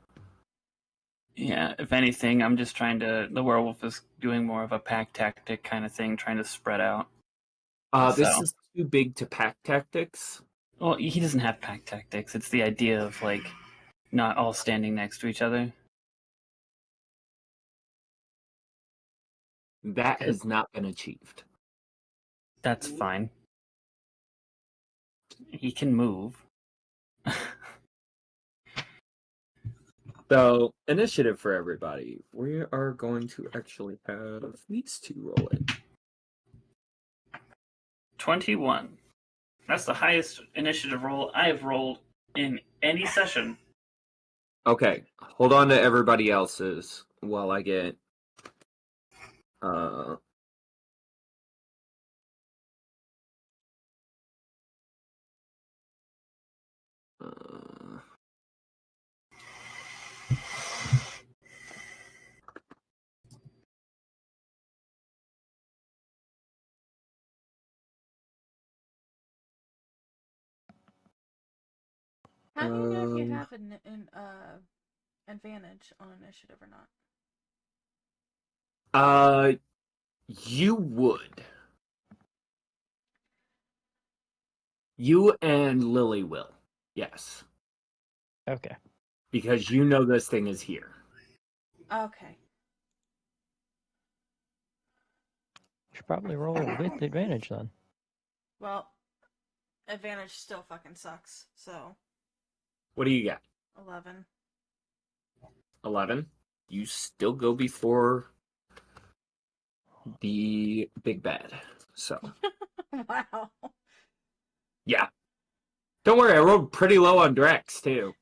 F: Yeah, if anything, I'm just trying to. The werewolf is doing more of a pack tactic kind of thing, trying to spread out.
G: This
F: So-
G: is too big to pack tactics.
F: Well, he doesn't have pack tactics. It's the idea of, like, not all standing next to each other.
G: That has not been achieved.
F: That's fine. He can move.
G: So, initiative for everybody. We are going to actually have these two roll it.
F: 21. That's the highest initiative roll I have rolled in any session.
G: Okay, hold on to everybody else's while I get
A: How do you know if you have an advantage on initiative or not?
G: you would. You and Lily will. Yes.
E: Okay.
G: Because you know this thing is here.
A: Okay.
E: Should probably roll with advantage then.
A: Well, advantage still fucking sucks. So
G: What do you got?
A: 11.
G: 11. You still go before the big bad. So,
A: Wow.
G: yeah. Don't worry, I rolled pretty low on Drex, too.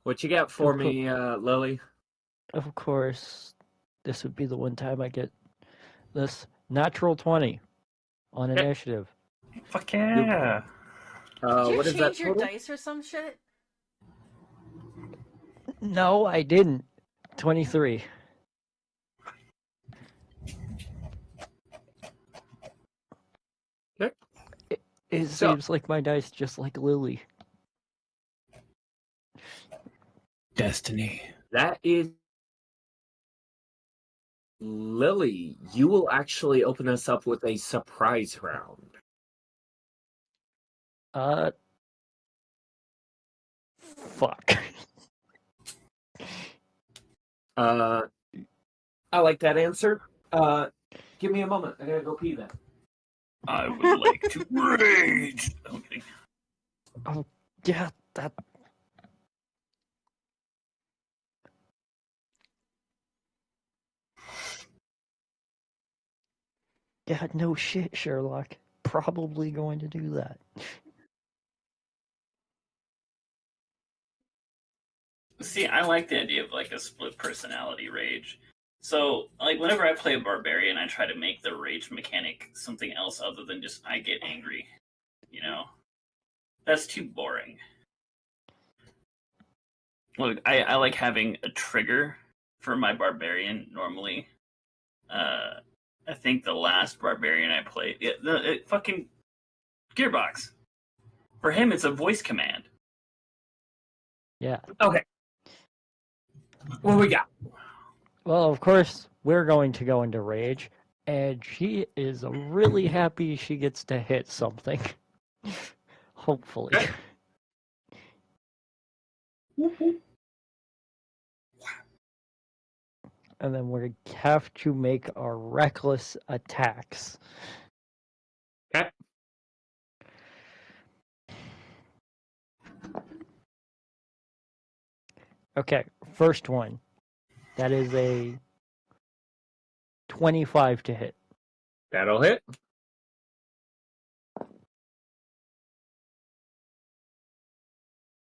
G: What you got for me, Lily?
E: Of course, this would be the one time I get this natural 20 on
G: Okay.
E: initiative.
F: Fuck yeah.
A: Did you
G: What is that
A: change your
G: total?
A: dice or some shit?
E: No, I didn't. 23.
G: Okay.
E: It
G: So-
E: seems like my dice just like Lily.
H: Destiny.
G: That is Lily. You will actually open us up with a surprise round.
E: Fuck.
G: I like that answer. Give me a moment. I gotta go pee then.
F: I would like to rage. Okay.
E: Oh, yeah, that. Yeah, no shit, Sherlock. Probably going to do that.
F: See, I like the idea of like a split personality rage. So, like, whenever I play a barbarian, I try to make the rage mechanic something else other than just I get angry. You know? That's too boring. Look, I like having a trigger for my barbarian normally. I think the last barbarian I played, fucking Gearbox. For him, it's a voice command.
E: Yeah.
G: Okay. What we got?
E: Well, of course, we're going to go into rage, and she is really happy she gets to hit something. Hopefully.
G: Okay.
E: And then we have to make our reckless attacks.
G: Okay.
E: Okay, first one. That is a 25 to hit.
G: That'll hit.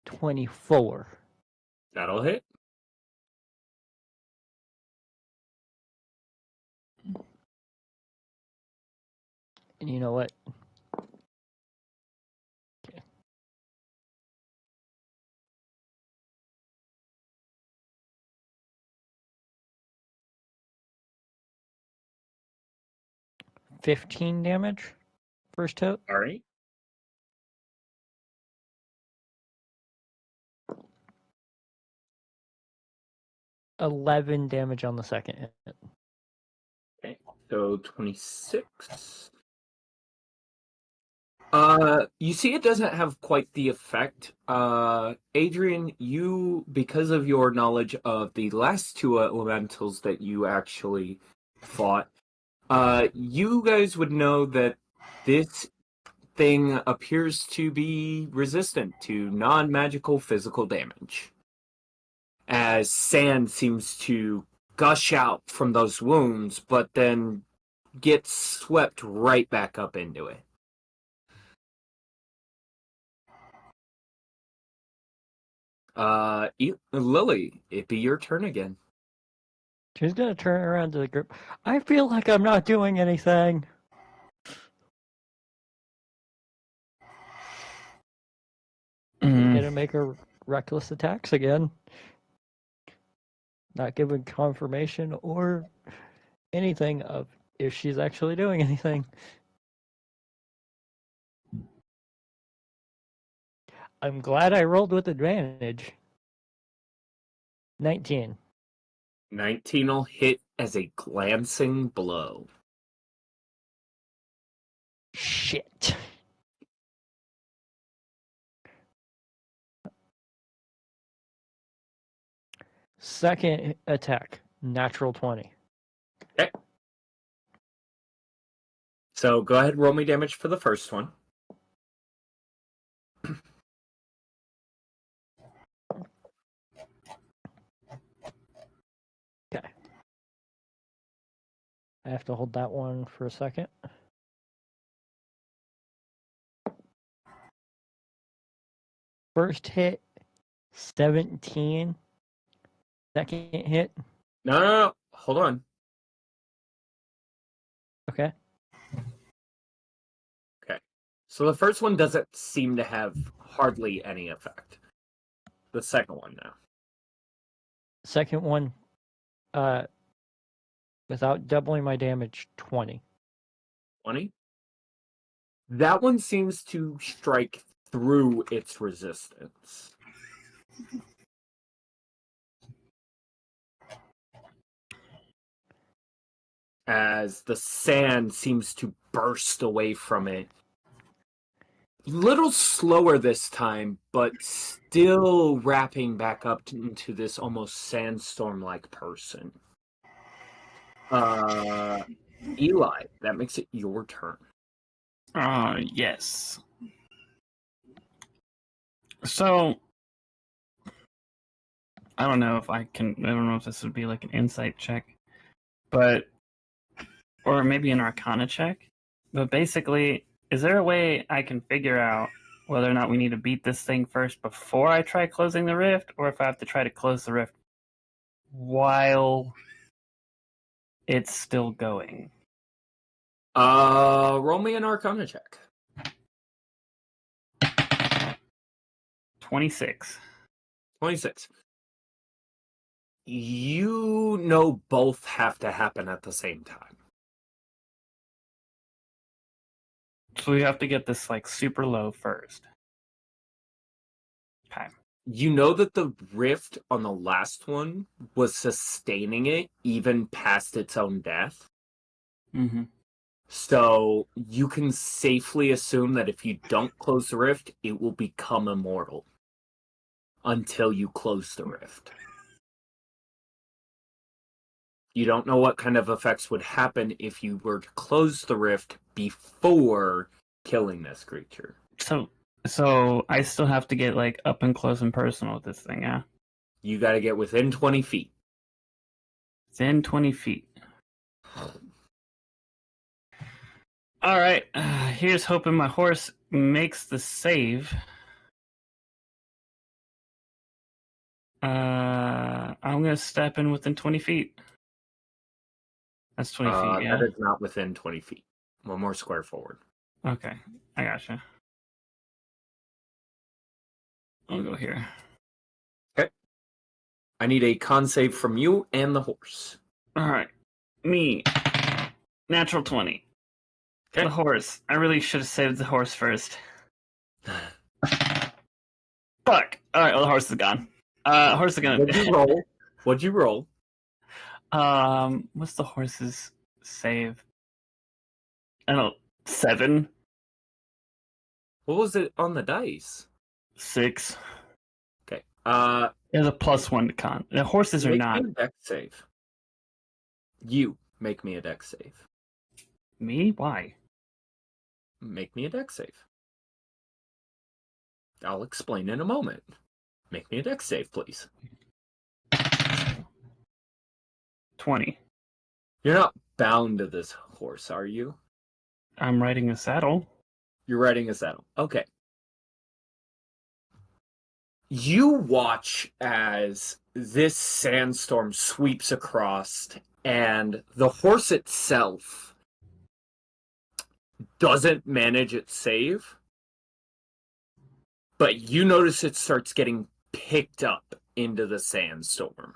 E: $24.
G: That'll hit.
E: And you know what? Okay. $15 damage. First hit.
G: All right.
E: $11 damage on the second hit.
G: Okay. So 26. You see, it doesn't have quite the effect. Adrian, you, because of your knowledge of the last two elementals that you actually fought, you guys would know that this thing appears to be resistant to non-magical physical damage. As sand seems to gush out from those wounds, but then gets swept right back up into it. Lily, it'd be your turn again.
E: She's gonna turn around to the group. I feel like I'm not doing anything. She's gonna make her reckless attacks again. Not giving confirmation or anything of if she's actually doing anything. I'm glad I rolled with advantage. 19.
G: 19 will hit as a glancing blow.
E: Shit. Second attack, natural 20.
G: Okay. So go ahead and roll me damage for the first one.
E: Okay. I have to hold that one for a second. First hit, 17. Second hit.
G: No. Hold on.
E: Okay.
G: Okay. So the first one doesn't seem to have hardly any effect. The second one now.
E: Second one, without doubling my damage, 20.
G: 20? That one seems to strike through its resistance. As the sand seems to burst away from it. Little slower this time, but still wrapping back up into this almost sandstorm-like person. Eli, that makes it your turn.
F: Yes. So, I don't know if this would be like an insight check, but, or maybe an arcana check. But basically, is there a way I can figure out whether or not we need to beat this thing first before I try closing the rift, or if I have to try to close the rift while it's still going?
G: Roll me an arcana check.
F: 26.
G: 26. You know both have to happen at the same time.
F: So we have to get this like super low first. Okay.
G: You know that the rift on the last one was sustaining it even past its own death.
F: Mm-hmm.
G: So you can safely assume that if you don't close the rift, it will become immortal until you close the rift. You don't know what kind of effects would happen if you were to close the rift before killing this creature.
F: So I still have to get like up and close and personal with this thing, yeah?
G: You got to get within 20 feet.
F: Within 20 feet. All right. Here's hoping my horse makes the save. I'm gonna step in within 20 feet. That's 20 feet, yeah?
G: That is not within 20 feet. One more square forward.
F: Okay, I gotcha. I'll go here.
G: Okay. I need a con save from you and the horse.
F: Alright. Me. Natural 20.
G: Okay.
F: The horse. I really should have saved the horse first. Fuck! Alright, well the horse is gone. Horse is gonna...
G: What'd you roll?
F: What's the horse's save? I don't know, 7?
G: What was it on the dice?
F: 6.
G: Okay.
F: There's a +1 to con. The horses are
G: Make
F: not.
G: me a dex save. You make me a dex save.
F: Me? Why?
G: Make me a dex save. I'll explain in a moment. Make me a dex save, please.
F: 20.
G: You're not bound to this horse, are you?
F: I'm riding a saddle.
G: You're riding a saddle. Okay. You watch as this sandstorm sweeps across, and the horse itself doesn't manage its save, but you notice it starts getting picked up into the sandstorm.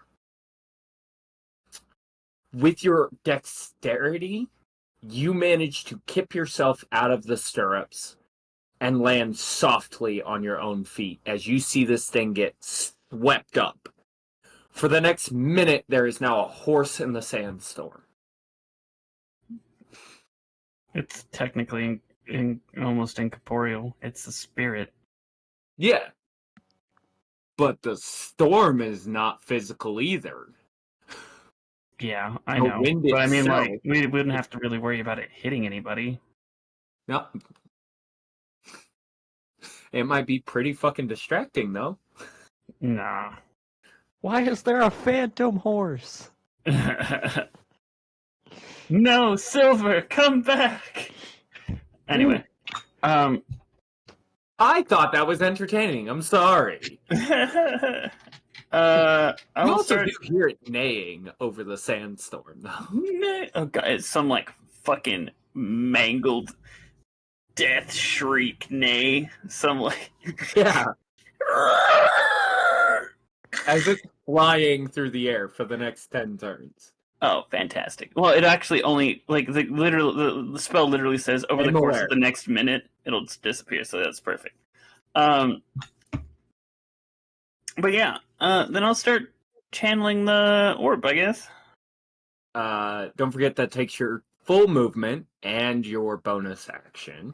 G: With your dexterity, you manage to kip yourself out of the stirrups and land softly on your own feet as you see this thing get swept up. For the next minute, there is now a horse in the sandstorm.
F: It's technically almost incorporeal. It's a spirit.
G: Yeah. But the storm is not physical either.
F: Yeah, I
G: The
F: know.
G: wind
F: But I mean,
G: itself-
F: like, we wouldn't have to really worry about it hitting anybody.
G: No. It might be pretty fucking distracting, though.
F: Nah.
E: Why is there a phantom horse?
F: No, Silver, come back. Anyway,
G: I thought that was entertaining. I'm sorry.
F: I
G: You
F: will
G: also
F: start.
G: do hear it neighing over the sandstorm, though.
F: Oh god, it's some like fucking mangled death shriek neigh. Some like
G: Yeah. As it's flying through the air for the next 10 turns.
F: Oh, fantastic! Well, it actually only like the spell literally says over
G: I'm
F: the course
G: aware.
F: of the next minute it'll just disappear. So that's perfect. But yeah, then I'll start channeling the orb, I guess.
G: Don't forget that takes your full movement and your bonus action,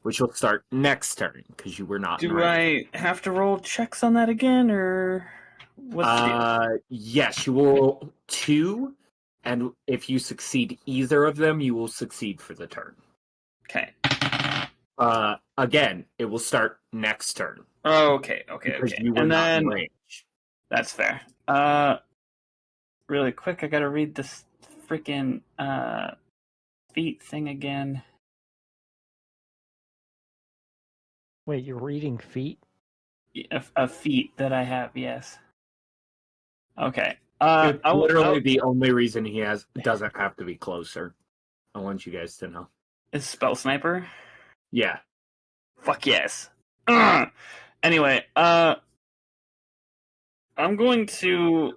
G: which will start next turn because you were not.
F: Do I have to roll checks on that again, or what's the deal?
G: Yes, you will roll 2, and if you succeed either of them, you will succeed for the turn.
F: Okay.
G: Again, it will start next turn.
F: Oh, okay.
G: Because you were
F: And
G: not in
F: then
G: range.
F: that's fair. Really quick, I gotta read this freaking feet thing again.
E: Wait, you're reading feet?
F: A feat that I have, yes. Okay.
G: It's literally the only reason he doesn't have to be closer. I want you guys to know.
F: Is Spell Sniper?
G: Yeah.
F: Fuck yes. Anyway, I'm going to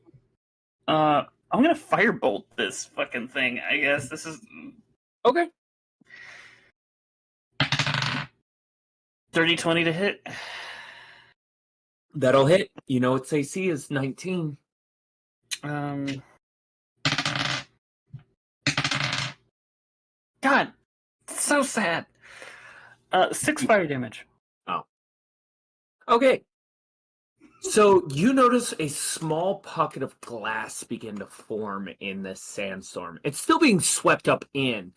F: firebolt this fucking thing. I guess this is
G: Okay.
F: 30-20 to hit.
G: That'll hit. You know its AC is 19.
F: God, so sad. 6 fire damage.
G: Okay. So you notice a small pocket of glass begin to form in this sandstorm. It's still being swept up in,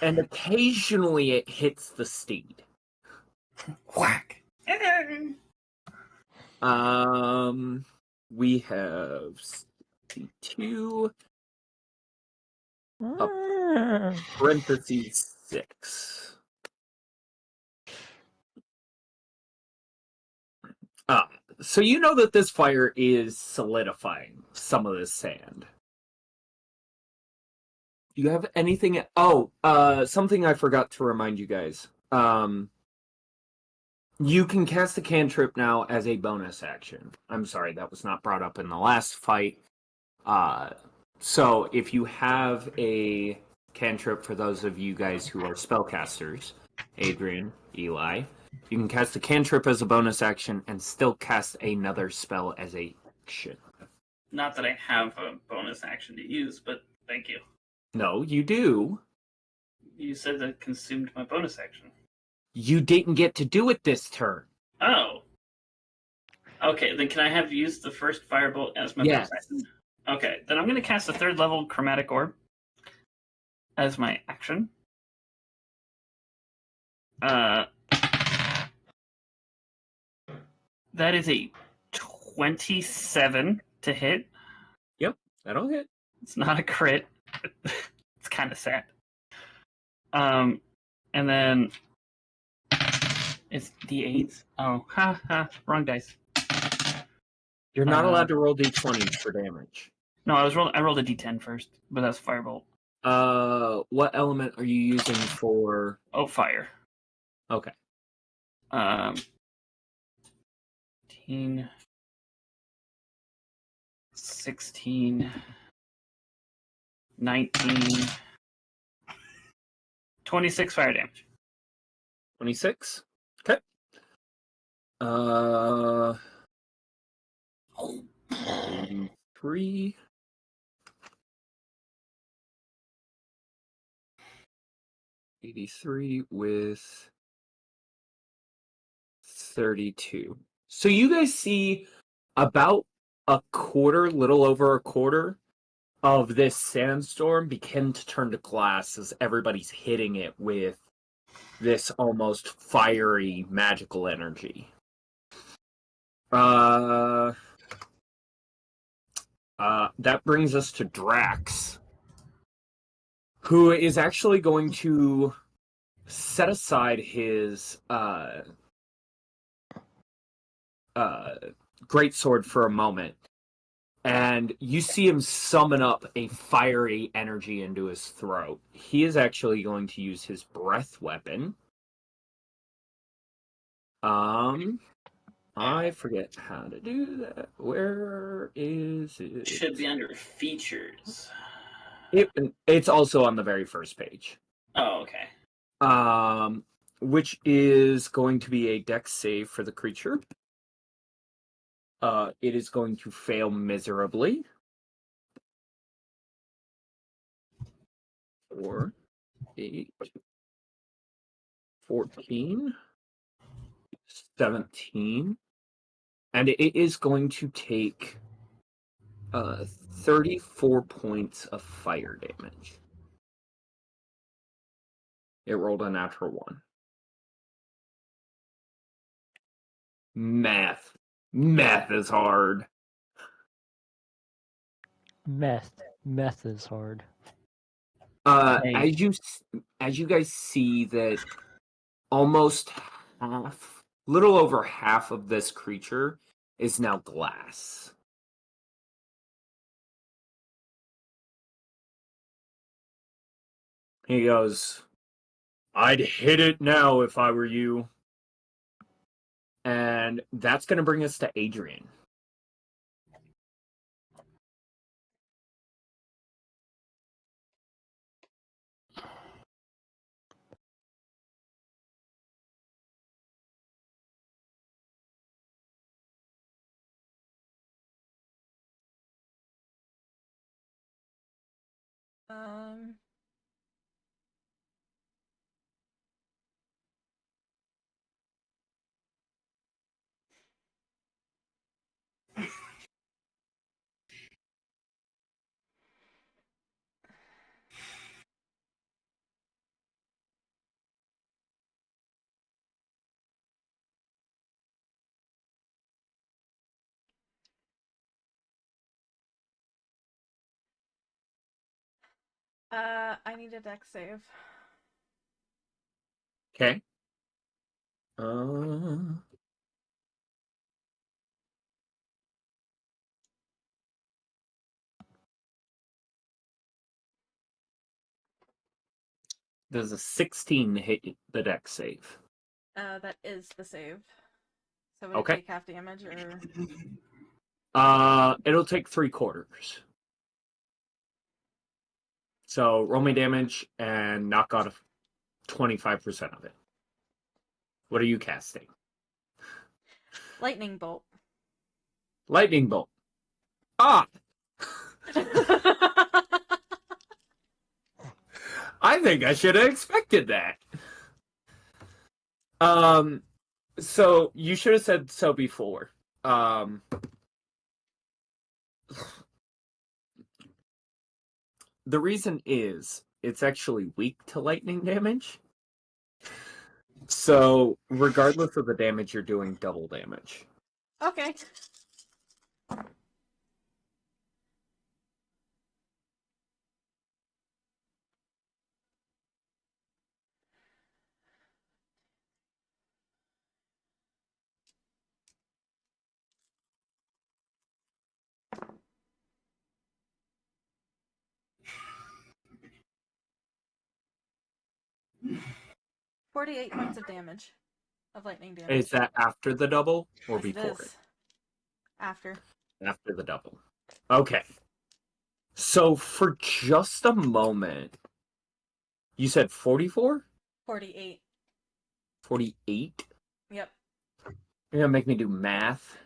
G: and occasionally it hits the steed.
F: Whack.
G: We have C2 parentheses 6. So you know that this fire is solidifying some of this sand. Do you have anything? Something I forgot to remind you guys. You can cast a cantrip now as a bonus action. I'm sorry, that was not brought up in the last fight. So if you have a cantrip, for those of you guys who are spellcasters, Adrian, Eli, you can cast a cantrip as a bonus action and still cast another spell as a action.
F: Not that I have a bonus action to use, but thank you.
G: No, you do.
F: You said that consumed my bonus action.
C: You didn't get to do it this turn.
F: Oh. Okay, then can I have used the first firebolt as my
C: Yes.
F: bonus action? Okay, then I'm going to cast a 3rd level chromatic orb as my action. That is a 27 to hit.
C: That'll hit.
F: It's not a crit. It's kind of sad. And then it's D8s. Oh, wrong dice.
C: You're not allowed to roll d20s for damage.
F: No, I rolled a D10 first, but that's firebolt.
C: What element are you using for?
F: Oh, fire.
C: Okay.
F: 18, 16, 19, 26 fire damage.
C: 26. Okay. 3. 83 with 32. So you guys see about a quarter, little over a quarter, of this sandstorm begin to turn to glass as everybody's hitting it with this almost fiery magical energy. That brings us to Drax, who is actually going to set aside his greatsword for a moment, and you see him summon up a fiery energy into his throat. He is actually going to use his breath weapon. I forget how to do that. Where is it?
F: It should be under features.
C: It's also on the very first page.
F: Oh, okay.
C: Which is going to be a dex save for the creature. It is going to fail miserably. 4, 8, 14, 17. And it is going to take 34 points of fire damage. It rolled a natural 1. Math is hard.
E: Meth is hard.
C: As you guys see that almost half, little over half of this creature is now glass. He goes, "I'd hit it now if I were you." And that's going to bring us to Adrian.
A: Um. I need a dex save.
C: Okay. Does a 16 hit the dex save?
A: That is the save. So would
C: Okay.
A: it take half damage or?
C: It'll take 3/4. So roll me damage and knock out 25% of it. What are you casting?
A: Lightning bolt.
C: Lightning bolt. Ah! I think I should have expected that.
G: So you should have said so before. Um, the reason is it's actually weak to lightning damage. So regardless of the damage, you're doing double damage.
A: Okay. $48 points of damage. Of lightning damage.
G: Is that after the double or
A: Yes,
G: before
A: it is. After.
G: After the double. Okay. So for just a moment, you said 44?
A: 48.
G: 48?
A: Yep.
G: You're gonna make me do math?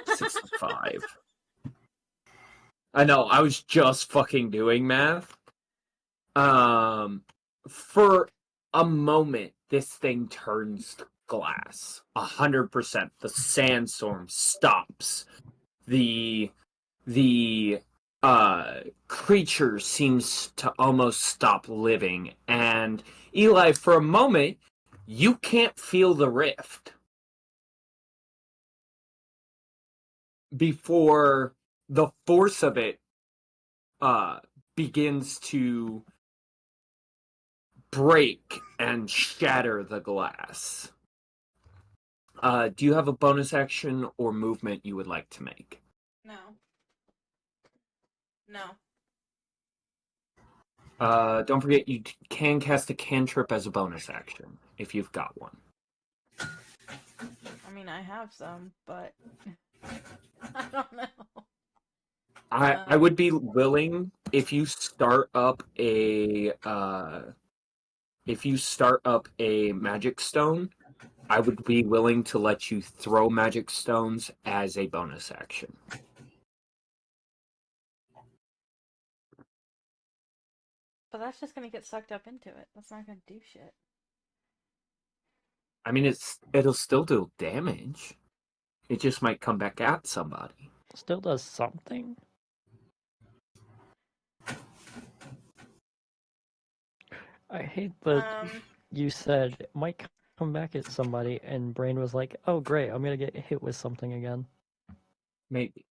G: 65. I know, I was just fucking doing math. For a moment, this thing turns to glass. 100%. The sandstorm stops. The creature seems to almost stop living. And Eli, for a moment, you can't feel the rift. Before the force of it begins to break and shatter the glass. Do you have a bonus action or movement you would like to make?
A: No. No.
G: Don't forget you can cast a cantrip as a bonus action if you've got one.
A: I mean, I have some, but I don't know.
G: I would be willing if you start up a magic stone, I would be willing to let you throw magic stones as a bonus action.
A: But that's just gonna get sucked up into it. That's not gonna do shit.
G: I mean, it'll still do damage. It just might come back at somebody.
E: Still does something. I hate that you said it might come back at somebody, and Brain was like, "Oh, great! I'm gonna get hit with something again."
G: Maybe.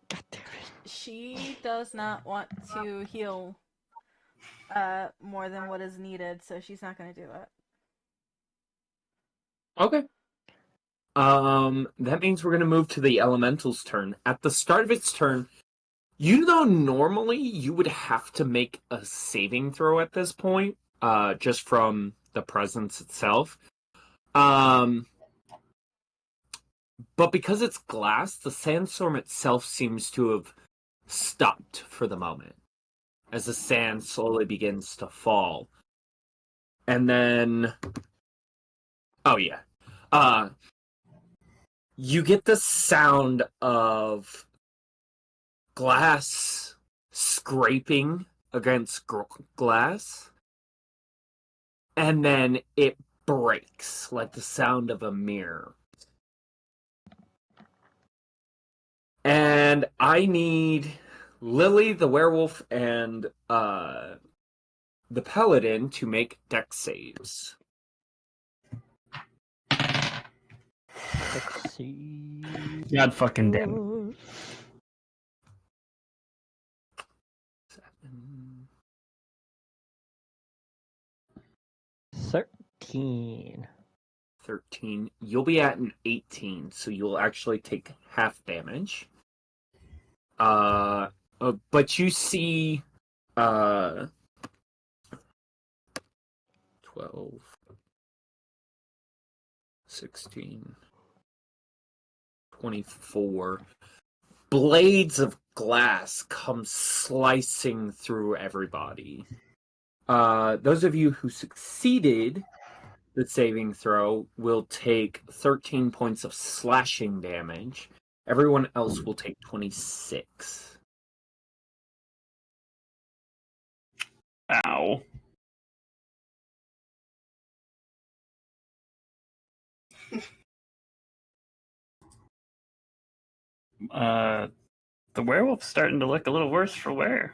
E: God damn it!
A: She does not want to heal more than what is needed, so she's not gonna do it.
G: Okay. That means we're gonna move to the elemental's turn. At the start of its turn, you know normally you would have to make a saving throw at this point, just from the presence itself. But because it's glass, the sandstorm itself seems to have stopped for the moment as the sand slowly begins to fall. And then, oh yeah, you get the sound of glass scraping against glass, and then it breaks like the sound of a mirror. And I need Lily, the werewolf, and the paladin to make dex saves.
E: Let's see.
H: God fucking damn it.
E: 13.
G: 13. You'll be at an 18, so you'll actually take half damage. But you see 12, 16, 24 blades of glass come slicing through everybody. Those of you who succeeded the saving throw will take 13 points of slashing damage. Everyone else will take 26.
F: Ow. The werewolf's starting to look a little worse for wear.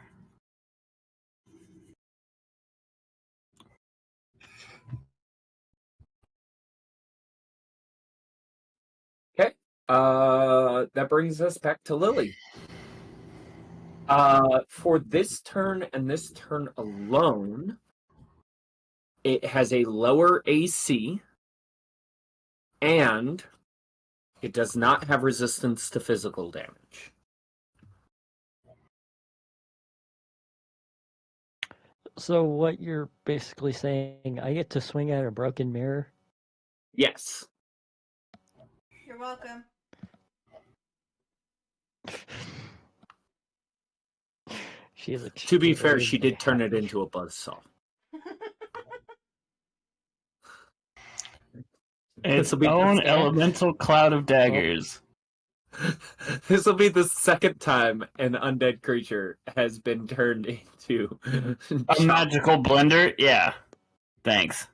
G: Okay. That brings us back to Lily. For this turn and this turn alone, it has a lower AC, and it does not have resistance to physical damage.
E: So what you're basically saying, I get to swing at a broken mirror?
G: Yes.
A: You're welcome.
E: She is
G: To be fair, she
E: extremely
G: did turn it
E: happy.
G: into a buzzsaw.
F: Its
G: This'll be the
F: own
G: second-
F: elemental cloud of daggers.
G: This will be the second time an undead creature has been turned into
F: A magical blender? Yeah. Thanks.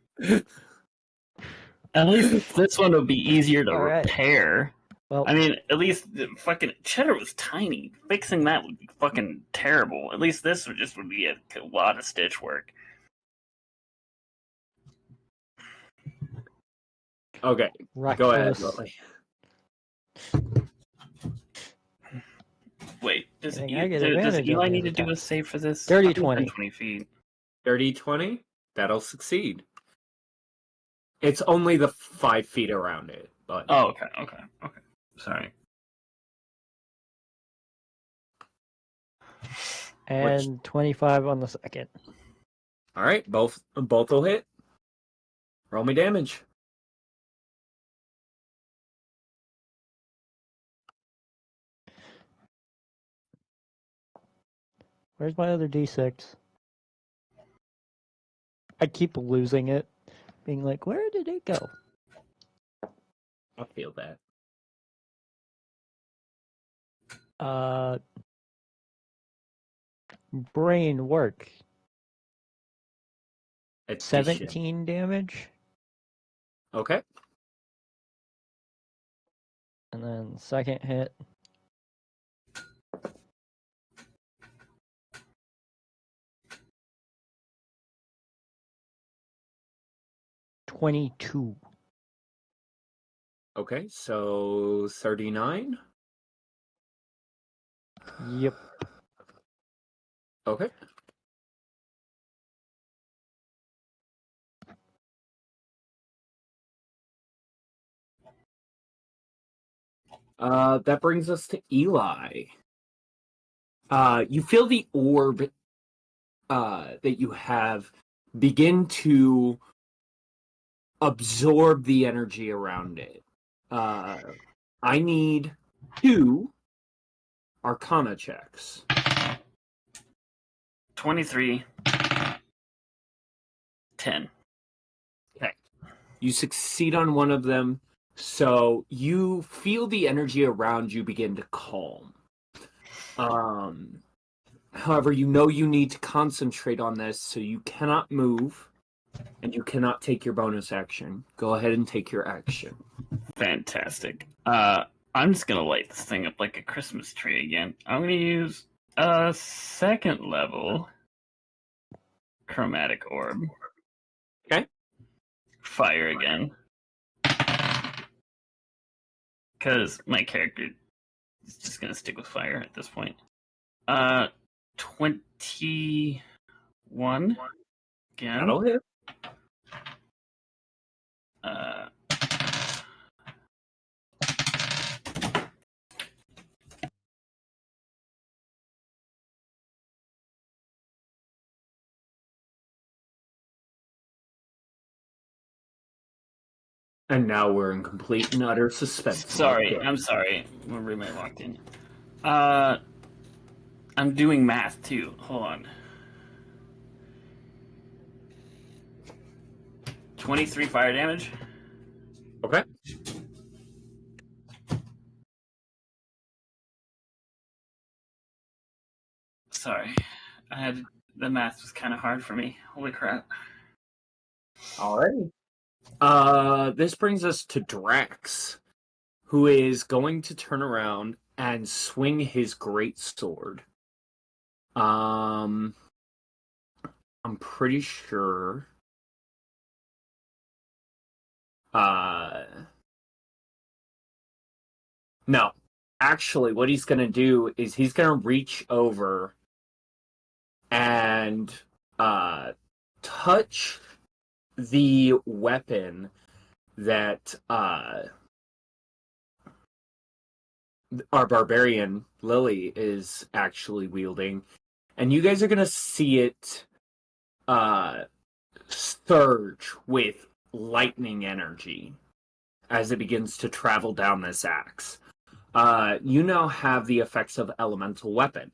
F: At least this one would be easier to
E: All right.
F: repair.
E: Well,
F: I mean, at least the fucking Cheddar was tiny. Fixing that would be fucking terrible. At least this would be a lot of stitch work.
G: Okay,
E: reckless.
G: go ahead, Lily.
F: Wait,
E: I think I get advantage
F: does
E: on
F: Eli
E: these
F: need to do a
E: attacks.
F: save for this?
E: Dirty
F: I'm within
E: 20.
F: 20 feet.
G: Dirty 20? That'll succeed. It's only the 5 feet around it, but
F: Oh, okay. Sorry.
E: And 25 on the second.
G: all right, both will hit. Roll me damage.
E: Where's my other D6? I keep losing it. Being like, where did it go?
G: I feel that.
E: Brain work.
G: It's
E: 17 damage.
G: Okay.
E: And then second hit. $22.
G: Okay, so 39.
E: Yep.
G: Okay. That brings us to Eli. You feel the orb that you have begin to absorb the energy around it. I need 2 Arcana checks.
F: 23. 10.
G: Okay. You succeed on one of them, so you feel the energy around you begin to calm. However, you know you need to concentrate on this, so you cannot move, and you cannot take your bonus action. Go ahead and take your action.
F: Fantastic. I'm just gonna light this thing up like a Christmas tree again. I'm gonna use a second level chromatic orb.
G: Okay.
F: Fire again. Because my character is just gonna stick with fire at this point. 21 again.
G: That'll hit. And now we're in complete and utter suspense.
F: Sorry, I'm sorry. My roommate walked in. I'm doing math too. Hold on. 23 fire damage.
G: Okay.
F: Sorry. The math was kind of hard for me. Holy crap.
G: Alrighty. This brings us to Drax, who is going to turn around and swing his great sword. I'm pretty sure. No. Actually, what he's gonna do is he's gonna reach over and touch the weapon that our barbarian Lily is actually wielding, and you guys are gonna see it surge with lightning energy as it begins to travel down this axe. You now have the effects of elemental weapon.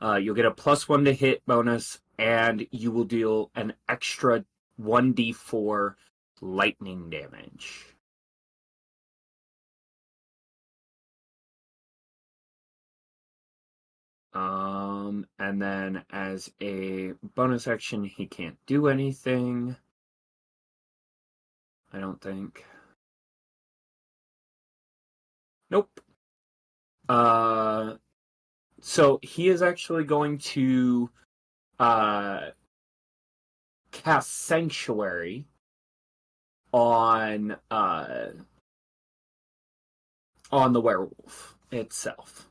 G: You'll get a +1 to hit bonus, and you will deal an extra 1d4 lightning damage. And then as a bonus action, he can't do anything. I don't think. Nope. So he is actually going to cast Sanctuary on the werewolf itself.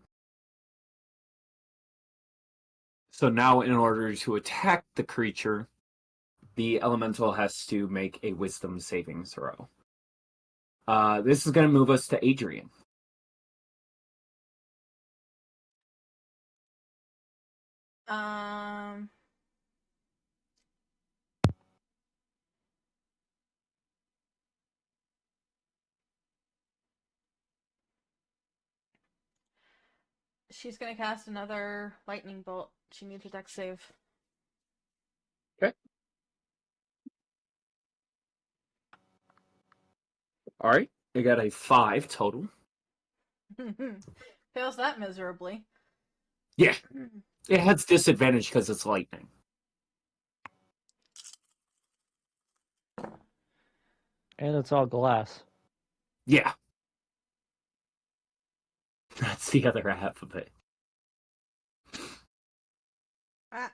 G: So now, in order to attack the creature, the elemental has to make a wisdom saving throw. This is going to move us to Adrian.
A: She's gonna cast another lightning bolt. She needs a dex save.
G: Okay. All right. I got a 5 total.
A: Fails that miserably.
G: Yeah. It has disadvantage because it's lightning.
E: And it's all glass.
G: Yeah. That's the other half of it.
A: Ah.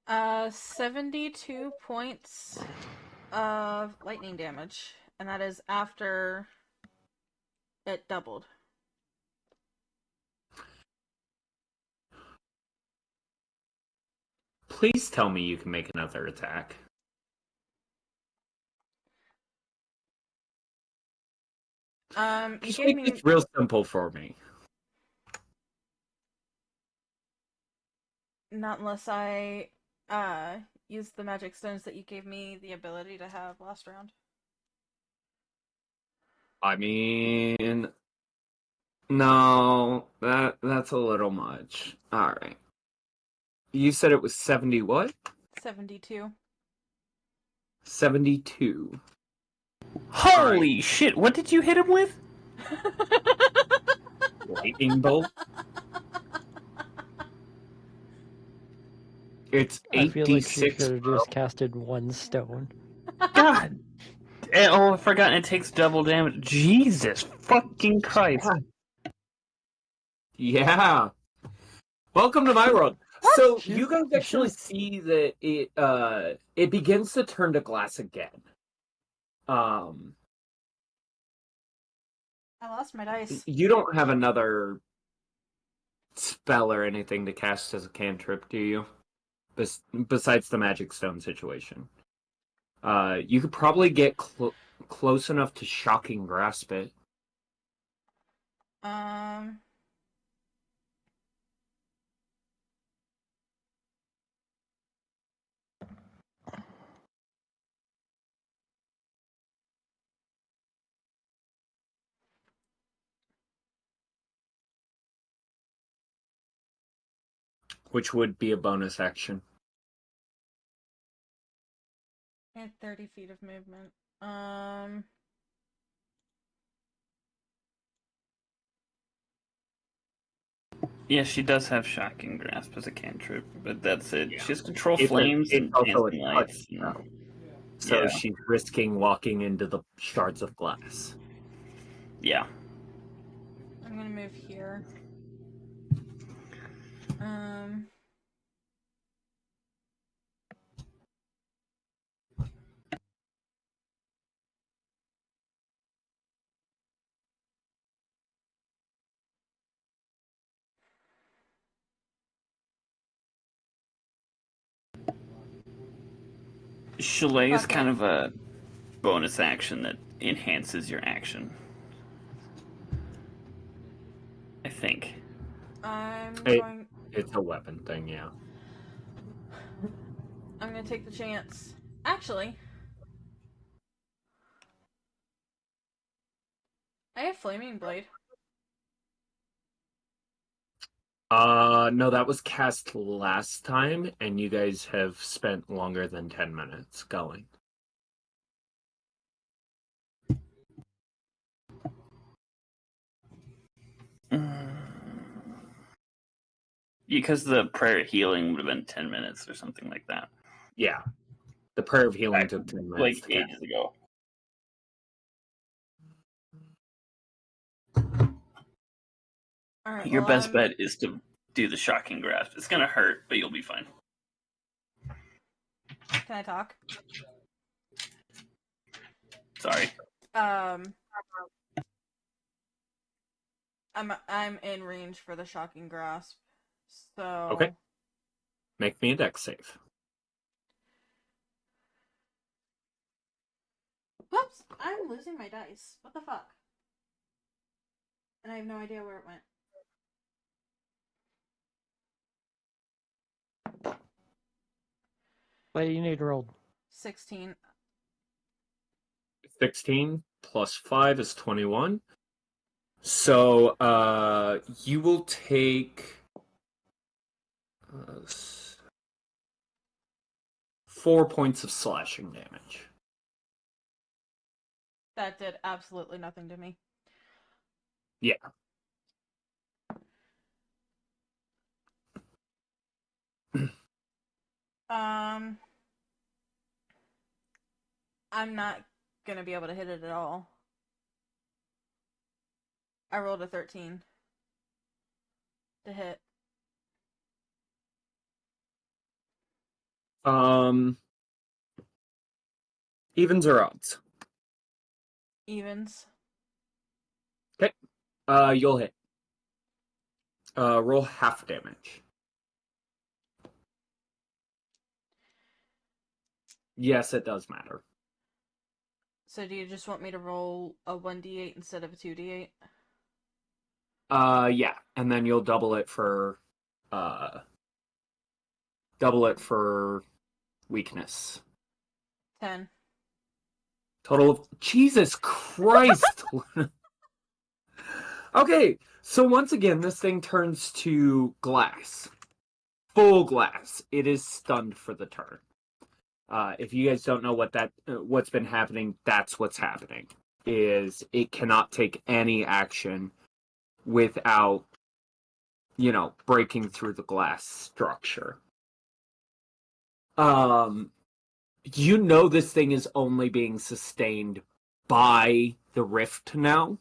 A: Uh, 72 points of lightning damage, and that is after it doubled.
G: Please tell me you can make another attack.
A: You
G: Just
A: gave
G: make
A: me
G: it real simple for me.
A: not unless I use the magic stones that you gave me the ability to have last round.
G: I mean, no, that's a little much. All right. You said it was 70 what?
A: 72.
G: 72.
F: Holy shit! What did you hit him with?
G: Lightning bolt? It's
E: I feel like she
G: 8d6.
E: should have just casted one stone.
F: God. Oh, I've forgotten it takes double damage. Jesus fucking Christ.
G: Yeah. Welcome to my world. So
E: She-
G: you guys
E: she
G: actually
E: should've-
G: see that it begins to turn to glass again.
A: I lost my dice.
G: You don't have another spell or anything to cast as a cantrip, do you? Besides the magic stone situation. You could probably get close enough to shocking grasp it. which would be a bonus action.
A: I have 30 feet of movement.
F: Yeah, she does have Shocking Grasp as a cantrip, but that's it.
G: Yeah.
F: She has Control
G: It's
F: Flames and
G: also a
F: Dancing
G: touch
F: Lights.
G: spell. So
F: Yeah.
G: she's risking walking into the shards of glass.
F: Yeah.
A: I'm gonna move here.
F: Chalet is
A: Fuck
F: kind
A: it.
F: of a bonus action that enhances your action. I think.
G: It's a weapon thing, yeah.
A: I'm gonna take the chance. Actually, I have Flaming Blade.
G: No, that was cast last time, and you guys have spent longer than 10 minutes going.
F: Because the prayer of healing would have been 10 minutes or something like that.
G: Yeah. The prayer of healing took 10 minutes.
F: Like ages ago.
A: All right.
F: Your best bet is to do the Shocking Grasp. It's gonna hurt, but you'll be fine.
A: Can I talk?
F: Sorry.
A: I'm in range for the Shocking Grasp. So
G: Okay. Make me a dex save.
A: Whoops! I'm losing my dice. What the fuck? And I have no idea where it went.
E: What do you need rolled?
A: 16.
G: 16 plus 5 is 21. So, you will take 4 points of slashing damage.
A: That did absolutely nothing to me.
G: Yeah.
A: I'm not gonna be able to hit it at all. I rolled a 13 to hit.
G: Evens or odds?
A: Evens.
G: Okay. You'll hit. Roll half damage. Yes, it does matter.
A: So do you just want me to roll a 1d8 instead of a 2d8?
G: Yeah, and then you'll double it for weakness.
A: 10.
G: Total of Jesus Christ. Okay, so once again this thing turns to glass. Full glass. It is stunned for the turn. If you guys don't know what's been happening, that's what's happening. Is it cannot take any action without, breaking through the glass structure. This thing is only being sustained by the rift now.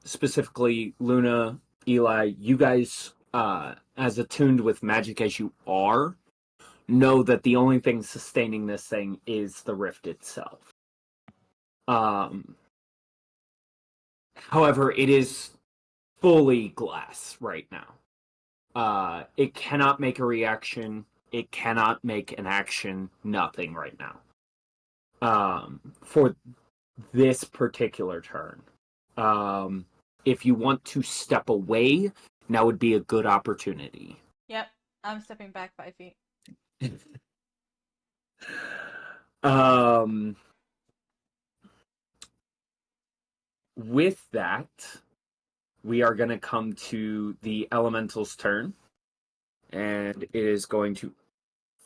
G: Specifically, Luna, Eli, you guys, as attuned with magic as you are, know that the only thing sustaining this thing is the rift itself. However, it is fully glass right now. It cannot make a reaction. It cannot make an action. Nothing right now. For this particular turn. If you want to step away, now would be a good opportunity.
A: Yep, I'm stepping back 5 feet.
G: With that, we are going to come to the elemental's turn. and it is going to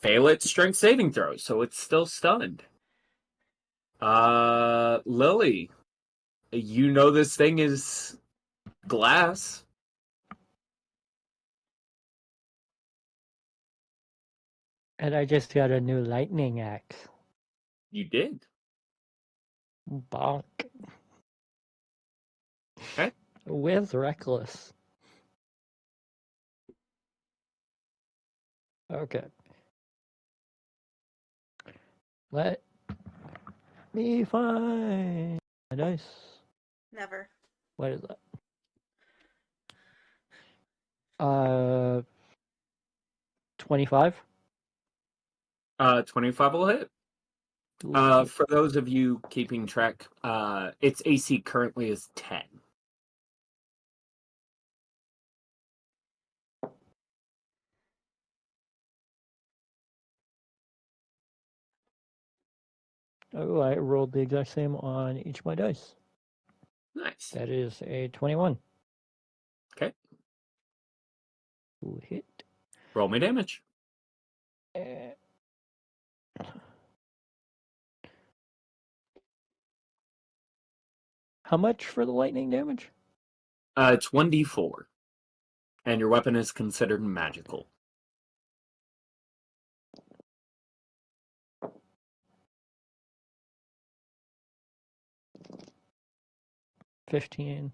G: fail its strength saving throw, so it's still stunned. Lily, you know this thing is glass.
E: And I just got a new lightning axe.
G: You did.
E: Bonk.
G: Okay.
E: With Reckless. Okay. Let me find my dice.
A: Never.
E: What is that? 25?
G: 25 will hit. For those of you keeping track, its AC currently is 10.
E: Oh, I rolled the exact same on each of my dice.
G: Nice.
E: That is a 21.
G: Okay.
E: Who hit?
G: Roll me damage.
E: How much for the lightning damage?
G: It's 1d4, and your weapon is considered magical.
E: $15.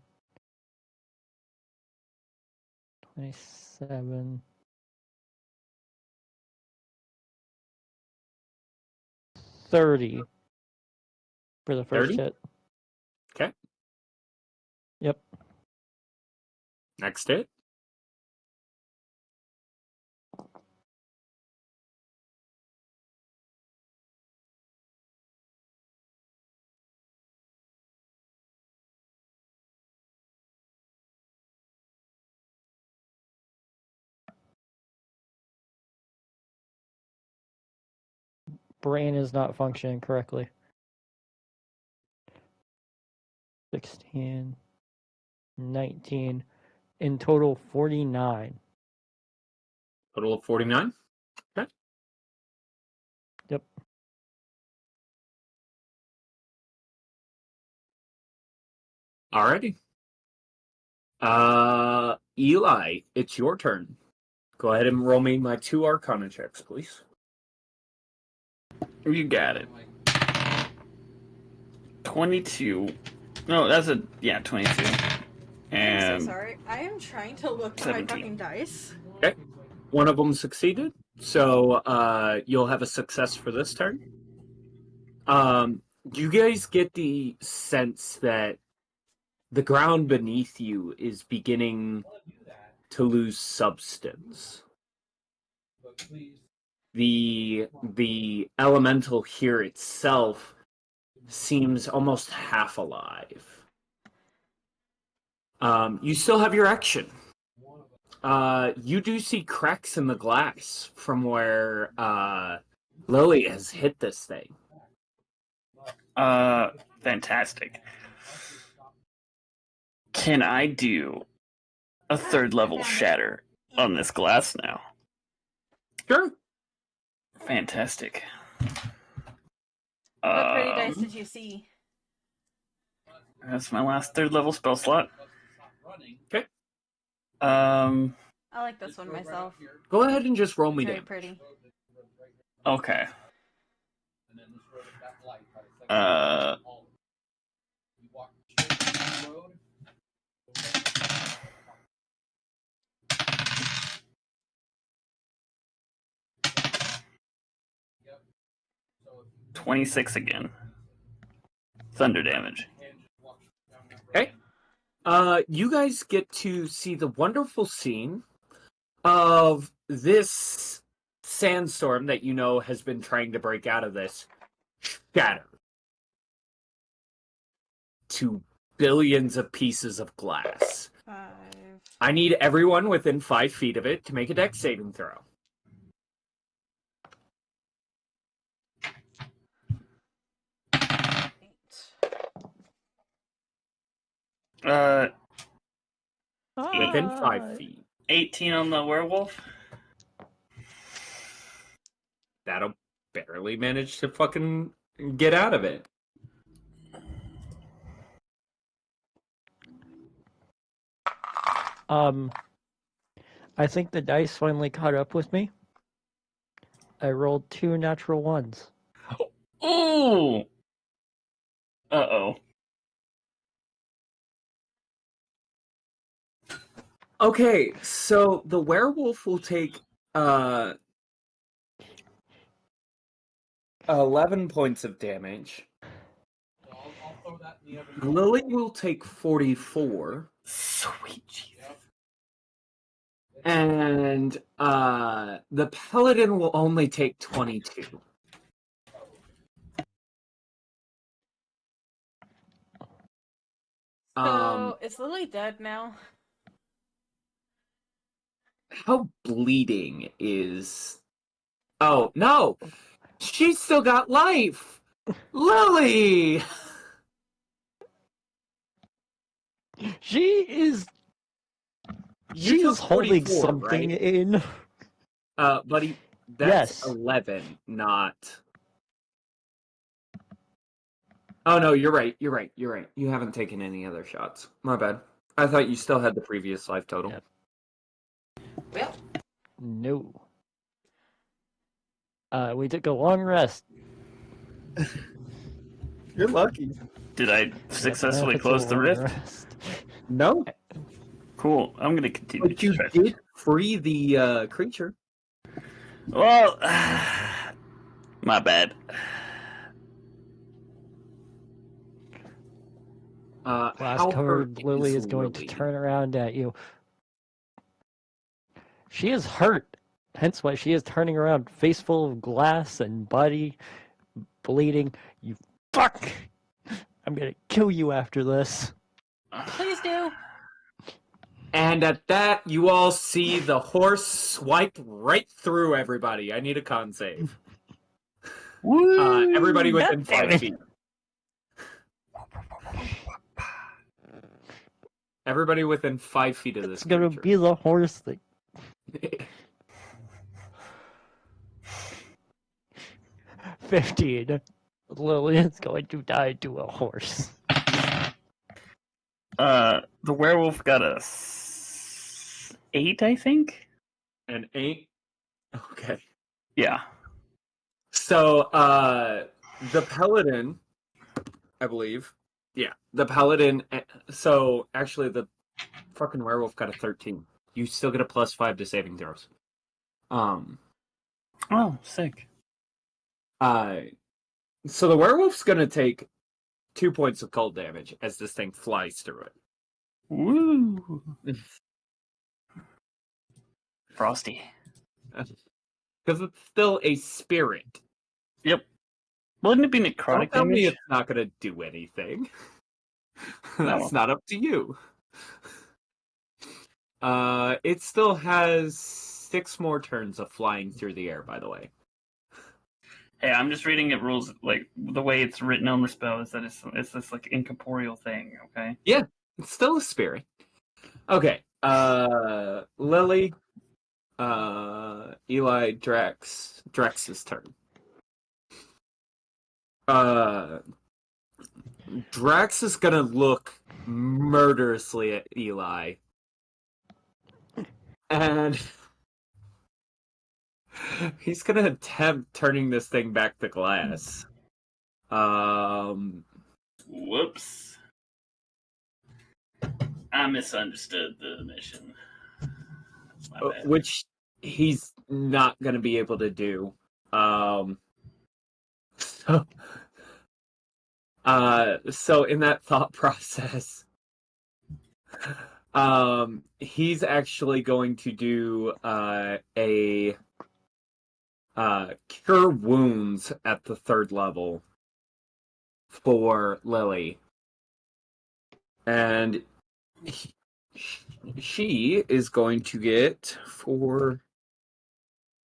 E: 27. 30 for the first
G: 30?
E: hit.
G: Okay.
E: Yep.
G: Next hit.
E: Brain is not functioning correctly. 16, 19, in total 49.
G: Total of 49. Okay.
E: Yep.
G: Alrighty. Eli, it's your turn. Go ahead and roll me my 2 Arcana checks, please.
F: You got it. 22. No, that's 22. And
A: I'm so sorry. I am trying to look at my
F: 17.
A: fucking dice.
G: Okay. One of them succeeded, so you'll have a success for this turn. You guys get the sense that the ground beneath you is beginning to lose substance. The elemental here itself seems almost half alive. You still have your action. You do see cracks in the glass from where Lily has hit this thing.
F: Fantastic. Can I do a 3rd level shatter on this glass now?
G: Sure.
F: Fantastic.
A: What pretty dice did you see?
F: That's my last 3rd level spell slot.
G: Okay.
A: I like this one myself.
G: Go ahead and just roll me
A: Very
G: damage.
A: pretty.
F: Okay. 26 again. Thunder damage.
G: Okay. You guys get to see the wonderful scene of this sandstorm that you know has been trying to break out of this shatter to billions of pieces of glass.
A: 5.
G: I need everyone within 5 feet of it to make a dex saving throw.
A: 8.
G: Within 5 feet.
F: 18 on the werewolf.
G: that'll barely manage to fucking get out of it.
E: I think the dice finally caught up with me. I rolled 2 natural ones.
F: Ooh. Uh-oh.
G: Okay, so the werewolf will take 11 points of damage. Lily will take 44.
F: Sweet Jesus.
G: And the paladin will only take 22.
A: So, is Lily dead now?
G: How bleeding is... Oh, no! She's still got life! Lily!
E: She is.
G: You
E: She's
G: took
E: holding
G: 44,
E: something
G: right?
E: in.
G: Buddy, that's
E: Yes.
G: 11, not... Oh, no, you're right. You haven't taken any other shots. My bad. I thought you still had the previous life total.
E: Yep.
G: Well,
E: No. We took a long rest.
G: you're lucky.
F: Did I successfully
E: It's a
F: close the
E: long
F: rift?
E: rest.
G: No,
F: Cool. I'm gonna continue
G: but
F: to
G: you
F: try.
G: did free the creature.
F: Well, my bad.
E: Last
G: How
E: card,
G: hurt
E: Lily is going to
G: Lily?
E: turn around at you. She is hurt. Hence why she is turning around, face full of glass and body bleeding. You fuck! I'm gonna kill you after this.
A: Please do.
G: And at that, you all see the horse swipe right through everybody. I need a con save.
F: Woo!
G: Everybody within
E: God damn
G: 5
E: it.
G: feet. Everybody within 5 feet of this
E: It's gonna
G: creature.
E: be the horse thing. 15. Lily is going to die to a horse.
F: The werewolf got a 8, I think.
G: An 8? Okay.
F: Yeah.
G: So, the paladin, I believe. Yeah, the paladin. So, actually, the fucking werewolf got a 13. You still get a +5 to saving throws.
F: Oh, sick.
G: So the werewolf's gonna take 2 points of cold damage as this thing flies through it.
F: Woo! Frosty.
G: Because it's still a spirit.
F: Yep. Wouldn't it be
G: Don't
F: necrotic
G: tell me
F: damage?
G: it's not gonna do anything.
F: No.
G: That's not up to you. It still has 6 more turns of flying through the air, by the way.
F: Hey, I'm just reading it rules like the way it's written on the spell is that it's this like incorporeal thing, okay?
G: It's still a spirit. Okay. Lily, Eli, Drex's turn. Drax is gonna look murderously at Eli. And he's gonna attempt turning this thing back to glass.
F: Whoops. I misunderstood the mission. That's my bad.
G: Which he's not gonna be able to do. So in that thought process, he's actually going to do a cure wounds at the 3rd level for Lily, and she is going to get 4,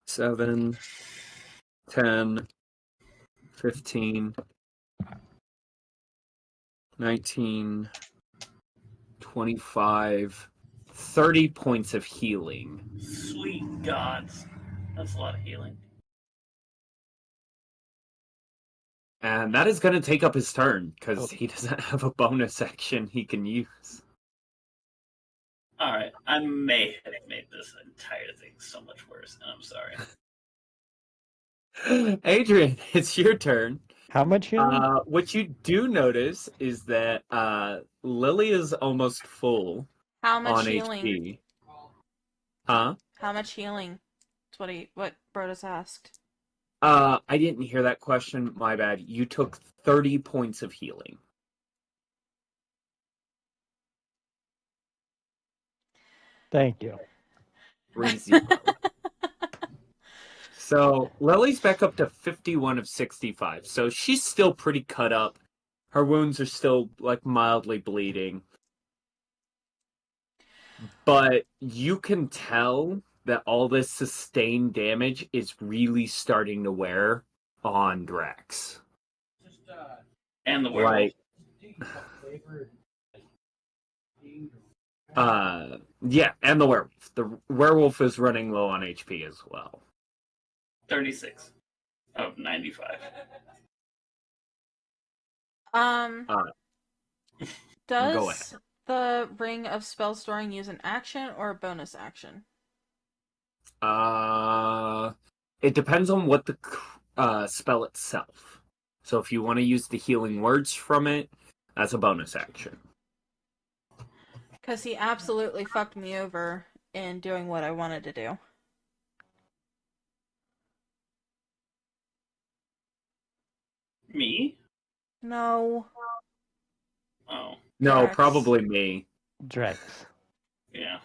G: 7, 10, 15, 19, 25, 30 points of healing.
F: Sweet gods. That's a lot of healing.
G: And that is going to take up his turn, because he doesn't have a bonus action he can use.
D: Alright, I may have made this entire thing so much worse, and I'm sorry.
G: Adrian, it's your turn.
E: How much healing?
G: What you do notice is that Lily is almost full
A: How much
G: on
A: healing?
G: HP. Huh?
A: How much healing? That's what Brodus asked.
G: I didn't hear that question. My bad. You took 30 points of healing.
E: Thank you.
G: 30. So Lily's back up to 51 of 65. So she's still pretty cut up. Her wounds are still like mildly bleeding. But you can tell that all this sustained damage is really starting to wear on Drax.
D: And the werewolf.
G: Yeah, and the werewolf. The werewolf is running low on HP as well.
D: 36 of 95.
G: Go
A: Does
G: ahead.
A: the Ring of Spell Storing use an action or a bonus action?
G: It depends on what the spell itself. So if you want to use the healing words from it, that's a bonus action.
A: Because he absolutely fucked me over in doing what I wanted to do.
D: Me?
A: No.
D: Oh,
G: No,
A: Drax.
G: probably me.
E: Drax.
D: yeah.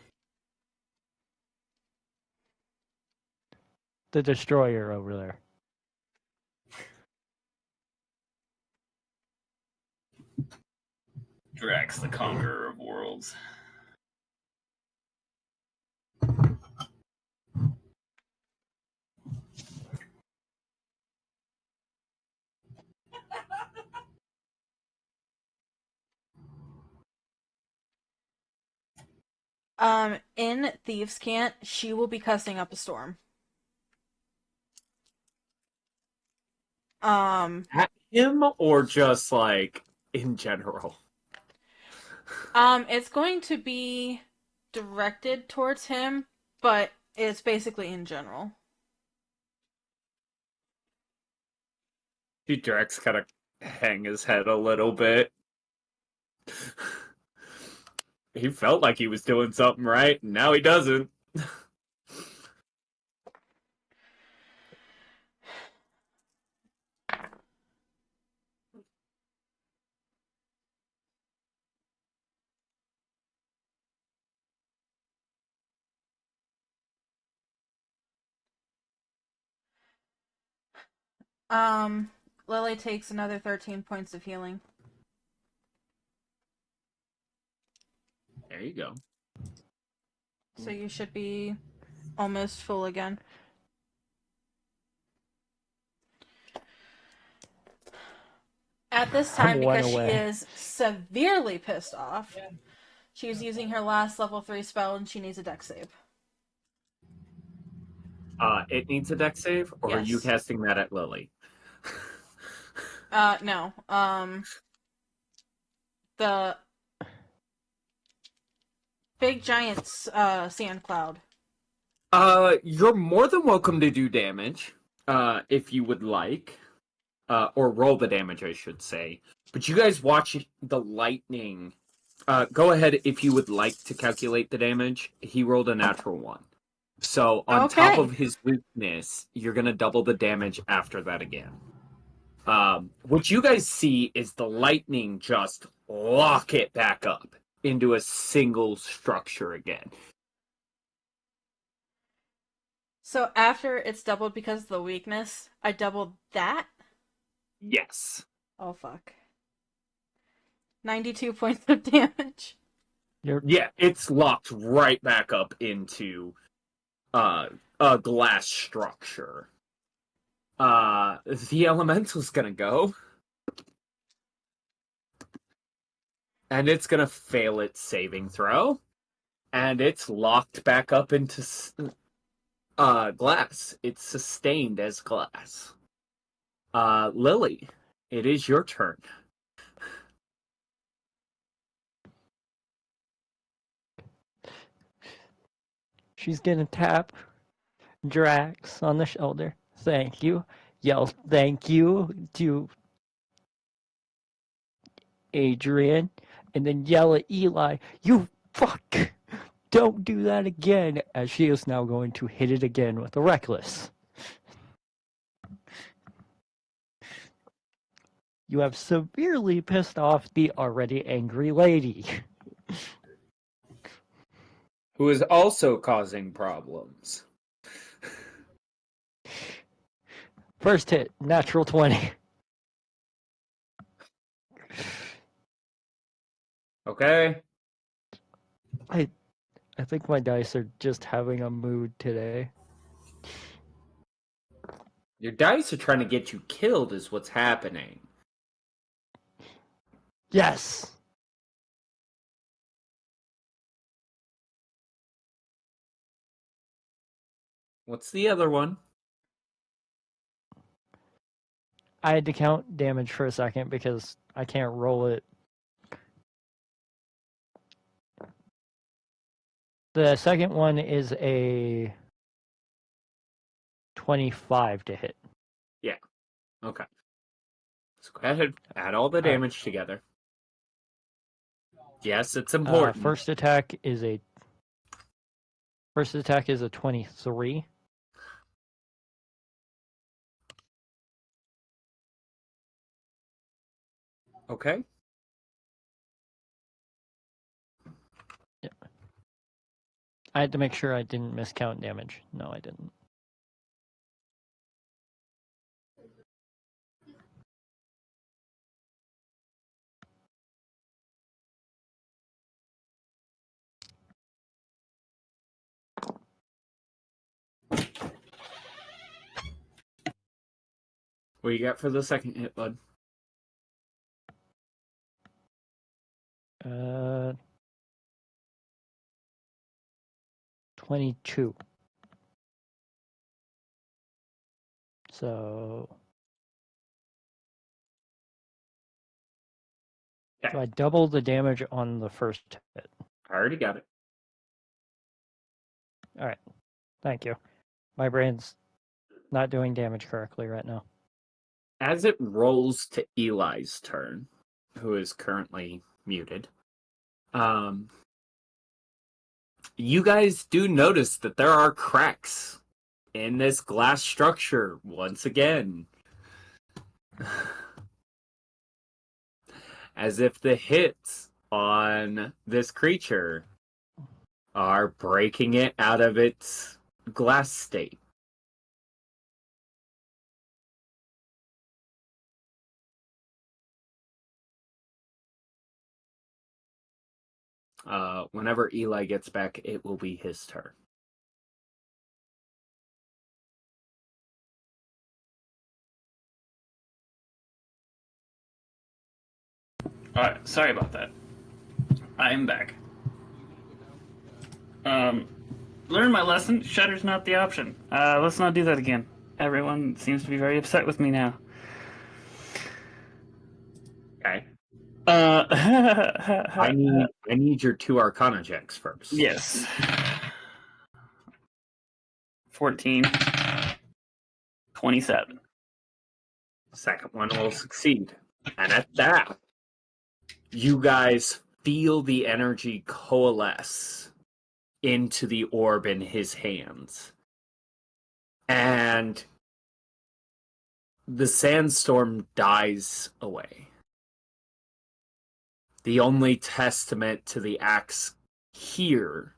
E: The destroyer over there.
D: Drax, the conqueror of worlds.
A: In Thieves' Cant, she will be cussing up a storm.
G: At him or just like in general?
A: It's going to be directed towards him, but it's basically in general.
G: See Drax kind of hang his head a little bit. He felt like he was doing something right, and now he doesn't.
A: Lily takes another 13 points of healing.
G: There you go.
A: So you should be almost full again. At this time,
E: I'm one
A: because she
E: away.
A: is severely pissed off, she's using her last level 3 spell and she needs a dex save.
G: It needs a dex save, or are you
A: Yes.
G: casting that at Lily?
A: No. The big giant sand cloud.
G: You're more than welcome to do damage, if you would like. Or roll the damage, I should say. But you guys watch the lightning. Go ahead if you would like to calculate the damage. He rolled a natural 1. So on top
A: Okay.
G: of his weakness, you're gonna double the damage after that again. What you guys see is the lightning just lock it back up into a single structure again.
A: So after it's doubled because of the weakness, I doubled that?
G: Yes.
A: Oh, fuck. 92 points of damage.
G: Yeah, it's locked right back up into a glass structure. The elemental's gonna go. And it's gonna fail its saving throw. And it's locked back up into glass. It's sustained as glass. Lily, it is your turn.
E: She's gonna tap Drax on the shoulder. Thank you. Yell thank you to Adrian. And then yell at Eli, you fuck! Don't do that again! As she is now going to hit it again with a reckless. You have severely pissed off the already angry lady.
G: Who is also causing problems.
E: First hit, natural 20.
G: Okay.
E: I think my dice are just having a mood today.
G: Your dice are trying to get you killed is what's happening.
E: Yes!
G: What's the other one?
E: I had to count damage for a second because I can't roll it. The second one is a 25 to hit.
G: Okay. So go ahead, add all the damage together. Yes, it's important.
E: First attack is a 23.
G: Okay.
E: Yeah. I had to make sure I didn't miscount damage. No, I didn't.
G: What you got for the second hit, bud?
E: 22. So I double the damage on the first hit.
G: I already got it.
E: All right. Thank you. My brain's not doing damage correctly right now.
G: As it rolls to Eli's turn, who is currently muted, you guys do notice that there are cracks in this glass structure once again. As if the hits on this creature are breaking it out of its glass state. Whenever Eli gets back, it will be his turn.
F: Alright, sorry about that. I'm back. Learn my lesson. Shutter's not the option. Let's not do that again. Everyone seems to be very upset with me now.
G: Okay.
F: I
G: I need your 2 Arcana checks first.
F: Yes. 14. 27.
G: Second one will succeed. And at that, you guys feel the energy coalesce into the orb in his hands. And the sandstorm dies away. The only testament to the axe here,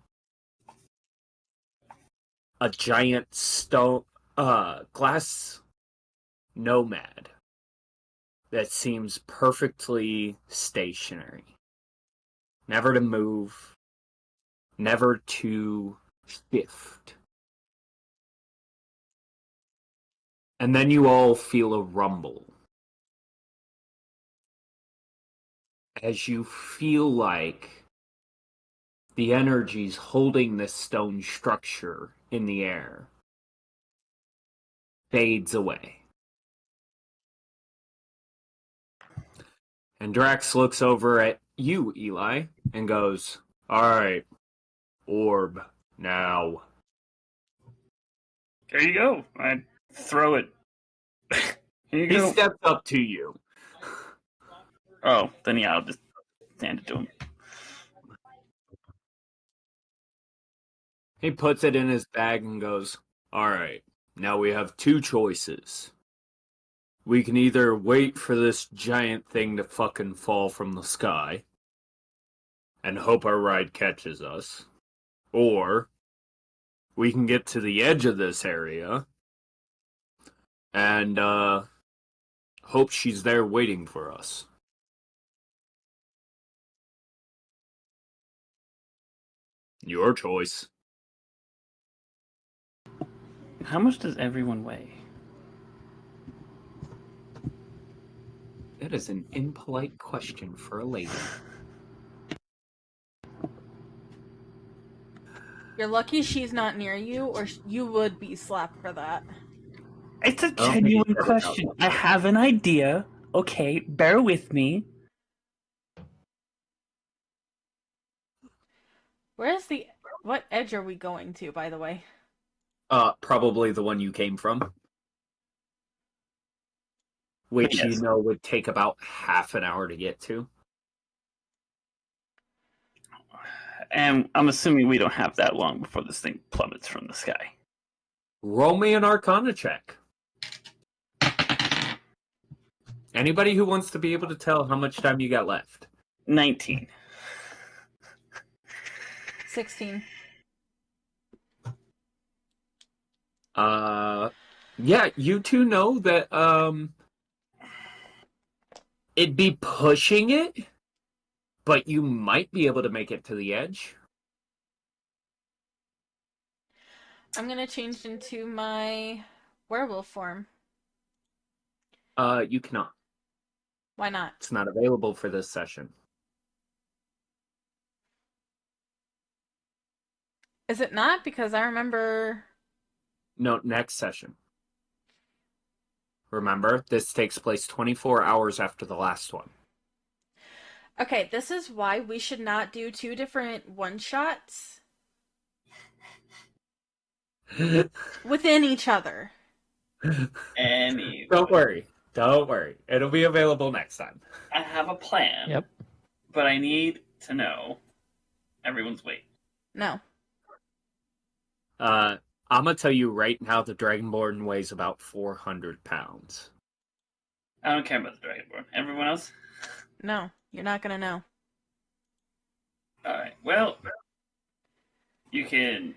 G: a giant stone, glass nomad that seems perfectly stationary. Never to move, never to shift. And then you all feel a rumble. As you feel like the energies holding this stone structure in the air fades away. And Drax looks over at you, Eli, and goes, "Alright, orb, now."
F: There you go. I throw it. Here you
G: He
F: go.
G: steps up to you.
F: Oh, then yeah, I'll just hand it to him.
G: He puts it in his bag and goes, "Alright, now we have two choices. We can either wait for this giant thing to fucking fall from the sky and hope our ride catches us, or we can get to the edge of this area and hope she's there waiting for us." Your choice.
F: How much does everyone weigh?
G: That is an impolite question for a lady.
A: You're lucky she's not near you, or you would be slapped for that.
F: It's a
G: don't think he
F: genuine
G: said it out
F: question.
G: loud.
F: I have an idea. Okay, bear with me.
A: What edge are we going to, by the way?
G: Probably the one you came from. Which
F: Yes.
G: you know would take about half an hour to get to.
F: And I'm assuming we don't have that long before this thing plummets from the sky.
G: Roll me an Arcana check. Anybody who wants to be able to tell how much time you got left.
F: 19.
A: 16.
G: Yeah, you two know that it'd be pushing it, but you might be able to make it to the edge.
A: I'm gonna change into my werewolf form.
G: You cannot.
A: Why not?
G: It's not available for this session.
A: Is it not? Because I remember...
G: No, next session. Remember, this takes place 24 hours after the last one.
A: Okay, this is why we should not do 2 different one-shots within each other.
F: Anyway,
G: Don't worry. Don't worry. It'll be available next time.
F: I have a plan.
E: Yep.
F: But I need to know everyone's weight.
A: No.
G: I'm gonna tell you right now the Dragonborn weighs about 400 pounds.
F: I don't care about the Dragonborn. Everyone else?
A: No. You're not gonna know.
F: Alright, well, you can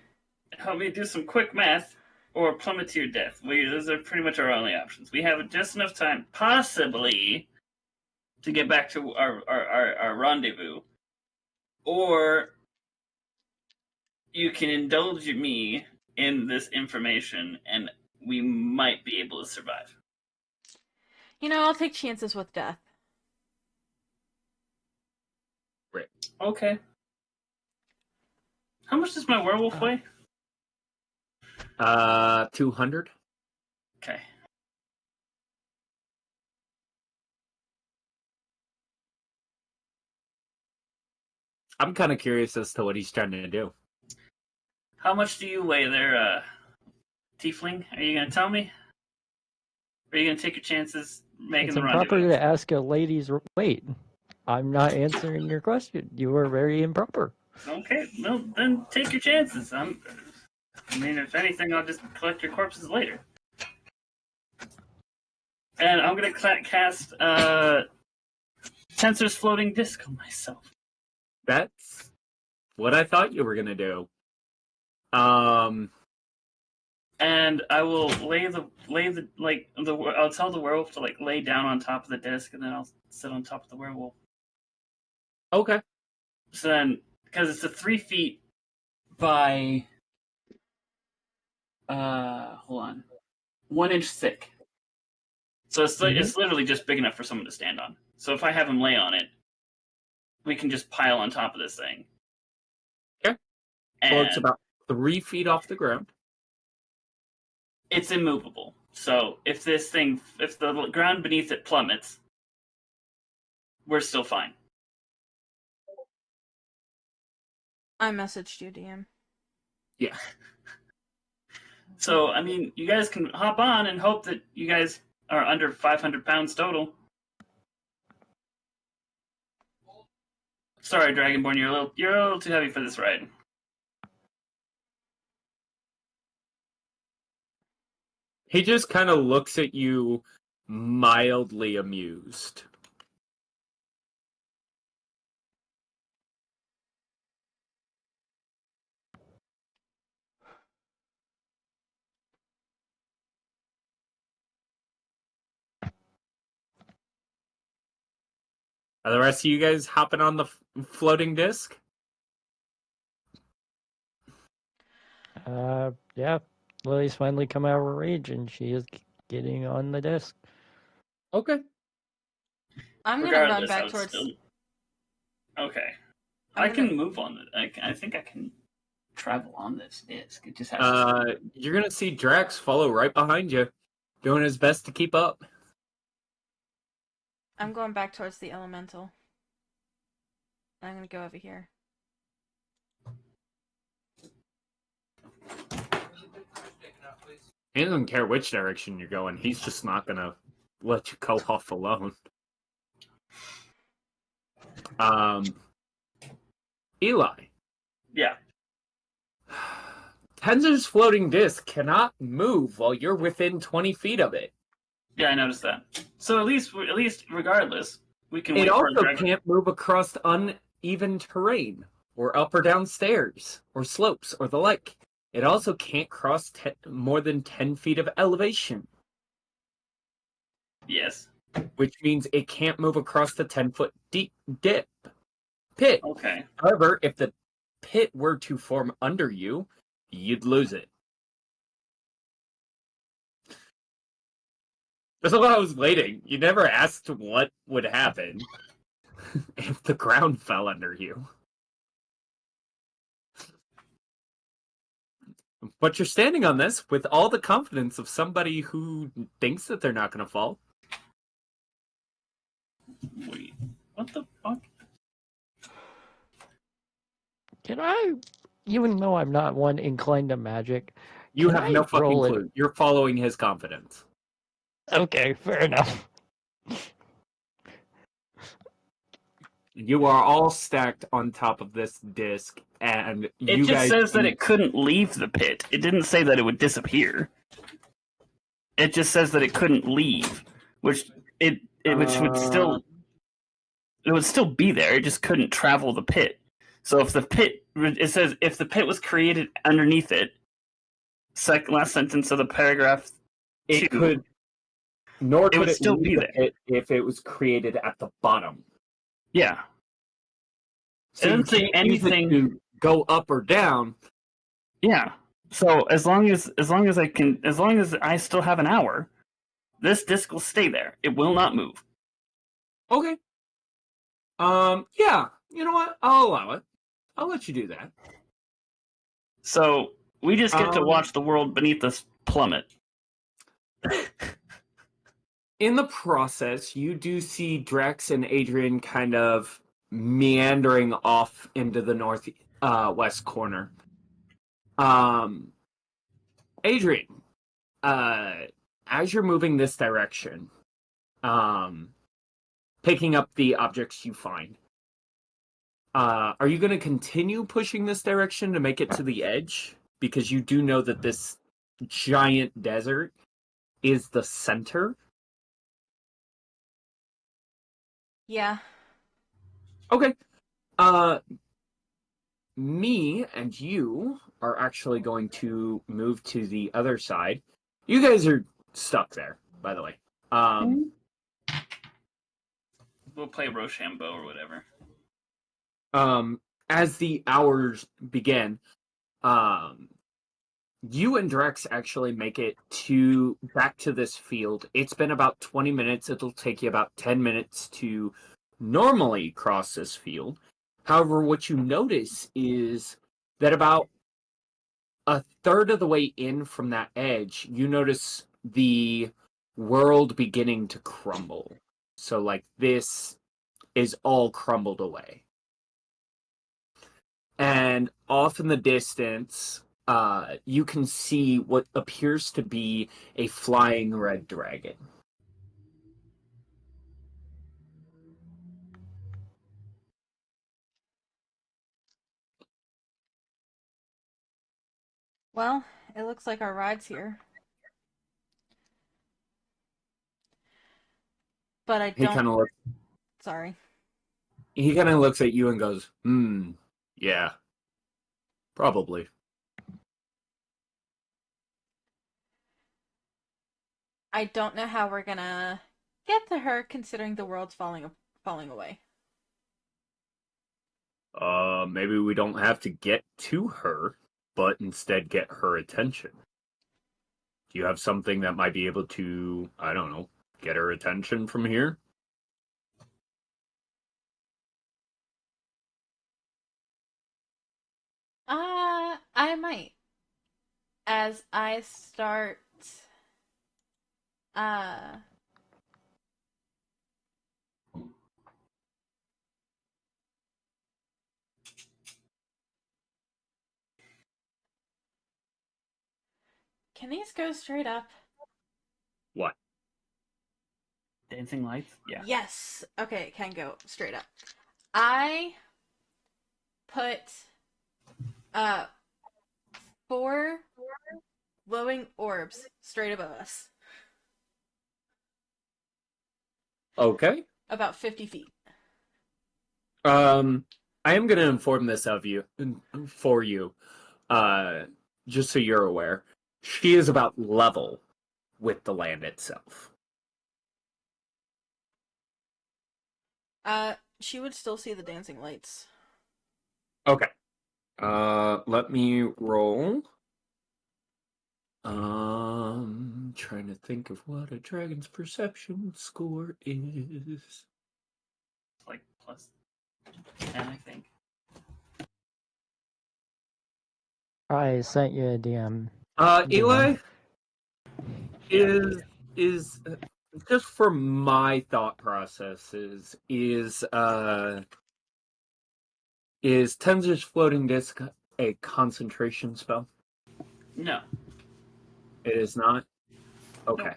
F: help me do some quick math or plummet to your death. Those are pretty much our only options. We have just enough time, possibly, to get back to our rendezvous. Or you can indulge me in this information and we might be able to survive.
A: You know, I'll take chances with death.
F: Okay. How much does my werewolf weigh?
G: 200.
F: Okay.
G: I'm kind of curious as to what he's trying to do.
F: How much do you weigh there, Tiefling? Are you gonna tell me? Or are you gonna take your chances making
E: It's
F: the
E: improper
F: rendezvous?
E: to ask a lady's weight. I'm not answering your question. You are very improper.
F: Okay, well then take your chances. I mean, if anything, I'll just collect your corpses later. And I'm gonna cast Tensor's Floating Disc on myself.
G: That's what I thought you were gonna do.
F: And I will I'll tell the werewolf to lay down on top of the disc, and then I'll sit on top of the werewolf.
G: Okay.
F: So then, because it's a 3 feet by, hold on, 1 inch thick. So it's literally just big enough for someone to stand on. So if I have him lay on it, we can just pile on top of this thing.
G: Okay.
F: And
G: So it's about 3 feet off the ground.
F: it's immovable. So if the ground beneath it plummets,
D: we're still fine.
A: I messaged you, DM.
G: Yeah.
D: So, I mean, you guys can hop on and hope that you guys are under 500 pounds total. Sorry, Dragonborn, you're a little too heavy for this ride.
G: He just kind of looks at you, mildly amused. Are the rest of you guys hopping on the floating disc?
E: Yeah. Lily's finally come out of her rage, and she is getting on the disc.
G: Okay.
A: I'm gonna run
D: Regardless, I
A: back
D: would
A: towards.
D: still... Okay.
A: I'm
D: I
A: gonna-
D: can move on it. I think I can travel on this disc. It just has to...
G: You're gonna see Drax follow right behind you, doing his best to keep up.
A: I'm going back towards the elemental. I'm gonna go over here.
G: He doesn't care which direction you're going. He's just not gonna let you go off alone. Eli.
D: Yeah.
G: Tenzer's floating disc cannot move while you're within 20 feet of it.
D: Yeah, I noticed that. So at least regardless, we can
G: It
D: wait for
G: also
D: Dragon.
G: can't move across uneven terrain, or up or down stairs, or slopes, or the like. It also can't cross more than 10 feet of elevation,
D: Yes.
G: which means it can't move across the 10-foot deep pit.
D: Okay.
G: However, if the pit were to form under you, you'd lose it. That's why I was waiting. You never asked what would happen if the ground fell under you. But you're standing on this with all the confidence of somebody who thinks that they're not going to fall.
D: Wait. What the fuck?
E: Can I, even though I'm not one inclined to magic,
G: You
E: Can
G: have
E: I
G: no fucking
E: roll it?
G: clue. You're following his confidence.
E: okay, fair enough.
G: You are all stacked on top of this disc, and
D: It
G: you
D: just
G: guys
D: says that it couldn't leave the pit. It didn't say that it would disappear. It just says that it couldn't leave, which would still be there. It just couldn't travel the pit. So if the pit, it says if the pit was created underneath it. Last sentence of the paragraph.
G: it
D: 2,
G: could, nor
D: it
G: could
D: would
G: it
D: still
G: leave
D: be
G: the
D: there.
G: pit if it was created at the bottom.
D: Yeah.
G: So
D: It
G: you
D: doesn't say
G: can't use it
D: anything.
G: to go up or down.
D: Yeah. So as long as I still have an hour, this disc will stay there. It will not move.
G: Okay. Yeah. You know what? I'll allow it. I'll let you do that.
D: So we just get to
G: Um,
D: watch the world beneath us plummet.
G: In the process, you do see Drex and Adrian kind of meandering off into the north west corner. Adrian, as you're moving this direction, picking up the objects you find, are you going to continue pushing this direction to make it to the edge? Because you do know that this giant desert is the center.
A: Yeah.
G: Okay. Me and you are actually going to move to the other side. You guys are stuck there, by the way.
D: We'll play Rochambeau or whatever.
G: As the hours begin, you and Drex actually make it back to this field. It's been about 20 minutes. It'll take you about 10 minutes to normally cross this field. However, what you notice is that about a third of the way in from that edge, you notice the world beginning to crumble. So, like, this is all crumbled away. And off in the distance, you can see what appears to be a flying red dragon.
A: Well, it looks like our ride's here. But I
G: He
A: don't.
G: kind of looks.
A: Sorry.
G: He kind of looks at you and goes, yeah, probably.
A: I don't know how we're gonna get to her, considering the world's falling away.
G: Maybe we don't have to get to her, but instead get her attention. Do you have something that might be able to, I don't know, get her attention from here?
A: I might. As I start, uh, can these go straight up?
G: What?
F: Dancing lights? Yeah.
A: Yes. Okay, it can go straight up. I put, 4 glowing orbs straight above us.
G: Okay.
A: About 50 feet.
G: I am going to inform this for you, just so you're aware. She is about level with the land itself.
A: She would still see the dancing lights.
G: Okay. Let me roll. Trying to think of what a dragon's perception score is.
F: Like plus 10, I think.
E: I sent you a DM.
G: Eli is just for my thought processes is Tensor's floating disc a concentration spell?
F: No.
G: It is not? Okay.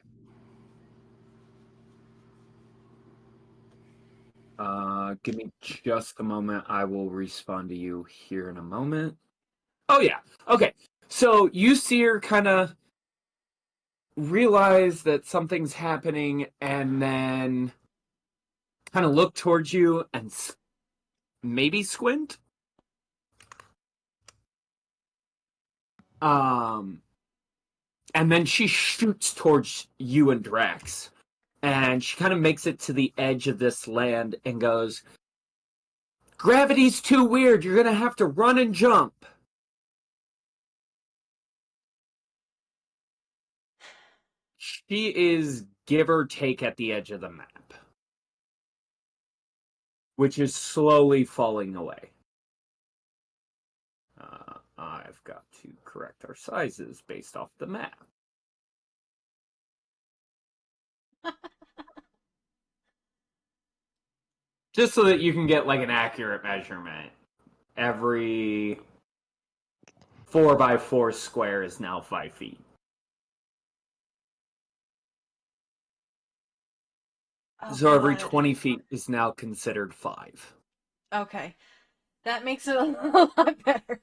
G: Give me just a moment. I will respond to you here in a moment. Oh, yeah. Okay. So you see her kind of realize that something's happening and then kind of look towards you and maybe squint. And then she shoots towards you and Drax. And she kind of makes it to the edge of this land and goes, "Gravity's too weird. You're going to have to run and jump." She is give or take at the edge of the map, which is slowly falling away. I've got to correct our sizes based off the map. Just so that you can get like an accurate measurement. Every 4x4 square is now 5 feet.
A: Oh,
G: So every
A: God.
G: 20 feet is now considered 5.
A: Okay. That makes it a lot better.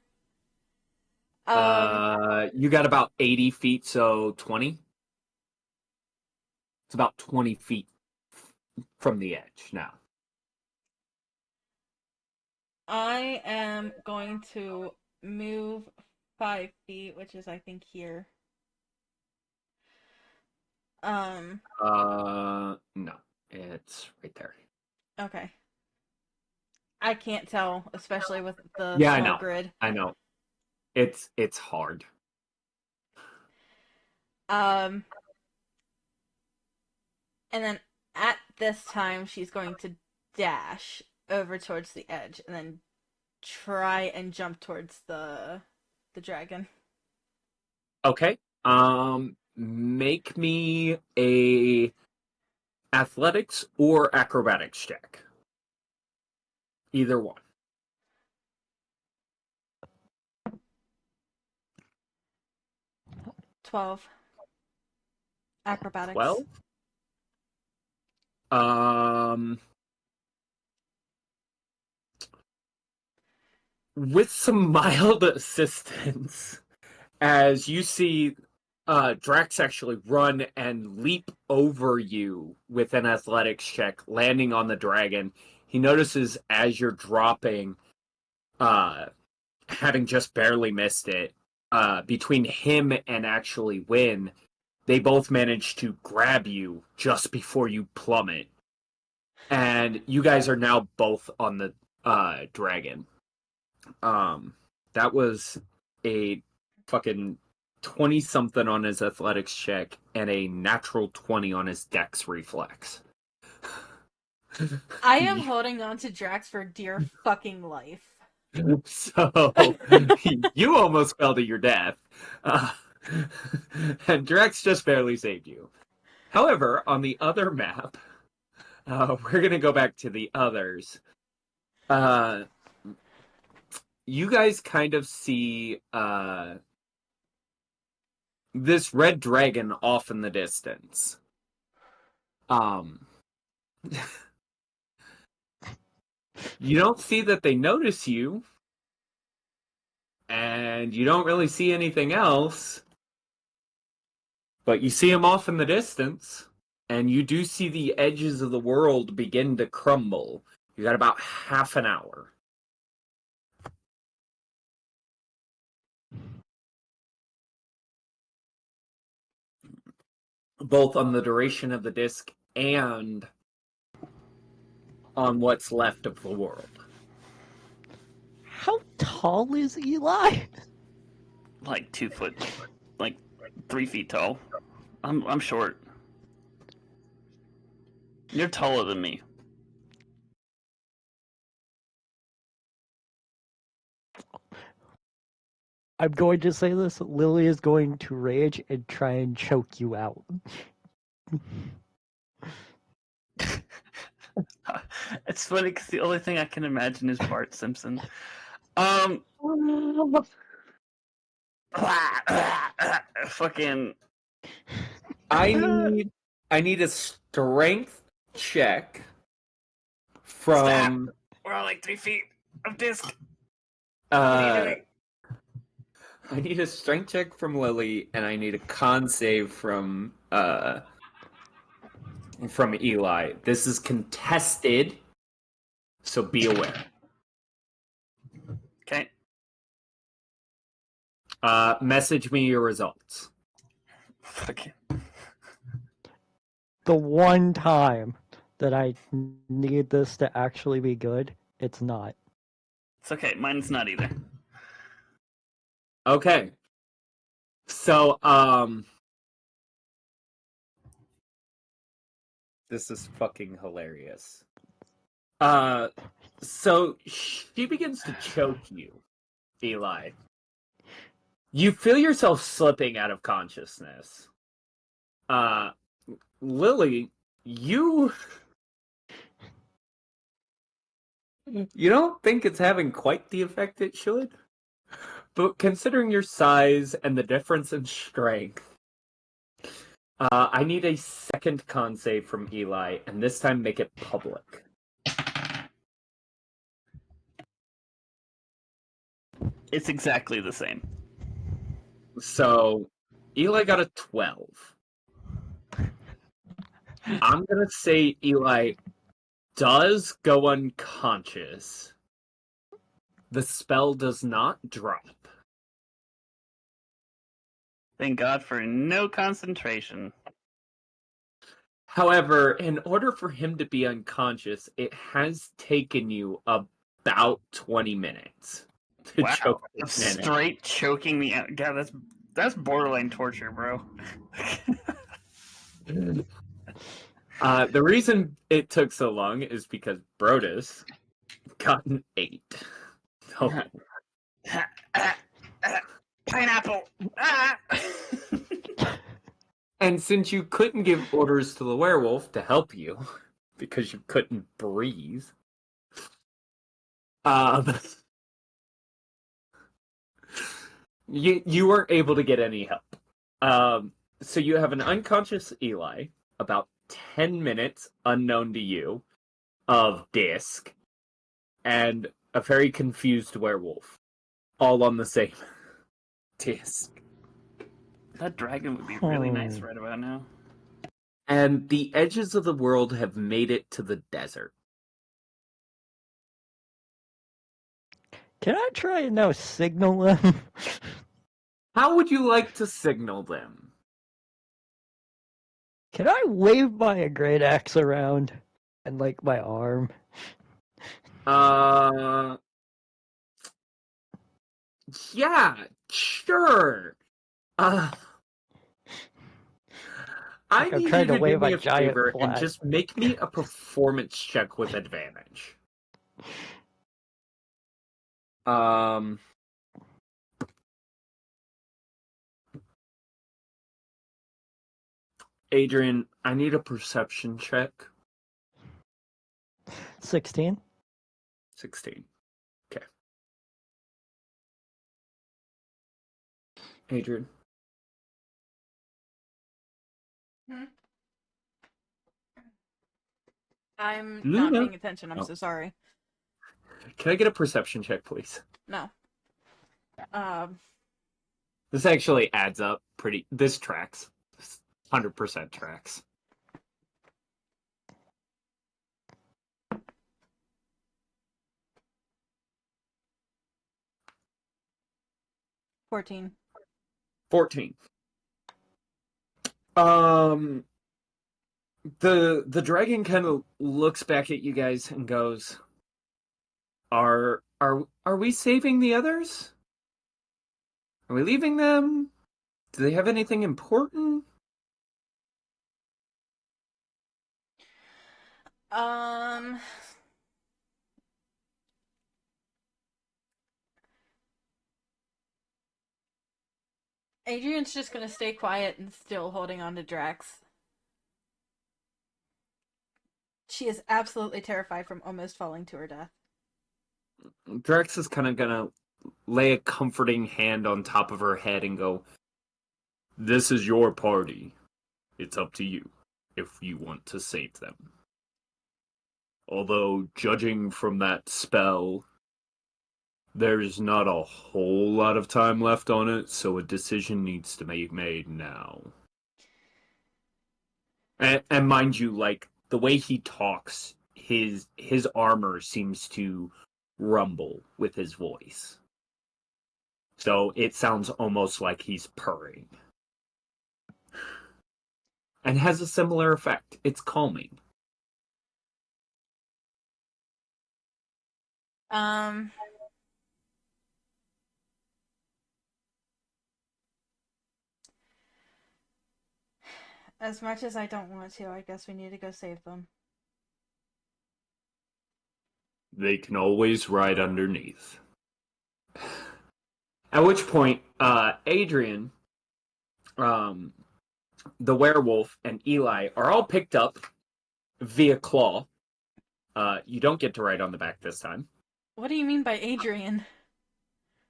G: You got about 80 feet, so 20? It's about 20 feet from the edge now.
A: I am going to move 5 feet, which is, I think, here.
G: No. It's right there.
A: Okay. I can't tell, especially with the
G: Yeah, I
A: small
G: know.
A: grid.
G: I know. It's hard.
A: And then at this time, she's going to dash over towards the edge and then try and jump towards the dragon.
G: Okay. Make me a athletics or acrobatics check. Either one.
A: 12. Acrobatics.
G: 12? With some mild assistance, as you see Drax actually run and leap over you with an athletics check, landing on the dragon. He notices as you're dropping, having just barely missed it, between him and actually Win, they both manage to grab you just before you plummet. And you guys are now both on the dragon. That was a fucking 20-something on his athletics check and a natural 20 on his dex reflex.
A: I am holding on to Drax for dear fucking life.
G: So, you almost fell to your death. And Drax just barely saved you. However, on the other map, we're going to go back to the others. You guys kind of see this red dragon off in the distance. You don't see that they notice you, and you don't really see anything else, but you see them off in the distance, and you do see the edges of the world begin to crumble. You got about half an hour. Both on the duration of the disc and on what's left of the world.
E: How tall is Eli?
F: Like 2 foot, like 3 feet tall. I'm short. You're taller than me.
E: I'm going to say this. Lily is going to rage and try and choke you out.
F: It's funny because the only thing I can imagine is Bart Simpson. Fucking.
G: I need a strength check from.
F: We're all like 3 feet of disc. What are you doing?
G: I need a strength check from Lily, and I need a con save from Eli. This is contested, so be aware.
F: Okay.
G: Message me your results.
F: Fucking.
E: The one time that I need this to actually be good, it's not.
F: It's okay. Mine's not either.
G: Okay. So, this is fucking hilarious. So she begins to choke you, Eli. You feel yourself slipping out of consciousness. Lily, you don't think it's having quite the effect it should? But considering your size and the difference in strength, I need a second con save from Eli, and this time make it public.
F: It's exactly the same.
G: So, Eli got a 12. I'm gonna say Eli does go unconscious. The spell does not drop.
F: Thank God for no concentration.
G: However, in order for him to be unconscious, it has taken you about 20 minutes to
F: Wow,
G: choke this man out.
F: straight choking me out. God, that's borderline torture, bro.
G: The reason it took so long is because Brodus got an 8. So,
F: Pineapple. Ah!
G: and since you couldn't give orders to the werewolf to help you because you couldn't breathe, Um, you weren't able to get any help. So you have an unconscious Eli, about 10 minutes unknown to you, of Disc, and a very confused werewolf, all on the same Disc.
F: That dragon would be really nice right about now.
G: And the edges of the world have made it to the desert.
E: Can I try and now signal them?
G: How would you like to signal them?
E: Can I wave my great axe around and like my arm?
G: Yeah, sure. I
E: Like I'm
G: need
E: trying
G: you
E: to
G: to do
E: wave
G: me
E: a
G: a
E: giant
G: favor and
E: flag.
G: just make me a performance check with advantage. Adrian, I need a perception check.
E: 16.
G: 16. Okay. Adrian.
A: I'm
G: Luna.
A: not paying attention. I'm
G: Oh.
A: so sorry.
G: Can I get a perception check, please?
A: No.
G: This actually adds up pretty... This tracks. 100% tracks.
A: $14.
G: 14. The dragon kind of looks back at you guys and goes, Are we saving the others? Are we leaving them? Do they have anything important?
A: Adrian's just gonna stay quiet and still holding on to Drax. She is absolutely terrified from almost falling to her death.
G: Drax is kind of gonna lay a comforting hand on top of her head and go, This is your party. It's up to you if you want to save them. Although, judging from that spell, there's not a whole lot of time left on it, so a decision needs to be made now. And mind you, like, the way he talks, his armor seems to rumble with his voice. So it sounds almost like he's purring. And has a similar effect. It's calming.
A: As much as I don't want to, I guess we need to go save them.
G: They can always ride underneath. At which point, Adrian, the werewolf, and Eli are all picked up via Claw. You don't get to ride on the back this time.
A: What do you mean by Adrian?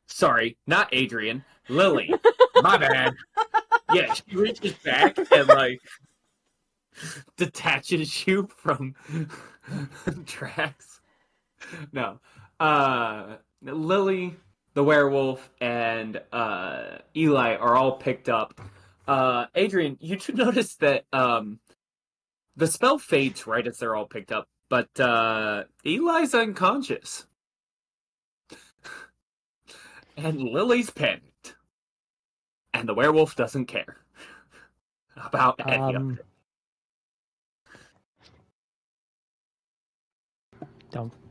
G: Sorry, not Adrian. Lily. My bad. Yeah, she reaches back and, like, detaches you from Drax. No. Lily, the werewolf, and Eli are all picked up. Adrian, you should notice that the spell fades right as they're all picked up, but Eli's unconscious. And Lily's panicked. And the werewolf doesn't care about any of it.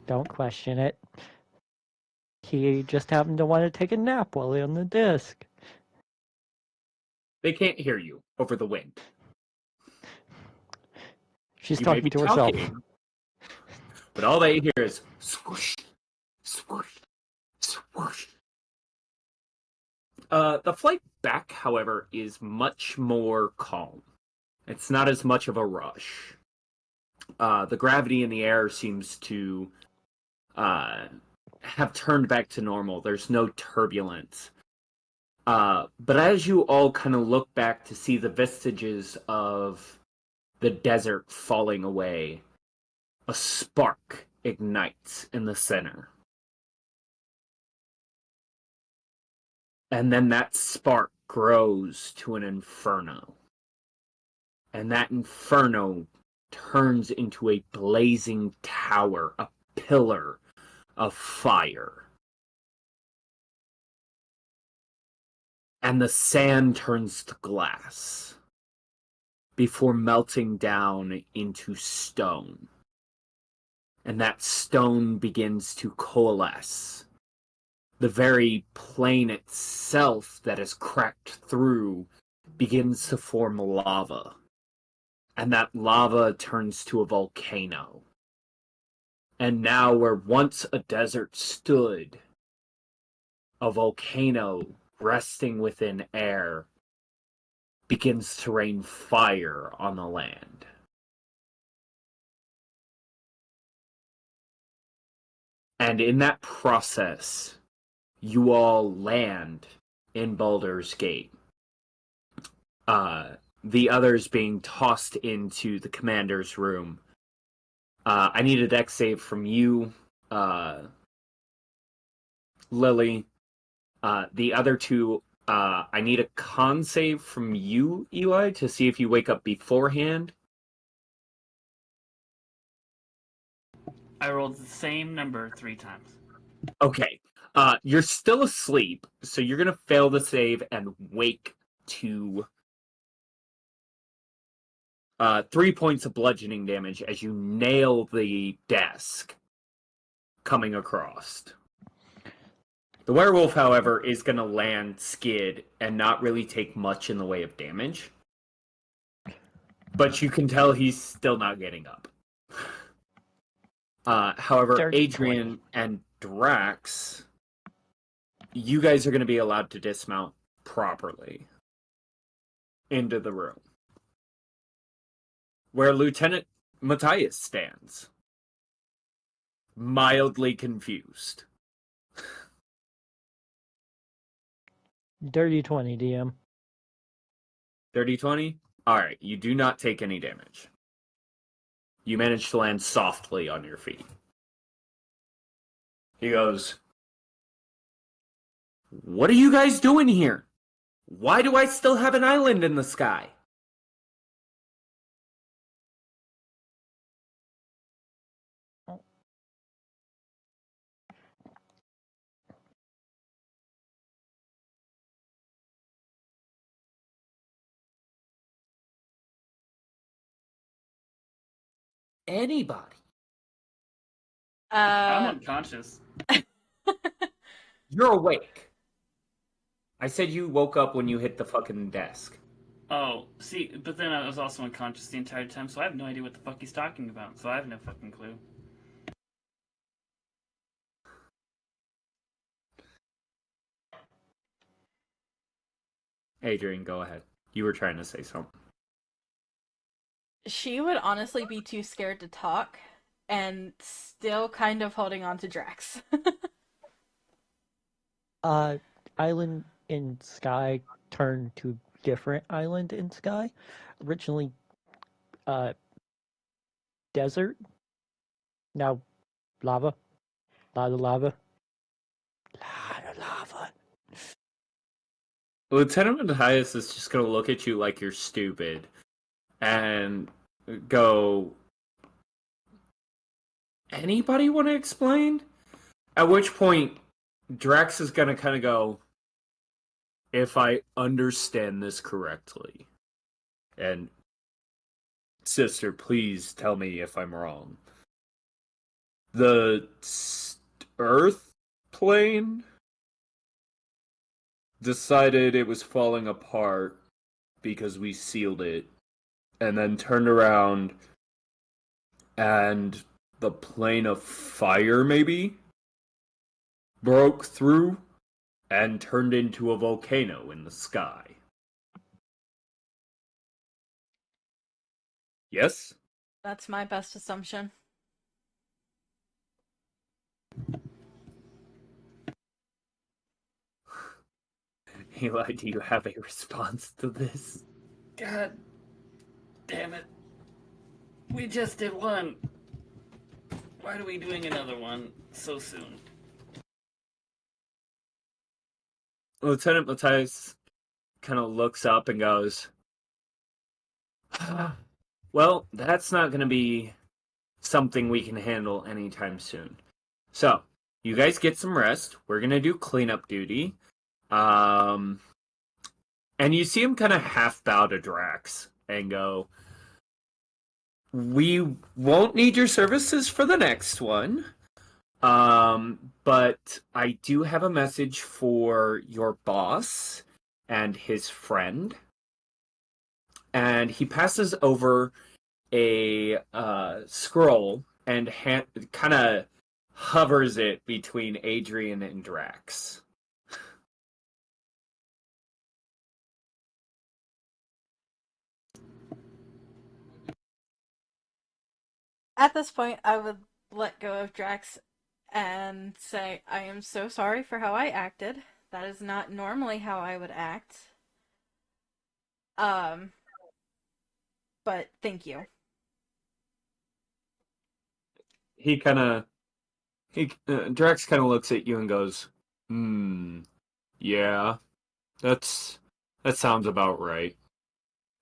E: Don't question it. He just happened to want to take a nap while on the disc.
G: They can't hear you over the wind.
E: She's
G: You may
E: talking
G: be
E: to herself.
G: talking, but all they hear is swoosh, swoosh, swoosh. The flight back, however, is much more calm. It's not as much of a rush. The gravity in the air seems to have turned back to normal. There's no turbulence. But as you all kind of look back to see the vestiges of the desert falling away, a spark ignites in the center. And then that spark grows to an inferno. And that inferno turns into a blazing tower, a pillar of fire. And the sand turns to glass before melting down into stone. And that stone begins to coalesce. The very plane itself that is cracked through begins to form lava. And that lava turns to a volcano. And now where once a desert stood, a volcano resting within air begins to rain fire on the land. And in that process, you all land in Baldur's Gate. The others being tossed into the commander's room. I need a dex save from you, Lily. The other two, I need a con save from you, Eli, to see if you wake up beforehand.
F: I rolled the same number 3 times.
G: Okay. You're still asleep, so you're gonna fail the save and wake to 3 points of bludgeoning damage as you nail the desk coming across. The werewolf, however, is going to land skid and not really take much in the way of damage. But you can tell he's still not getting up. However,
E: Dirty
G: Adrian
E: 20.
G: and Drax, you guys are going to be allowed to dismount properly into the room, where Lieutenant Matthias stands, mildly confused.
E: Dirty 20, DM.
G: 30-20? Alright, you do not take any damage. You manage to land softly on your feet. He goes, "What are you guys doing here? Why do I still have an island in the sky?" Anybody.
F: I'm
A: Uh,
F: unconscious.
G: You're awake. I said you woke up when you hit the fucking desk.
F: Oh, see, but then I was also unconscious the entire time, so I have no idea what the fuck he's talking about. So I have no fucking clue.
G: Adrian, go ahead. You were trying to say something.
A: she would honestly be too scared to talk and still kind of holding on to Drax.
E: Island in sky turned to different island in sky. Originally, desert. Now, lava. Lot of lava. Lot of lava.
G: Lieutenant Matthias is just going to look at you like you're stupid and go, "Anybody want to explain?" At which point, Drax is going to kind of go, "If I understand this correctly, and sister, please tell me if I'm wrong. The Earth plane decided it was falling apart because we sealed it, and then turned around and the plane of fire maybe broke through and turned into a volcano in the sky. Yes?"
A: That's my best assumption.
G: Eli, do you have a response to this?
F: God damn it. We just did one. Why are we doing another one so soon?
G: Lieutenant Matthias kind of looks up and goes, well, that's not going to be something we can handle anytime soon. So, you guys get some rest. We're going to do cleanup duty. And you see him kind of half bow to Drax and go, we won't need your services for the next one. But I do have a message for your boss and his friend. And he passes over a scroll and kind of hovers it between Adrian and Drax.
A: At this point, I would let go of Drax and say, I am so sorry for how I acted. That is not normally how I would act. But thank you.
G: Drax kind of looks at you and goes, yeah, that sounds about right.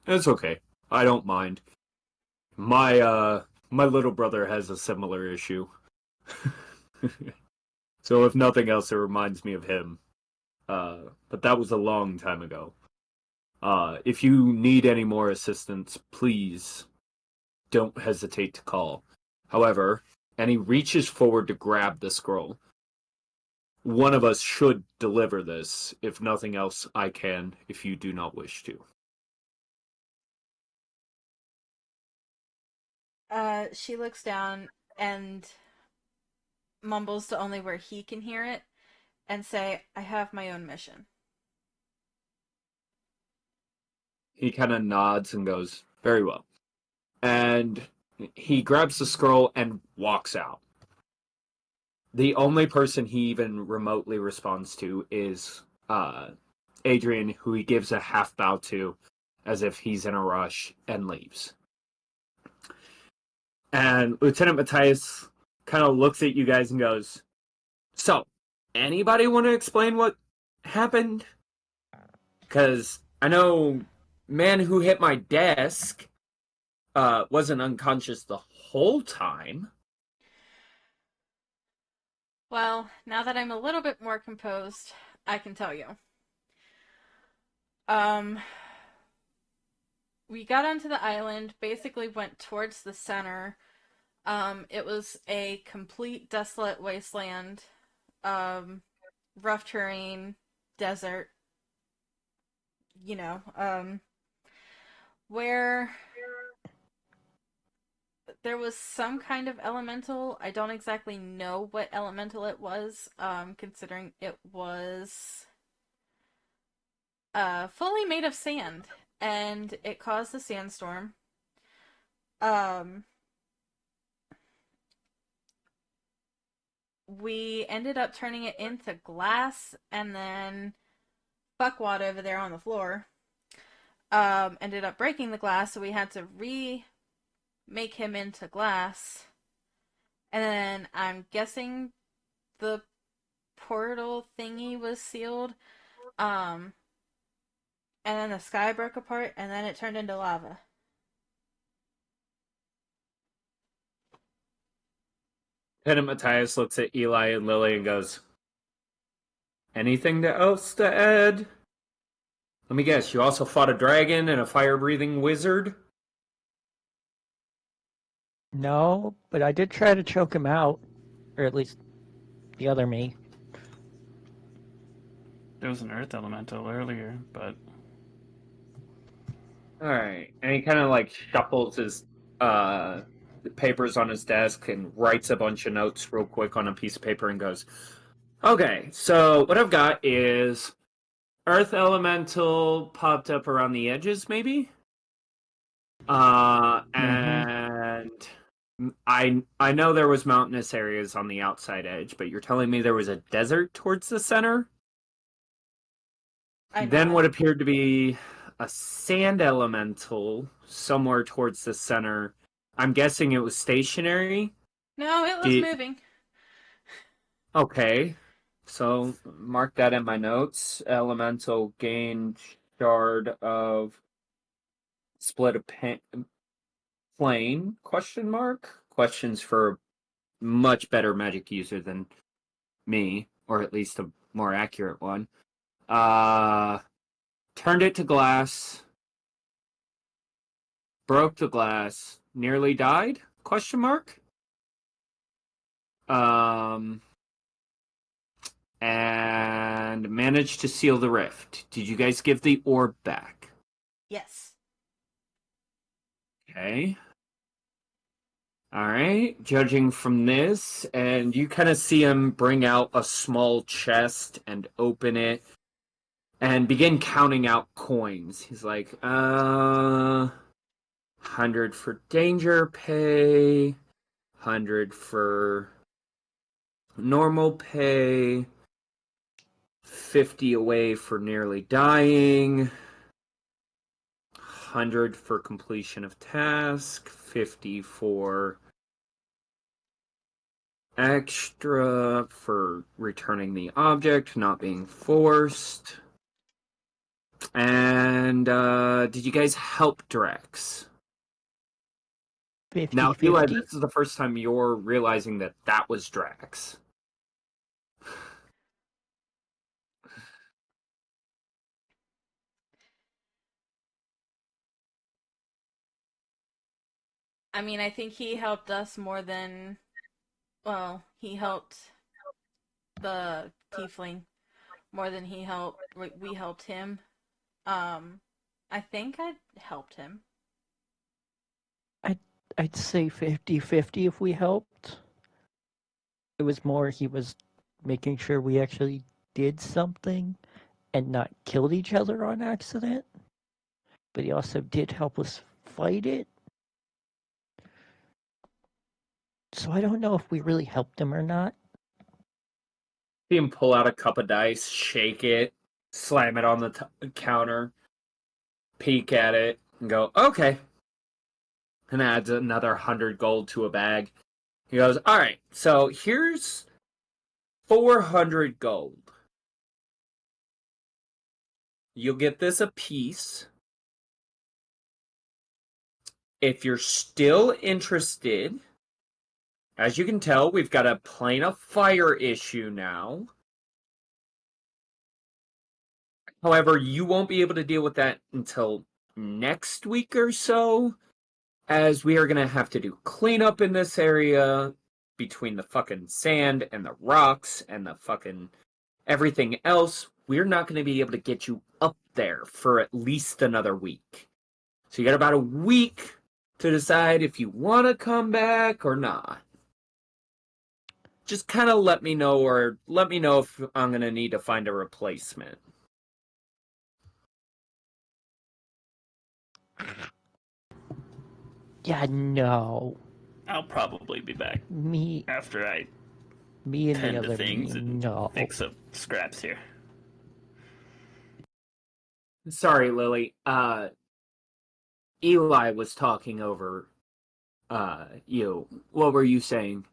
G: It's okay. I don't mind. My little brother has a similar issue. So if nothing else, it reminds me of him. But that was a long time ago. If you need any more assistance, please don't hesitate to call. However, and he reaches forward to grab the scroll. One of us should deliver this. If nothing else, I can, if you do not wish to.
A: She looks down and mumbles to only where he can hear it and say, I have my own mission.
G: He kind of nods and goes, very well. And he grabs the scroll and walks out. The only person he even remotely responds to is Adrian, who he gives a half bow to as if he's in a rush, and leaves. And Lieutenant Matthias kind of looks at you guys and goes, so, anybody want to explain what happened? Because I know man who hit my desk wasn't unconscious the whole time.
A: Well, now that I'm a little bit more composed, I can tell you. We got onto the island, basically went towards the center. It was a complete desolate wasteland, rough terrain, desert, where there was some kind of elemental. I don't exactly know what elemental it was, considering it was fully made of sand, and it caused a sandstorm. We ended up turning it into glass, and then fuckwad over there on the floor ended up breaking the glass, so we had to make him into glass. And then I'm guessing the portal thingy was sealed. And then the sky broke apart, and then it turned into lava.
G: Lieutenant Matthias looks at Eli and Lily and goes, anything else to add? Let me guess, you also fought a dragon and a fire-breathing wizard?
E: No, but I did try to choke him out. Or at least the other me.
F: There was an earth elemental earlier, but
G: Alright, and he kind of shuffles his papers on his desk and writes a bunch of notes real quick on a piece of paper and goes, okay, so what I've got is earth elemental popped up around the edges, maybe? And I know there was mountainous areas on the outside edge, but you're telling me there was a desert towards the center? then
A: know.
G: what appeared to be a sand elemental somewhere towards the center. I'm guessing it was stationary.
A: No, it was moving.
G: Okay, so mark that in my notes. Elemental gained shard of split a plane? Question mark? Questions for a much better magic user than me, or at least a more accurate one. Turned it to glass. Broke the glass. Nearly died? Question mark? And managed to seal the rift. Did you guys give the orb back?
A: Yes.
G: Okay. Alright, judging from this, and you kind of see him bring out a small chest and open it and begin counting out coins. He's like, 100 for danger pay, 100 for normal pay, 50 away for nearly dying, 100 for completion of task, 50 for extra for returning the object, not being forced. And did you guys help Drex?
E: 50
G: Now, Eli,
E: 50.
G: this is the first time you're realizing that that was Drax.
A: I mean, I think he helped us more than. Well, he helped the tiefling more than we helped him. I think I helped him.
E: I'd say 50 50 if we helped. It was more he was making sure we actually did something and not killed each other on accident. But he also did help us fight it. So I don't know if we really helped him or not.
G: See him pull out a cup of dice, shake it, slam it on the counter, peek at it, and go, okay. And adds another 100 gold to a bag. He goes, all right, so here's 400 gold. You'll get this a piece. If you're still interested, as you can tell, we've got a plane of fire issue now. However, you won't be able to deal with that until next week or so, as we are going to have to do cleanup in this area between the fucking sand and the rocks and the fucking everything else. We're not going to be able to get you up there for at least another week. So you got about a week to decide if you want to come back or not. Just kind of let me know, or let me know if I'm going to need to find a replacement.
E: Yeah, no.
F: I'll probably be back
E: Me
F: after I
E: and the
F: tend to
E: other
F: things
E: me,
F: and
E: no.
F: fix up scraps here.
G: Sorry, Lily. Eli was talking over you. What were you saying?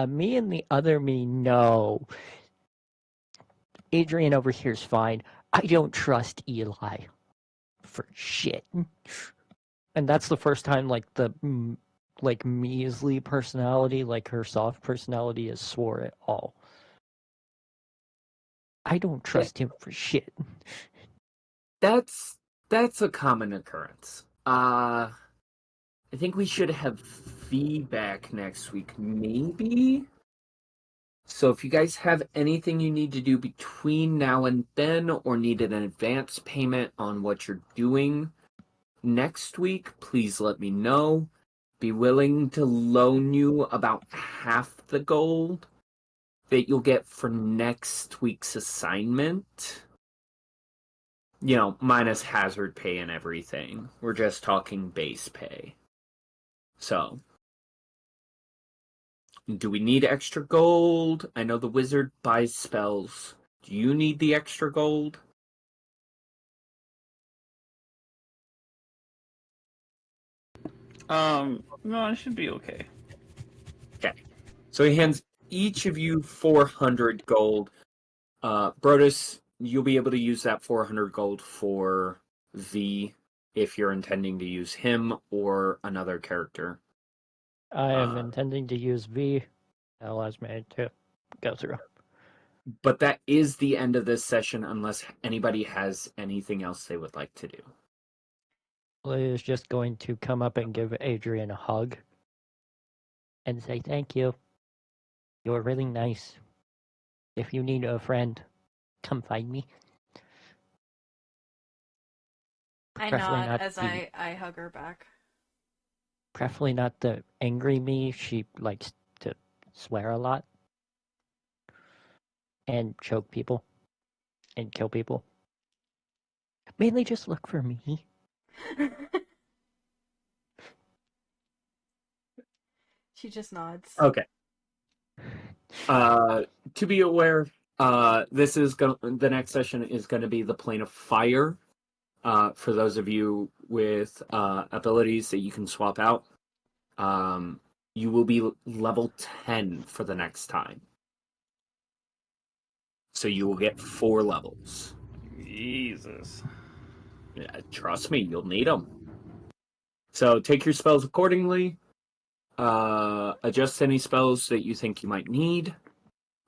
E: Me and the other me, no. Adrian over here's fine. I don't trust Eli for shit. And that's the first time the measly personality, like her soft personality, has swore at all. I don't trust him for shit.
G: That's a common occurrence. I think we should have feedback next week, maybe. So if you guys have anything you need to do between now and then, or need an advance payment on what you're doing next week, please let me know. Be willing to loan you about half the gold that you'll get for next week's assignment. You know, minus hazard pay and everything. We're just talking base pay. So, do we need extra gold? I know the wizard buys spells. Do you need the extra gold?
F: No, it should be okay.
G: So he hands each of you 400 gold. Brodus, you'll be able to use that 400 gold for V if you're intending to use him or another character.
E: I am
G: Uh,
E: intending to use V. That allows me to go through.
G: But that is the end of this session unless anybody has anything else they would like to do.
E: Lily is just going to come up and give Adrian a hug and say thank you. You were really nice. If you need a friend, come find me.
A: I
E: Preferably
A: nod
E: not
A: as
E: the-
A: I hug her back.
E: Preferably not the angry me. She likes to swear a lot. And choke people. And kill people. Mainly just look for me.
A: She just nods.
G: Okay. To be aware, this is the next session is going to be the Plane of Fire. For those of you with abilities that you can swap out, you will be level 10 for the next time. So you will get 4 levels.
F: Jesus.
G: Yeah, trust me, you'll need them. So take your spells accordingly. Adjust any spells that you think you might need.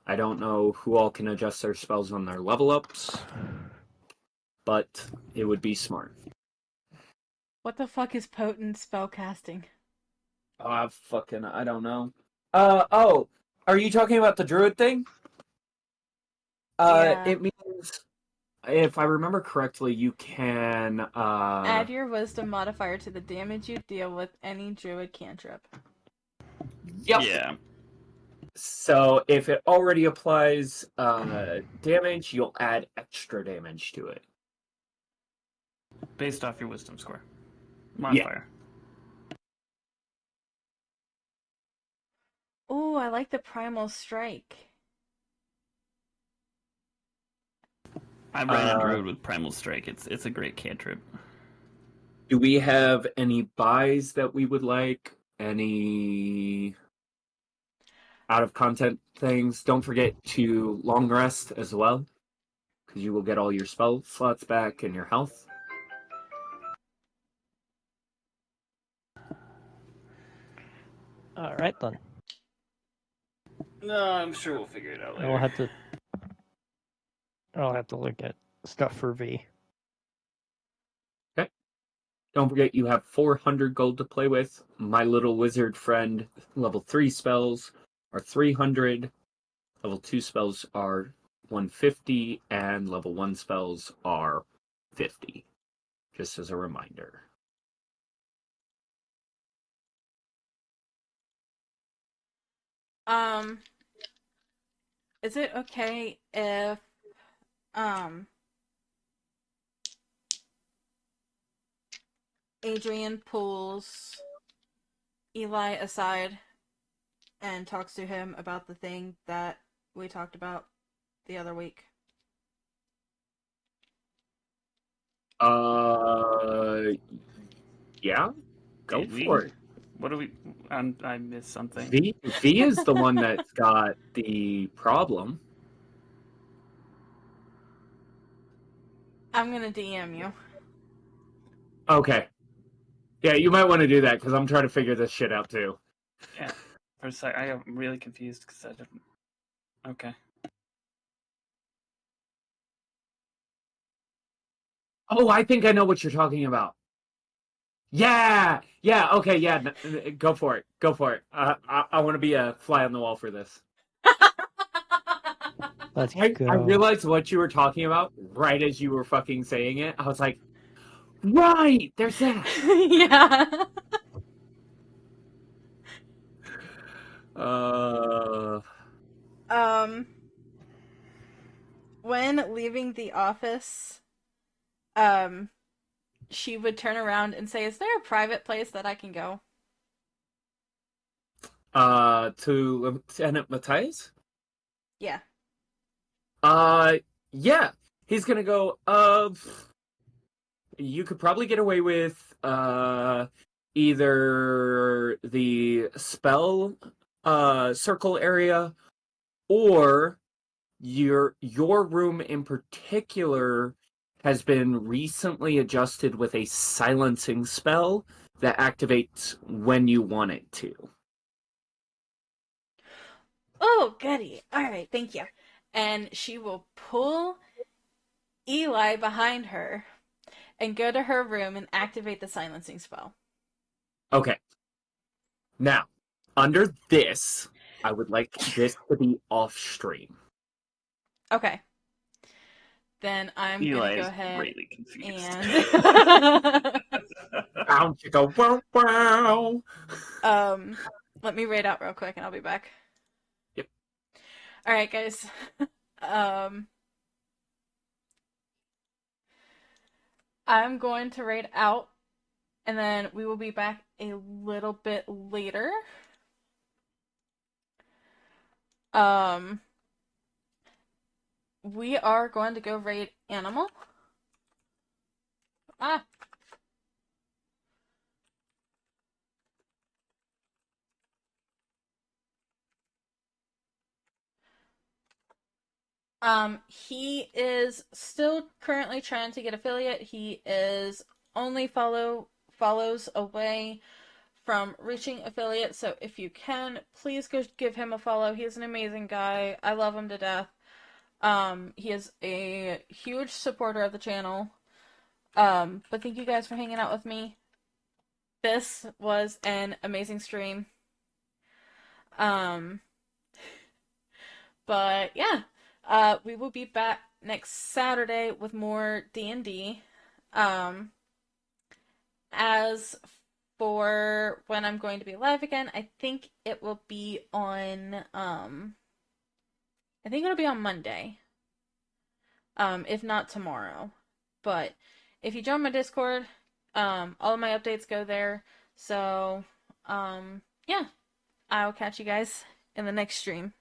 G: I don't know who all can adjust their spells on their level ups, but it would be smart.
A: What the fuck is potent spell casting?
G: I don't know. Oh, are you talking about the druid thing?
A: Yeah.
G: It means, if I remember correctly, you can
A: Add your wisdom modifier to the damage you deal with any druid cantrip.
G: Yep.
F: Yeah.
G: So if it already applies damage, you'll add extra damage to it.
F: Based off your wisdom score. Modifier.
A: Oh, I like the primal strike.
F: I ran a druid with Primal Strike. It's a great cantrip.
G: Do we have any buys that we would like? Any out of content things? Don't forget to long rest as well, because you will get all your spell slots back and your health.
E: Alright then.
F: No, I'm sure we'll figure it out later.
E: I'll have to look at stuff for V.
G: Don't forget you have 400 gold to play with. My little wizard friend level 3 spells are 300. Level 2 spells are 150, and level 1 spells are 50. Just as a reminder.
A: Is it okay if Adrian pulls Eli aside and talks to him about the thing that we talked about the other week?
G: Yeah, go
F: Did we?
G: for it.
F: What do we? I missed something.
G: V is the one that's got the problem.
A: I'm gonna DM you.
G: Okay. Yeah, you might want to do that because I'm trying to figure this shit out too.
F: Yeah. For a sec, I am really confused because I didn't. Okay.
G: Oh, I think I know what you're talking about. Yeah, okay, yeah, go for it, I want to be a fly on the wall for this.
E: Let's
G: I
E: go.
G: realized what you were talking about right as you were fucking saying it. I was like, right, there's that.
A: Yeah. When leaving the office, she would turn around and say, "Is there a private place that I can go?"
G: To Lieutenant Matthias?
A: Yeah.
G: Yeah. He's gonna go, you could probably get away with, either the spell circle area or your room in particular has been recently adjusted with a silencing spell that activates when you want it to.
A: Oh, goody. All right, thank you. And she will pull Eli behind her and go to her room and activate the silencing spell.
G: Okay. Now, under this, I would like this to be off stream.
A: Okay. Then I'm
F: Eli
A: gonna go
F: is
A: ahead
F: greatly confused.
A: and
G: Bow, chicka, wow, wow.
A: let me raid out real quick and I'll be back.
G: Yep.
A: All right, guys. I'm going to raid out, and then we will be back a little bit later. We are going to go raid animal. Ah. He is still currently trying to get affiliate. He is only follows away from reaching affiliate, so if you can, please go give him a follow. He is an amazing guy. I love him to death. He is a huge supporter of the channel. But thank you guys for hanging out with me. This was an amazing stream. But yeah, we will be back next Saturday with more D&D. As for when I'm going to be live again, I think it will be on, I think it'll be on Monday. If not tomorrow. But if you join my Discord, all of my updates go there. So, yeah, I'll catch you guys in the next stream.